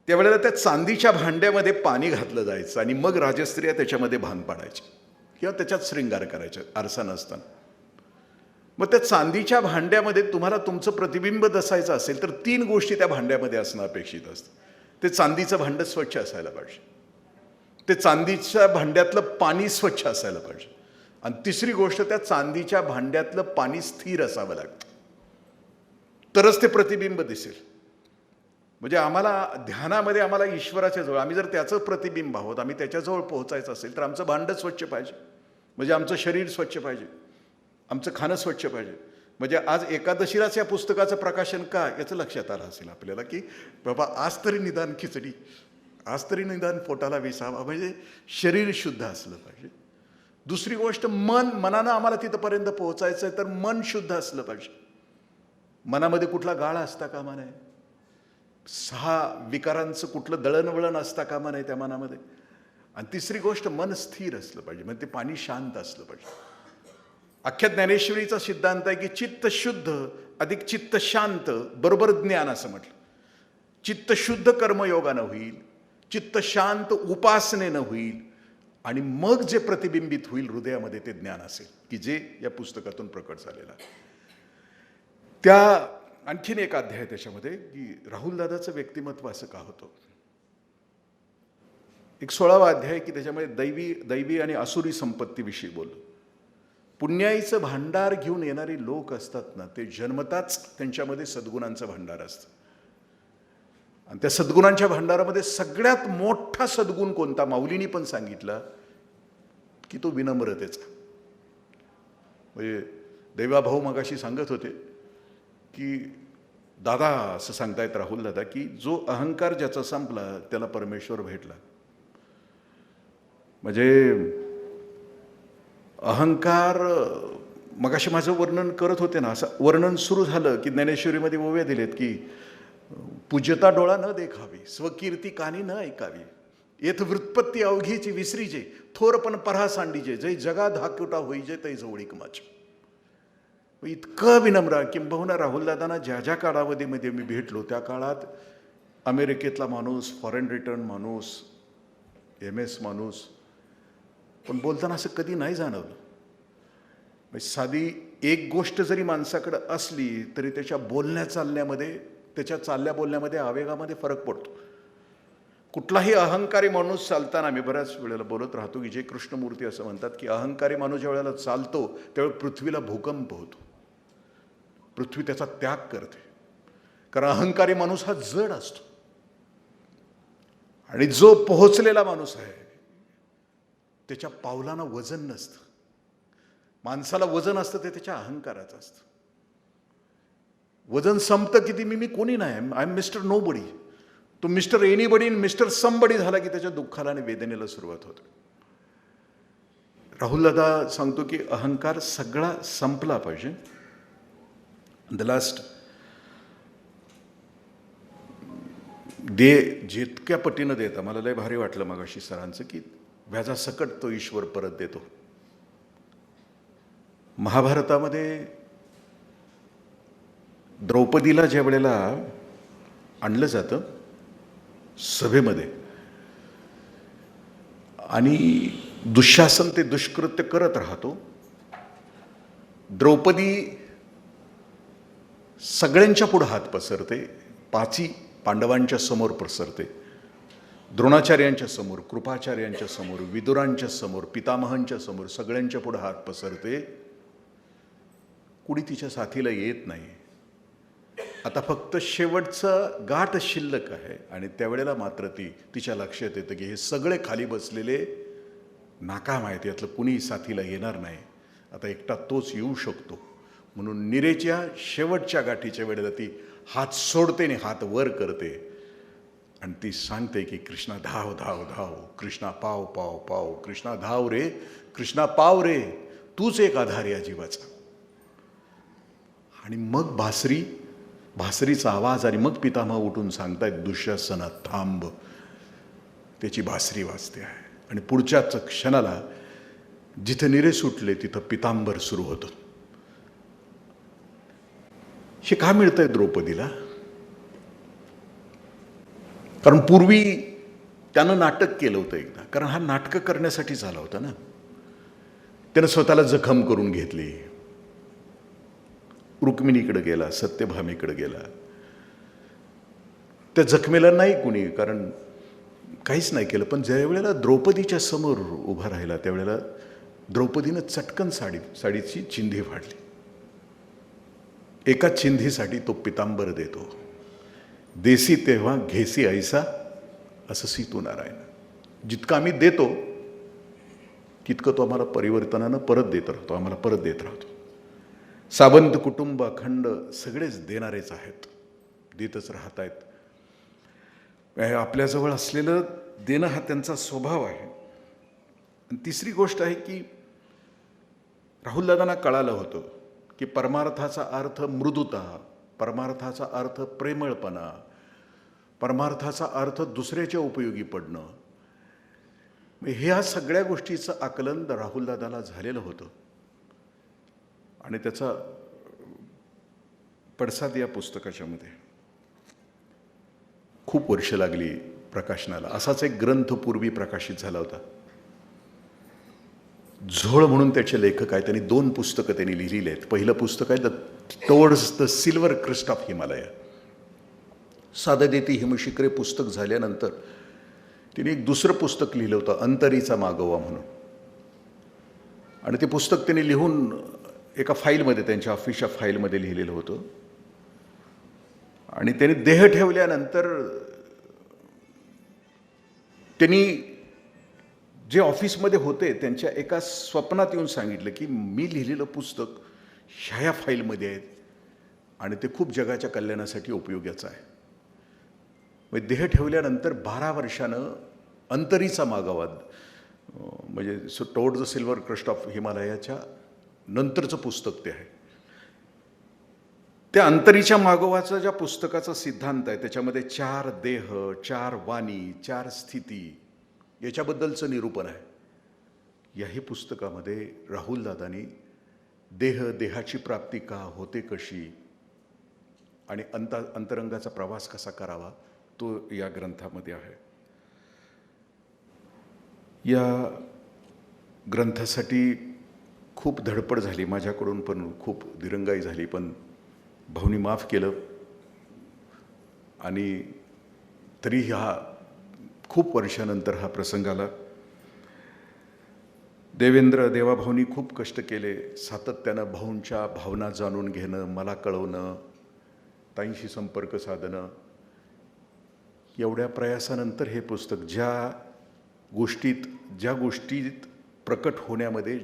त्यावेळेला त्या चांदीच्या भांड्यामध्ये पाणी घातलं जायचं आणि मग राजस्त्रिया त्याच्यामध्ये भान पाडायचे किंवा त्याच्यात शृंगार करायचे आरसा नसताना. मग त्या चांदीच्या भांड्यामध्ये तुम्हाला तुमचं प्रतिबिंब दसायचं असेल तर 3 गोष्टी त्या भांड्यामध्ये असणं अपेक्षित असतं. ते चांदीचं भांडं स्वच्छ असायला पाहिजे, ते चांदीच्या भांड्यातलं पाणी स्वच्छ असायला पाहिजे, आणि तिसरी गोष्ट त्या चांदीच्या भांड्यातलं पाणी स्थिर असावं लागतं, तरच ते प्रतिबिंब दिसेल. म्हणजे आम्हाला ध्यानामध्ये आम्हाला ईश्वराच्या जवळ, आम्ही जर त्याचं प्रतिबिंब आहोत, आम्ही त्याच्याजवळ पोहोचायचं असेल तर आमचं भांडं स्वच्छ पाहिजे, म्हणजे आमचं शरीर स्वच्छ पाहिजे, आमचं खाणं स्वच्छ पाहिजे. म्हणजे आज एकादशीलाच या पुस्तकाचं प्रकाशन का याचं लक्षात आलं असेल आपल्याला की बाबा आज तरी निदान खिचडी, आज तरी निदान पोटाला विसावा, म्हणजे शरीर शुद्ध असलं पाहिजे. दुसरी गोष्ट मनानं आम्हाला तिथंपर्यंत पोहोचायचं आहे तर मन शुद्ध असलं पाहिजे. मनामध्ये कुठला गाळ असता कामा नये, 6 विकारांचं कुठलं दळणवळण असता कामा नये त्या मनामध्ये. आणि तिसरी गोष्ट मन स्थिर असलं पाहिजे, म्हणजे ते पाणी शांत असलं पाहिजे. अख्ख्या ज्ञानेश्वरीचा सिद्धांत आहे की चित्त शुद्ध अधिक चित्त शांत बरोबर ज्ञान असं म्हटलं. चित्त शुद्ध कर्मयोगानं होईल, चित्त शांत उपासनेनं होईल, आणि मग जे प्रतिबिंबित होईल हृदयामध्ये ते ज्ञान असेल की जे या पुस्तकातून प्रकट झालेलं आहे. त्या आणखीन एक अध्याय त्याच्यामध्ये की राहुल दादाचं व्यक्तिमत्व असं का होतं. एक 16वा अध्याय की त्याच्यामध्ये दैवी आणि असुरी संपत्तीविषयी बोललो. पुण्याईचं भांडार घेऊन येणारे लोक असतात ना, ते जन्मताच त्यांच्यामध्ये सद्गुणांचं भांडार असतं. आणि त्या सद्गुणांच्या भांडारामध्ये सगळ्यात मोठा सद्गुण कोणता, माऊलींनी पण सांगितला की तो विनम्रतेचा. म्हणजे दैवाभाऊ मगाशी सांगत होते की दादा असं सांगतायत राहुल दादा की जो अहंकार ज्याचा संपला त्याला परमेश्वर भेटला. म्हणजे अहंकार, मगाशी माझं वर्णन करत होते ना, असं वर्णन सुरू झालं की ज्ञानेश्वरीमध्ये ओव्या दिलेत की पूज्यता डोळा न देखावी, स्वकीर्ती कानी न ऐकावी, येथ वृत्पत्ती अवघीची विसरीजे, थोरपण परहा सांडीजे, जै जगा धाकुटा होईजे तै जवळीक माझ. इतकं विनम्र. किंबहुना राहुलदादांना ज्या ज्या कालावधीमध्ये मी भेटलो त्या काळात अमेरिकेतला माणूस, फॉरेन रिटर्न माणूस, MS माणूस, पण बोलताना असं कधी नाही जाणवलं. म्हणजे साधी एक गोष्ट जरी माणसाकडं असली तरी त्याच्या बोलण्या चालण्यामध्ये, त्याच्या चालल्या बोलण्यामध्ये, आवेगामध्ये फरक पडतो. कुठलाही अहंकारी माणूस चालताना, मी बऱ्याच वेळेला बोलत राहतो की जे कृष्णमूर्ती असं म्हणतात की अहंकारी माणूस ज्या वेळेला चालतो त्यावेळी पृथ्वीला भूकंप होतो, पृथ्वी त्याचा त्याग करते. कारण अहंकारी माणूस हा जड असतो, आणि जो पोहोचलेला माणूस आहे त्याच्या पावलांना वजन नसतं. माणसाला वजन असतं ते त्याच्या अहंकाराचं असतं. वजन संपतं किती, मी कोणी नाही, आय एम मिस्टर नो बडी. तो मिस्टर एनीबडी, मिस्टर समबडी झाला की त्याच्या दुःखाला आणि वेदनेला सुरुवात होते. राहुल दादा सांगतो की अहंकार सगळा संपला पाहिजे. द लास्ट दे जितक्या पटीनं देता, मला लय भारी वाटलं मगाशी सरांचं की व्याजासकट तो ईश्वर परत देतो. महाभारतामध्ये द्रौपदीला ज्या वेळेला आणलं जातं सभेमध्ये आणि दुःशासन ते दुष्कृत्य करत राहतो, द्रौपदी सगळ्यांच्या पुढे हात पसरते, 5 पांडवांच्या समोर पसरते, द्रोणाचार्यांच्या समोर, कृपाचार्यांच्या समोर, विदुरांच्या समोर, पितामहांच्या समोर, सगळ्यांच्या पुढे हात पसरते. कुणी तिच्या साथीला येत नाही. आता फक्त शेवटचं गाठ शिल्लक आहे, आणि त्यावेळेला मात्र तिच्या लक्षात येतं की हे सगळे खाली बसलेले नाकाम आहेत, यातलं कुणी साथीला येणार नाही, आता एकटा तोच येऊ शकतो. म्हणून निरेच्या शेवटच्या गाठीच्या वेळेला ती हात सोडते आणि हात वर करते, आणि ती सांगते की कृष्णा धाव धाव धाव, कृष्णा पाव पाव पाव, कृष्णा धाव रे, कृष्णा पाव रे, तूच एक आधार या जीवाचा. आणि मग भासरीचा आवाज, आणि मग पितामह उठून सांगतायत दुःशासना थांब, त्याची भासरी वाजते आहे. आणि पुढच्याच क्षणाला जिथं निरे सुटले तिथं पितांबर सुरू होतं. हे का मिळतंय द्रौपदीला? कारण पूर्वी त्यानं नाटक केलं होतं एकदा, कारण हा नाटकं करण्यासाठी झाला होता ना. त्यानं स्वतःला जखम करून घेतली, रुक्मिणीकडे गेला, सत्यभामेकडे गेला. त्या जखमेला नाही कुणी, कारण काहीच नाही केलं. पण ज्या वेळेला द्रौपदीच्या समोर उभा राहिला त्यावेळेला द्रौपदीनं चटकन साडीची चिंधी फाडली. एका चिंधीसाठी तो पितांबर देतो. देसी तेव्हा घेसी ऐसा, असं सीतू नारायण. जितकं आम्ही देतो तितकं तो आम्हाला परिवर्तनानं परत देत राहतो, आम्हाला परत देत राहतो. सावंत कुटुंब अखंड सगळेच देणारेच आहेत, देतच राहत आहेत. आपल्याजवळ असलेलं देणं हा त्यांचा स्वभाव आहे. आणि तिसरी गोष्ट आहे की राहुलदादांना कळालं होतं की परमार्थाचा अर्थ मृदुता, परमार्थाचा अर्थ प्रेमळपणा, परमार्थाचा अर्थ दुसऱ्याच्या उपयोगी पडणं. ह्या सगळ्या गोष्टीचं आकलन राहुलदादाला झालेलं होतं. आणि त्याचा पडसाद या पुस्तकाच्या मध्ये खूप वर्ष लागली प्रकाशनाला. असाच एक ग्रंथ पूर्वी प्रकाशित झाला होता. झोळ म्हणून त्याचे लेखक आहेत. त्यांनी 2 पुस्तकं त्यांनी लिहिलेली आहेत. पहिलं पुस्तक आहे towards the silver crest of Himalaya. साधदेती हिमशिखरे पुस्तक झाल्यानंतर तिने एक दुसरं पुस्तक लिहिलं होतं, अंतरीचा मागोवा म्हणून. आणि ते पुस्तक त्यांनी लिहून एका फाईलमध्ये, त्यांच्या ऑफिसच्या फाईलमध्ये लिहिलेलं होतं. आणि त्यांनी देह ठेवल्यानंतर त्यांनी जे ऑफिसमध्ये होते त्यांच्या एका स्वप्नात येऊन सांगितलं की मी लिहिलेलं पुस्तक ह्या फाईलमध्ये आहेत आणि ते खूप जगाच्या कल्याणासाठी उपयोगाचं आहे. मग देह ठेवल्यानंतर 12 वर्षानं अंतरीचा मागोवा, म्हणजे towards the silver crest of हिमालयाच्या नंतरचं पुस्तक ते आहे. त्या अंतरीच्या मागोवाचा ज्या पुस्तकाचा सिद्धांत आहे त्याच्यामध्ये 4 देह, 4 वाणी, 4 स्थिती याच्याबद्दलचं निरूपण आहे. याही पुस्तकामध्ये राहुलदादांनी देहाची प्राप्ती का होते कशी आणि अंतरंगाचा प्रवास कसा करावा तो या ग्रंथामध्ये आहे. या ग्रंथासाठी खूप धडपड झाली माझ्याकडून, पण खूप दिरंगाई झाली, पण भाऊनी माफ केलं. आणि तरी खूप वर्षानंतर हा प्रसंग आला. देवाभाऊनी खूप कष्ट केले, सातत्यानं भाऊंच्या भावना जाणून घेणं, मला कळवणं, ताईंशी संपर्क साधणं. एवढ्या प्रयासानंतर हे पुस्तक ज्या गोष्टीत प्रकट होण्यामध्ये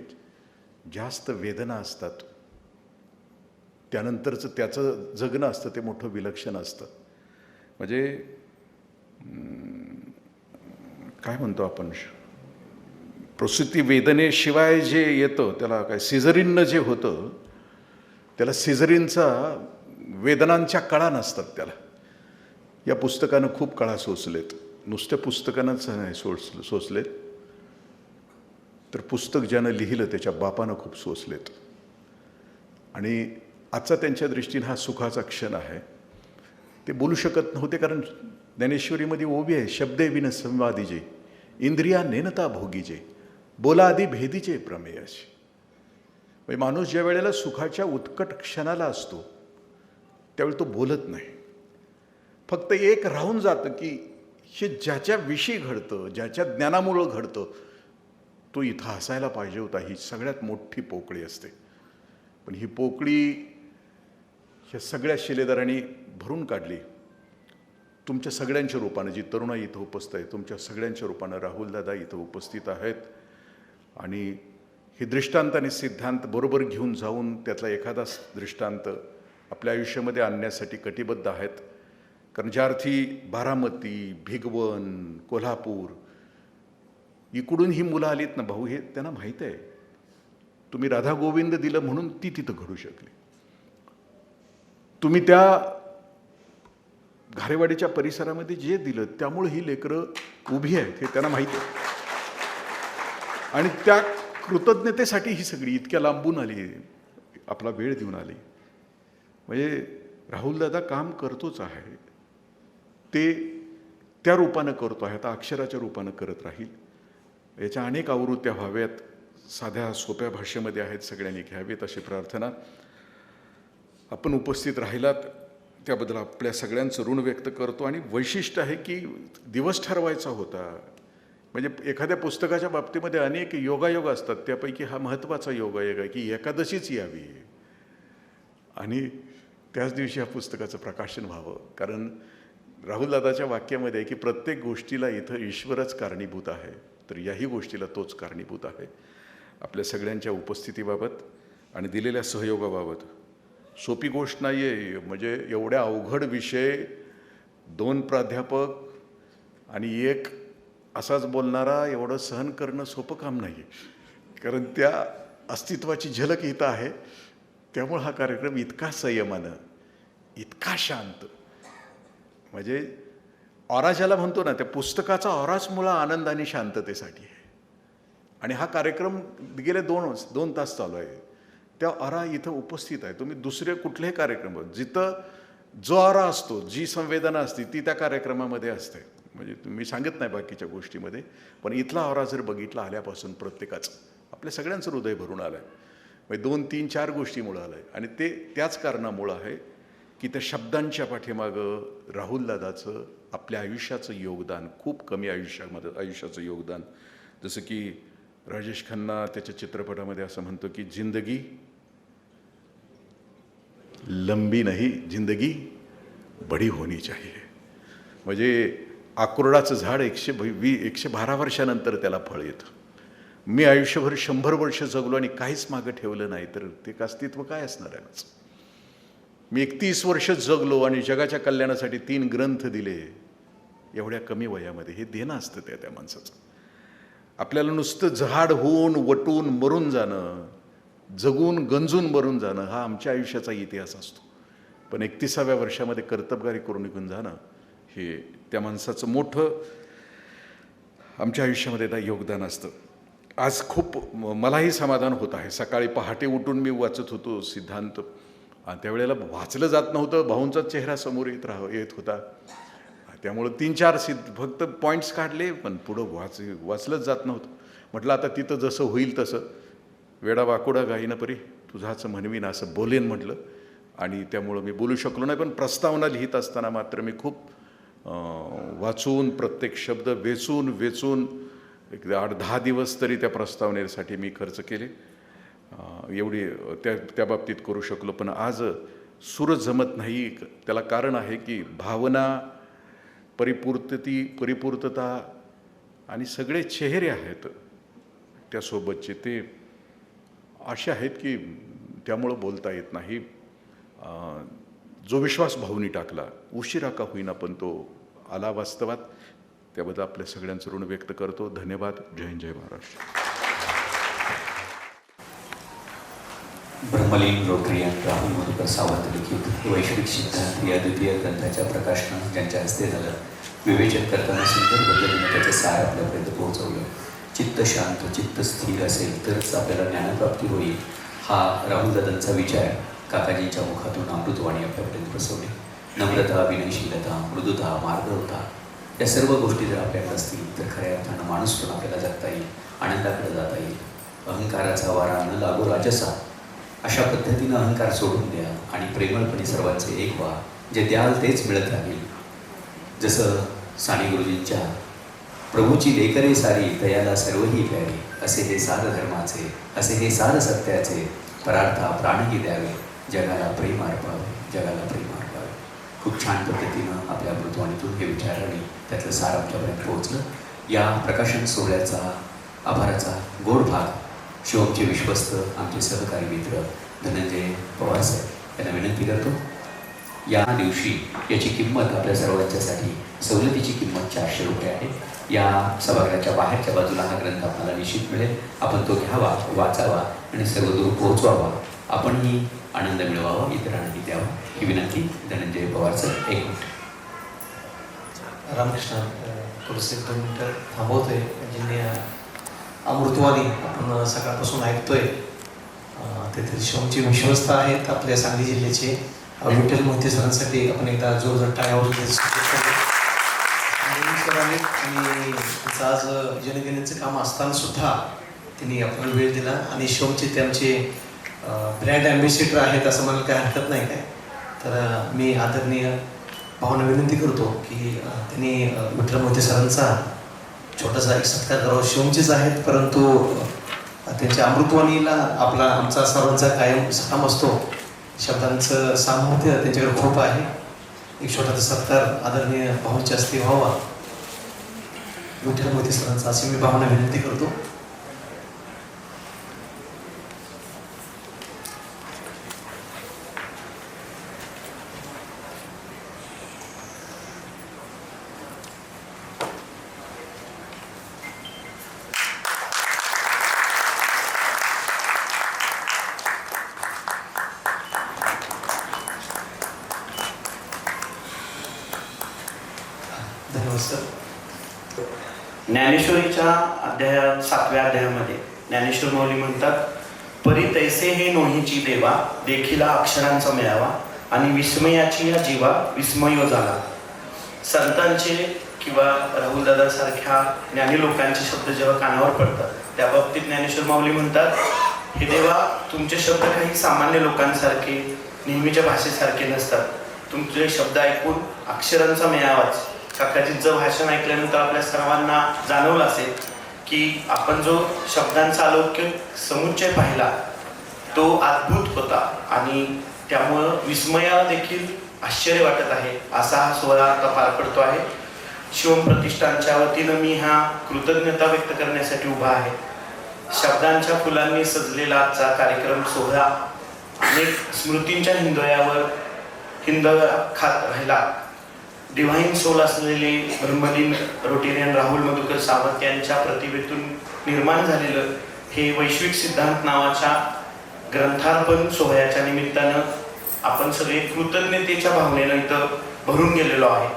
जास्त वेदना असतात त्यानंतरचं त्याचं जगणं असतं ते मोठं विलक्षण असतं. म्हणजे काय म्हणतो आपण, प्रसूती वेदनेशिवाय जे येतं त्याला काय, सिझरिननं जे होतं त्याला सिझरिनचा वेदनांच्या कळा नसतात त्याला. या पुस्तकानं खूप कळा सोसलेत. नुसत्या पुस्तकानंच नाही सोसलेत, तर पुस्तक ज्यानं लिहिलं त्याच्या बापानं खूप सोसलेत. आणि आजचा त्यांच्या दृष्टीनं हा सुखाचा क्षण आहे. ते बोलू शकत नव्हते कारण ज्ञानेश्वरीमध्ये ओवी आहे, शब्दे विन संवादीजे, इंद्रिया नेनता भोगीजे, बोला आधी भेदीचे प्रमेयाशी. म्हणजे माणूस ज्या वेळेला सुखाच्या उत्कट क्षणाला असतो त्यावेळी तो बोलत नाही. फक्त एक राहून जातं की हे ज्याच्याविषयी घडतं, ज्याच्या ज्ञानामुळं घडतं, तो इथं हसायला पाहिजे होता. ही सगळ्यात मोठी पोकळी असते. पण ही पोकळी ह्या सगळ्या शिलेदारांनी भरून काढली. तुमच्या सगळ्यांच्या रूपानं, जी तरुणाई इथं उपस्थित आहे तुमच्या सगळ्यांच्या रूपानं राहुलदादा इथं उपस्थित आहेत. आणि हे दृष्टांत आणि सिद्धांत बरोबर घेऊन जाऊन त्यातला एखादा दृष्टांत आपल्या आयुष्यामध्ये आणण्यासाठी कटिबद्ध आहेत. कारण ज्या अर्थी बारामती, भिगवण, कोल्हापूर इकडून ही मुलं आलीत ना भाऊ, हे त्यांना माहीत आहे. तुम्ही राधा गोविंद दिलं म्हणून ती तिथं घडू शकली. तुम्ही त्या घारेवाडीच्या परिसरामध्ये जे दिलं त्यामुळे ही लेकरं उभी आहेत हे त्यांना माहीत आहे. आणि त्या कृतज्ञतेसाठी ही सगळी इतक्या लांबून आली, आपला वेळ देऊन आली. म्हणजे राहुलदादा काम करतोच आहे, ते त्या रूपानं करतो आहे, आता अक्षराच्या रूपानं करत राहील. याच्या अनेक आवृत्त्या व्हाव्यात, साध्या सोप्या भाषेमध्ये आहेत, सगळ्यांनी घ्यावेत अशी प्रार्थना. आपण उपस्थित राहिलात त्याबद्दल आपल्या सगळ्यांचं ऋण व्यक्त करतो. आणि वैशिष्ट्य आहे की दिवस ठरवायचा होता. म्हणजे एखाद्या पुस्तकाच्या बाबतीमध्ये अनेक योगायोग असतात, त्यापैकी हा महत्त्वाचा योगायोग आहे की एकादशीच यावी आणि त्याच दिवशी ह्या पुस्तकाचं प्रकाशन व्हावं. कारण राहुलदादाच्या वाक्यामध्ये आहे की प्रत्येक गोष्टीला इथं ईश्वरच कारणीभूत आहे, तर याही गोष्टीला तोच कारणीभूत आहे. आपल्या सगळ्यांच्या उपस्थितीबाबत आणि दिलेल्या सहयोगाबाबत सोपी गोष्ट नाही आहे. म्हणजे एवढ्या अवघड विषय, 2 प्राध्यापक आणि 1 असाच बोलणारा, एवढं सहन करणं सोपं काम नाही आहे. कारण त्या अस्तित्वाची झलक इथं आहे. त्यामुळं हा कार्यक्रम इतका संयमानं, इतका शांत, म्हणजे ऑरा ज्याला म्हणतो ना, त्या पुस्तकाचा ऑराच मुळा आनंद आणि शांततेसाठी आहे. आणि हा कार्यक्रम गेले 2 तास चालू आहे. त्या ऑरा इथं उपस्थित आहे. तुम्ही दुसरे कुठलेही कार्यक्रम, जिथं जो ऑरा असतो, जी संवेदना असते ती त्या कार्यक्रमामध्ये असते. म्हणजे मी सांगत नाही बाकीच्या गोष्टीमध्ये, पण इथला ऑरा जर बघितला आल्यापासून प्रत्येकाचं, आपल्या सगळ्यांचं हृदय भरून आलं आहे. म्हणजे 2, 3, 4 गोष्टीमुळं आलं आहे. आणि ते त्याच कारणामुळं आहे की त्या शब्दांच्या पाठीमागं राहुलदादाचं आपल्या आयुष्याचं योगदान, खूप कमी आयुष्याचं योगदान. जसं की राजेश खन्ना त्याच्या चित्रपटामध्ये असं म्हणतो की जिंदगी लंबी नाही, जिंदगी बडी होनी चाहिए. म्हणजे अक्रोडाचं झाड 112 वर्षानंतर त्याला फळ येतं. मी आयुष्यभर 100 वर्ष जगलो आणि काहीच मागं ठेवलं नाही, तर ते अस्तित्व काय असणार आहे माझं? मी 31 वर्ष जगलो आणि जगाच्या कल्याणासाठी 3 ग्रंथ दिले एवढ्या कमी वयामध्ये. हे देणं असतं त्या माणसाचं. आपल्याला नुसतं झाड होऊन वटून मरून जाणं, जगून गंजून मरून जाणं हा आमच्या आयुष्याचा इतिहास असतो. पण 31व्या वर्षामध्ये कर्तबगारी करून निघून जाणं हे त्या माणसाचं मोठं आमच्या आयुष्यामध्ये योगदान असतं. आज खूप मलाही समाधान होत आहे. सकाळी पहाटे उठून मी वाचत होतो सिद्धांत, आणि त्यावेळेला वाचलं जात नव्हतं, भाऊंचाच चेहरा समोर येत होता. त्यामुळं 3-4 फक्त पॉईंट्स काढले, पण पुढं वाचलंच जात नव्हतं. म्हटलं आता तिथं जसं होईल तसं, वेडा वाकुडा गाईनं परी तुझाच म्हणवीन असं बोलेन म्हटलं. आणि त्यामुळं मी बोलू शकलो नाही. पण प्रस्तावना लिहित असताना मात्र मी खूप वाचून, प्रत्येक शब्द वेचून एक 8-10 दिवस तरी त्या प्रस्तावनेसाठी मी खर्च केले. एवढी त्या बाबतीत करू शकलो. पण आज सूरच जमत नाही. त्याला कारण आहे की भावना, परिपूर्तता आणि सगळे चेहरे आहेत त्यासोबतचे, ते असे आहेत की त्यामुळं बोलता येत नाही. जो विश्वास भाऊनी टाकला, उशिरा का होईना पण तो आला वास्तवात. त्याबद्दल आपल्या सगळ्यांचं ऋण व्यक्त करतो. धन्यवाद. जय हिंद, जय महाराष्ट्र. ब्रह्मलीन रोटरियन राहुल मधुकर सावंत लिखित वैश्विक सिद्धांत या द्वितीय ग्रंथाच्या प्रकाशनानं ज्यांच्या हस्ते झालं, विवेचन करताना सुंदर पद्धतीने त्याचं सार आपल्यापर्यंत पोहोचवलं. चित्त शांत, चित्त स्थिर असेल तरच आपल्याला ज्ञानप्राप्ती होईल, हा राहुलदादांचा विचार काकाजींच्या मुखातून अमृतवाणी आपल्यापर्यंत बसवली. नम्रता, विनयशीलता, मृदुता, मार्गवता या सर्व गोष्टी जर आपल्याकडे असतील तर खऱ्या अर्थानं माणूस पण आपल्याला जगता येईल, आनंदाकडे जाता येईल. अहंकाराचा वारा न लागो राजसा, अशा पद्धतीनं अहंकार सोडून द्या आणि प्रेमळपणे सर्वांचे एक व्हा. जे द्याल तेच मिळत राहील. जसं साने गुरुजींच्या प्रभूची लेकरे सारी तयाला सर्वही प्यारी, असे हे सार धर्माचे, असे हे सार सत्याचे, परार्था प्राणही द्यावे, जगाला प्रेम अर्पावे, जगाला प्रेम अर्पावे. खूप छान पद्धतीनं आपल्या अमृतवाणीतून हे विचार आणि त्यातलं सार आमच्यापर्यंत पोहोचलं. या प्रकाशन सोहळ्याचा आभाराचा गोड भाग शिवमचे विश्वस्त आमचे सहकारी मित्र धनंजय पवार साहेब यांना विनंती करतो. या दिवशी याची किंमत आपल्या सर्वांच्यासाठी, सवलतीची किंमत 400 रुपये आहे. या सभागृहाच्या बाहेरच्या बाजूला हा ग्रंथ आपल्याला निश्चित मिळेल. आपण तो घ्यावा, वाचावा आणि सर्व दूर पोहोचवावा. आपणही आनंद मिळवावा, इतरांनाही द्यावा, ही विनंती धनंजय पवार साहेब. 1 मिनिट. रामकृष्ण, थोडंसं 2 मिनिटं थांबवतोय. ज्यांनी अमृतवाणी आपण सकाळपासून ऐकतोय. तेथील शिवमचे विश्वस्त आहेत आपल्या सांगली जिल्ह्याचे विठ्ठल मोहिते सरांसाठी आपण एकदा जोरदार टाळ्या वाजवून सर आहेत आणि त्यांचं आज जनगणनेचं काम असताना सुद्धा त्यांनी आपल्याला वेळ दिला आणि शिवमचे ते आमचे ब्रँड ॲम्बेसिडर आहेत असं मला काही हरकत नाही काय. तर मी आदरणीय भावना विनंती करतो की त्यांनी विठ्ठल मोहिते सरांचा छोटासा एक सत्कार करावा. शिवमचेच आहेत परंतु त्यांच्या अमृतवाणीला आमचा सर्वांचा कायम सकाम असतो. शब्दांचं सामर्थ्य त्यांच्याकडे खूप आहे. एक छोटासा सत्कार आदरणीय भाऊंच्या हस्ते व्हावा विठ्ठल मोहिते सरांचा अशी मी भावना विनंती करतो. धन्यवाद सर. ज्ञानेश्वरीच्या 7व्या अध्यायामध्ये ज्ञानेश्वर माऊली म्हणतात, परी तैसे हे नोहीची देवा, देखिला अक्षरांचा मेळावा आणि विस्मयाची या जीवा विस्मयो झाला. संतांचे किंवा राहुलदादासारख्या ज्ञानी लोकांचे शब्द जेव्हा कानावर पडतात त्या बाबतीत ज्ञानेश्वर माऊली म्हणतात, हे देवा तुमचे शब्द काही सामान्य लोकांसारखे नेहमीच्या भाषेसारखे नसतात. तुमचे शब्द ऐकून अक्षरांचा मेळावाच. काकाजींचं भाषण ऐकल्यानंतर आपल्या सर्वांना जाणवलं असेल की आपण जो शब्दांचा अलौकिक समुच्चय पाहिला तो अद्भुत होता आणि त्यामुळं विस्मयाला देखील आश्चर्य वाटत आहे. असा हा सोहळा आता पार पडतो आहे. शिवम प्रतिष्ठानच्या वतीनं मी हा कृतज्ञता व्यक्त करण्यासाठी उभा आहे. शब्दांच्या फुलांनी सजलेला आजचा कार्यक्रम सोहळा अनेक स्मृतींच्या हिंदोळा खात राहिला. डिव्हाइन सोल असलेले ब्रह्मलीन रोटेरियन राहुल मधुकर सावंत यांच्या प्रतिभेतून निर्माण झालेलं हे वैश्विक सिद्धांत नावाच्या ग्रंथार्पण सोहळ्याच्या निमित्तानं आपण सगळे कृतज्ञतेच्या भावनेनं इथं भरून गेलेलो आहे.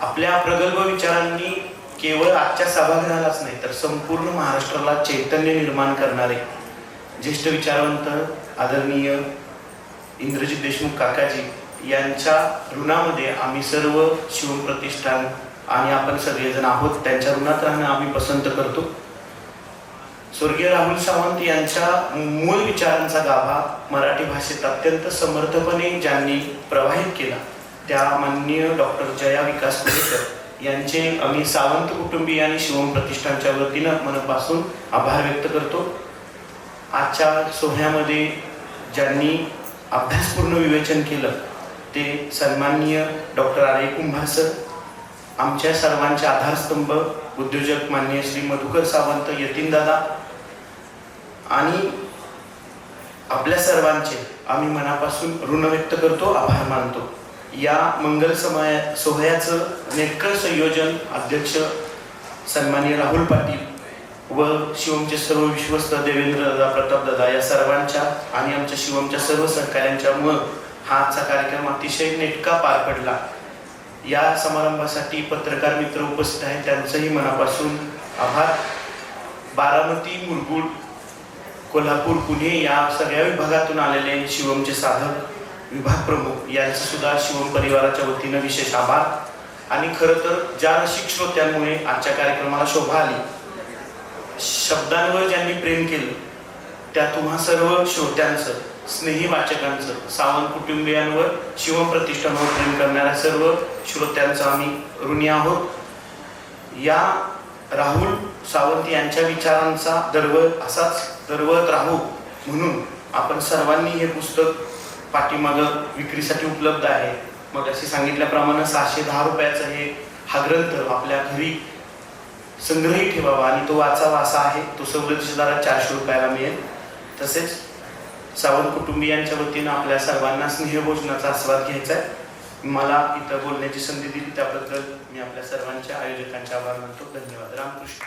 आपल्या प्रगल्भ विचारांनी केवळ आजच्या सभागृहालाच नाही तर संपूर्ण महाराष्ट्राला चैतन्य निर्माण करणारे ज्येष्ठ विचारवंत आदरणीय इंद्रजित देशमुख काकाजी यांच्या ऋणामध्ये आम्ही सर्व शिवम प्रतिष्ठान आणि आपण सगळेजण आहोत. त्यांच्या ऋणात राहणं आम्ही पसंत करतो. स्वर्गीय राहुल सावंत यांच्या मूळ विचारांचा गाभा मराठी भाषेत अत्यंत समर्थपणे ज्यांनी प्रवाहित केला त्या माननीय डॉक्टर जया विकास कुरेकर यांचे आम्ही सावंत कुटुंबीय आणि शिवम प्रतिष्ठानच्या वतीनं मनापासून आभार व्यक्त करतो. आजच्या सोहळ्यामध्ये ज्यांनी अभ्यासपूर्ण विवेचन केलं ते सन्माननीय doctor R A Kumbhar sir, आमच्या सर्वांचे आधारस्तंभ उद्योजक माननीय श्री मधुकर सावंत, यतीनदादा आणि आपल्या सर्वांचे आम्ही मनापासून ऋण व्यक्त करतो, आभार मानतो. या मंगल सोहळ्याचं नेटकं संयोजन अध्यक्ष सन्माननीय राहुल पाटील व शिवमचे सर्व विश्वस्त देवेंद्रदादा, प्रतापदादा या सर्वांच्या आणि आमच्या शिवमच्या सर्व सहकाऱ्यांच्यामुळं हा आजचा कार्यक्रम अतिशय नेटका पार पडला. या समारंभासाठी पत्रकार मित्र उपस्थित आहेत त्यांचंही मनापासून आभार. बारामती, मुरगुड, कोल्हापूर, पुणे या सगळ्या विभागातून आलेले शिवमचे साधक विभाग प्रमुख यांचं सुद्धा शिवम परिवाराच्या वतीनं विशेष आभार. आणि खरं तर ज्या रसिक श्रोत्यांमुळे आजच्या कार्यक्रमाला शोभा आली, शब्दांवर ज्यांनी प्रेम केलं त्या तुम्हा सर्व श्रोत्यांचं, स्नेही वाचकांचं, सावंत कुटुंबियांवर, शिवम प्रतिष्ठानावर प्रेम करणाऱ्या सर्व श्रोत्यांचं आम्ही ऋणी आहोत. या राहुल सावंत यांच्या विचारांचा असाच दरवळत राहू म्हणून आपण सर्वांनी हे पुस्तक पाठीमागं विक्रीसाठी उपलब्ध आहे. मग असे सांगितल्याप्रमाणे 610 रुपयाचं हा ग्रंथ आपल्या घरी संग्रही ठेवावा आणि तो वाचावा असा आहे. तो सवलतीच्या दरात 400 रुपयाला मिळेल. तसेच सावंत कुटुंबियांच्या वतीनं आपल्या सर्वांना स्नेहभोजनाचा आस्वाद घ्यायचा आहे. मला इथं बोलण्याची संधी दिली त्याबद्दल मी आपल्या सर्वांच्या आयोजकांचे आभार मानतो. धन्यवाद. रामकृष्ण.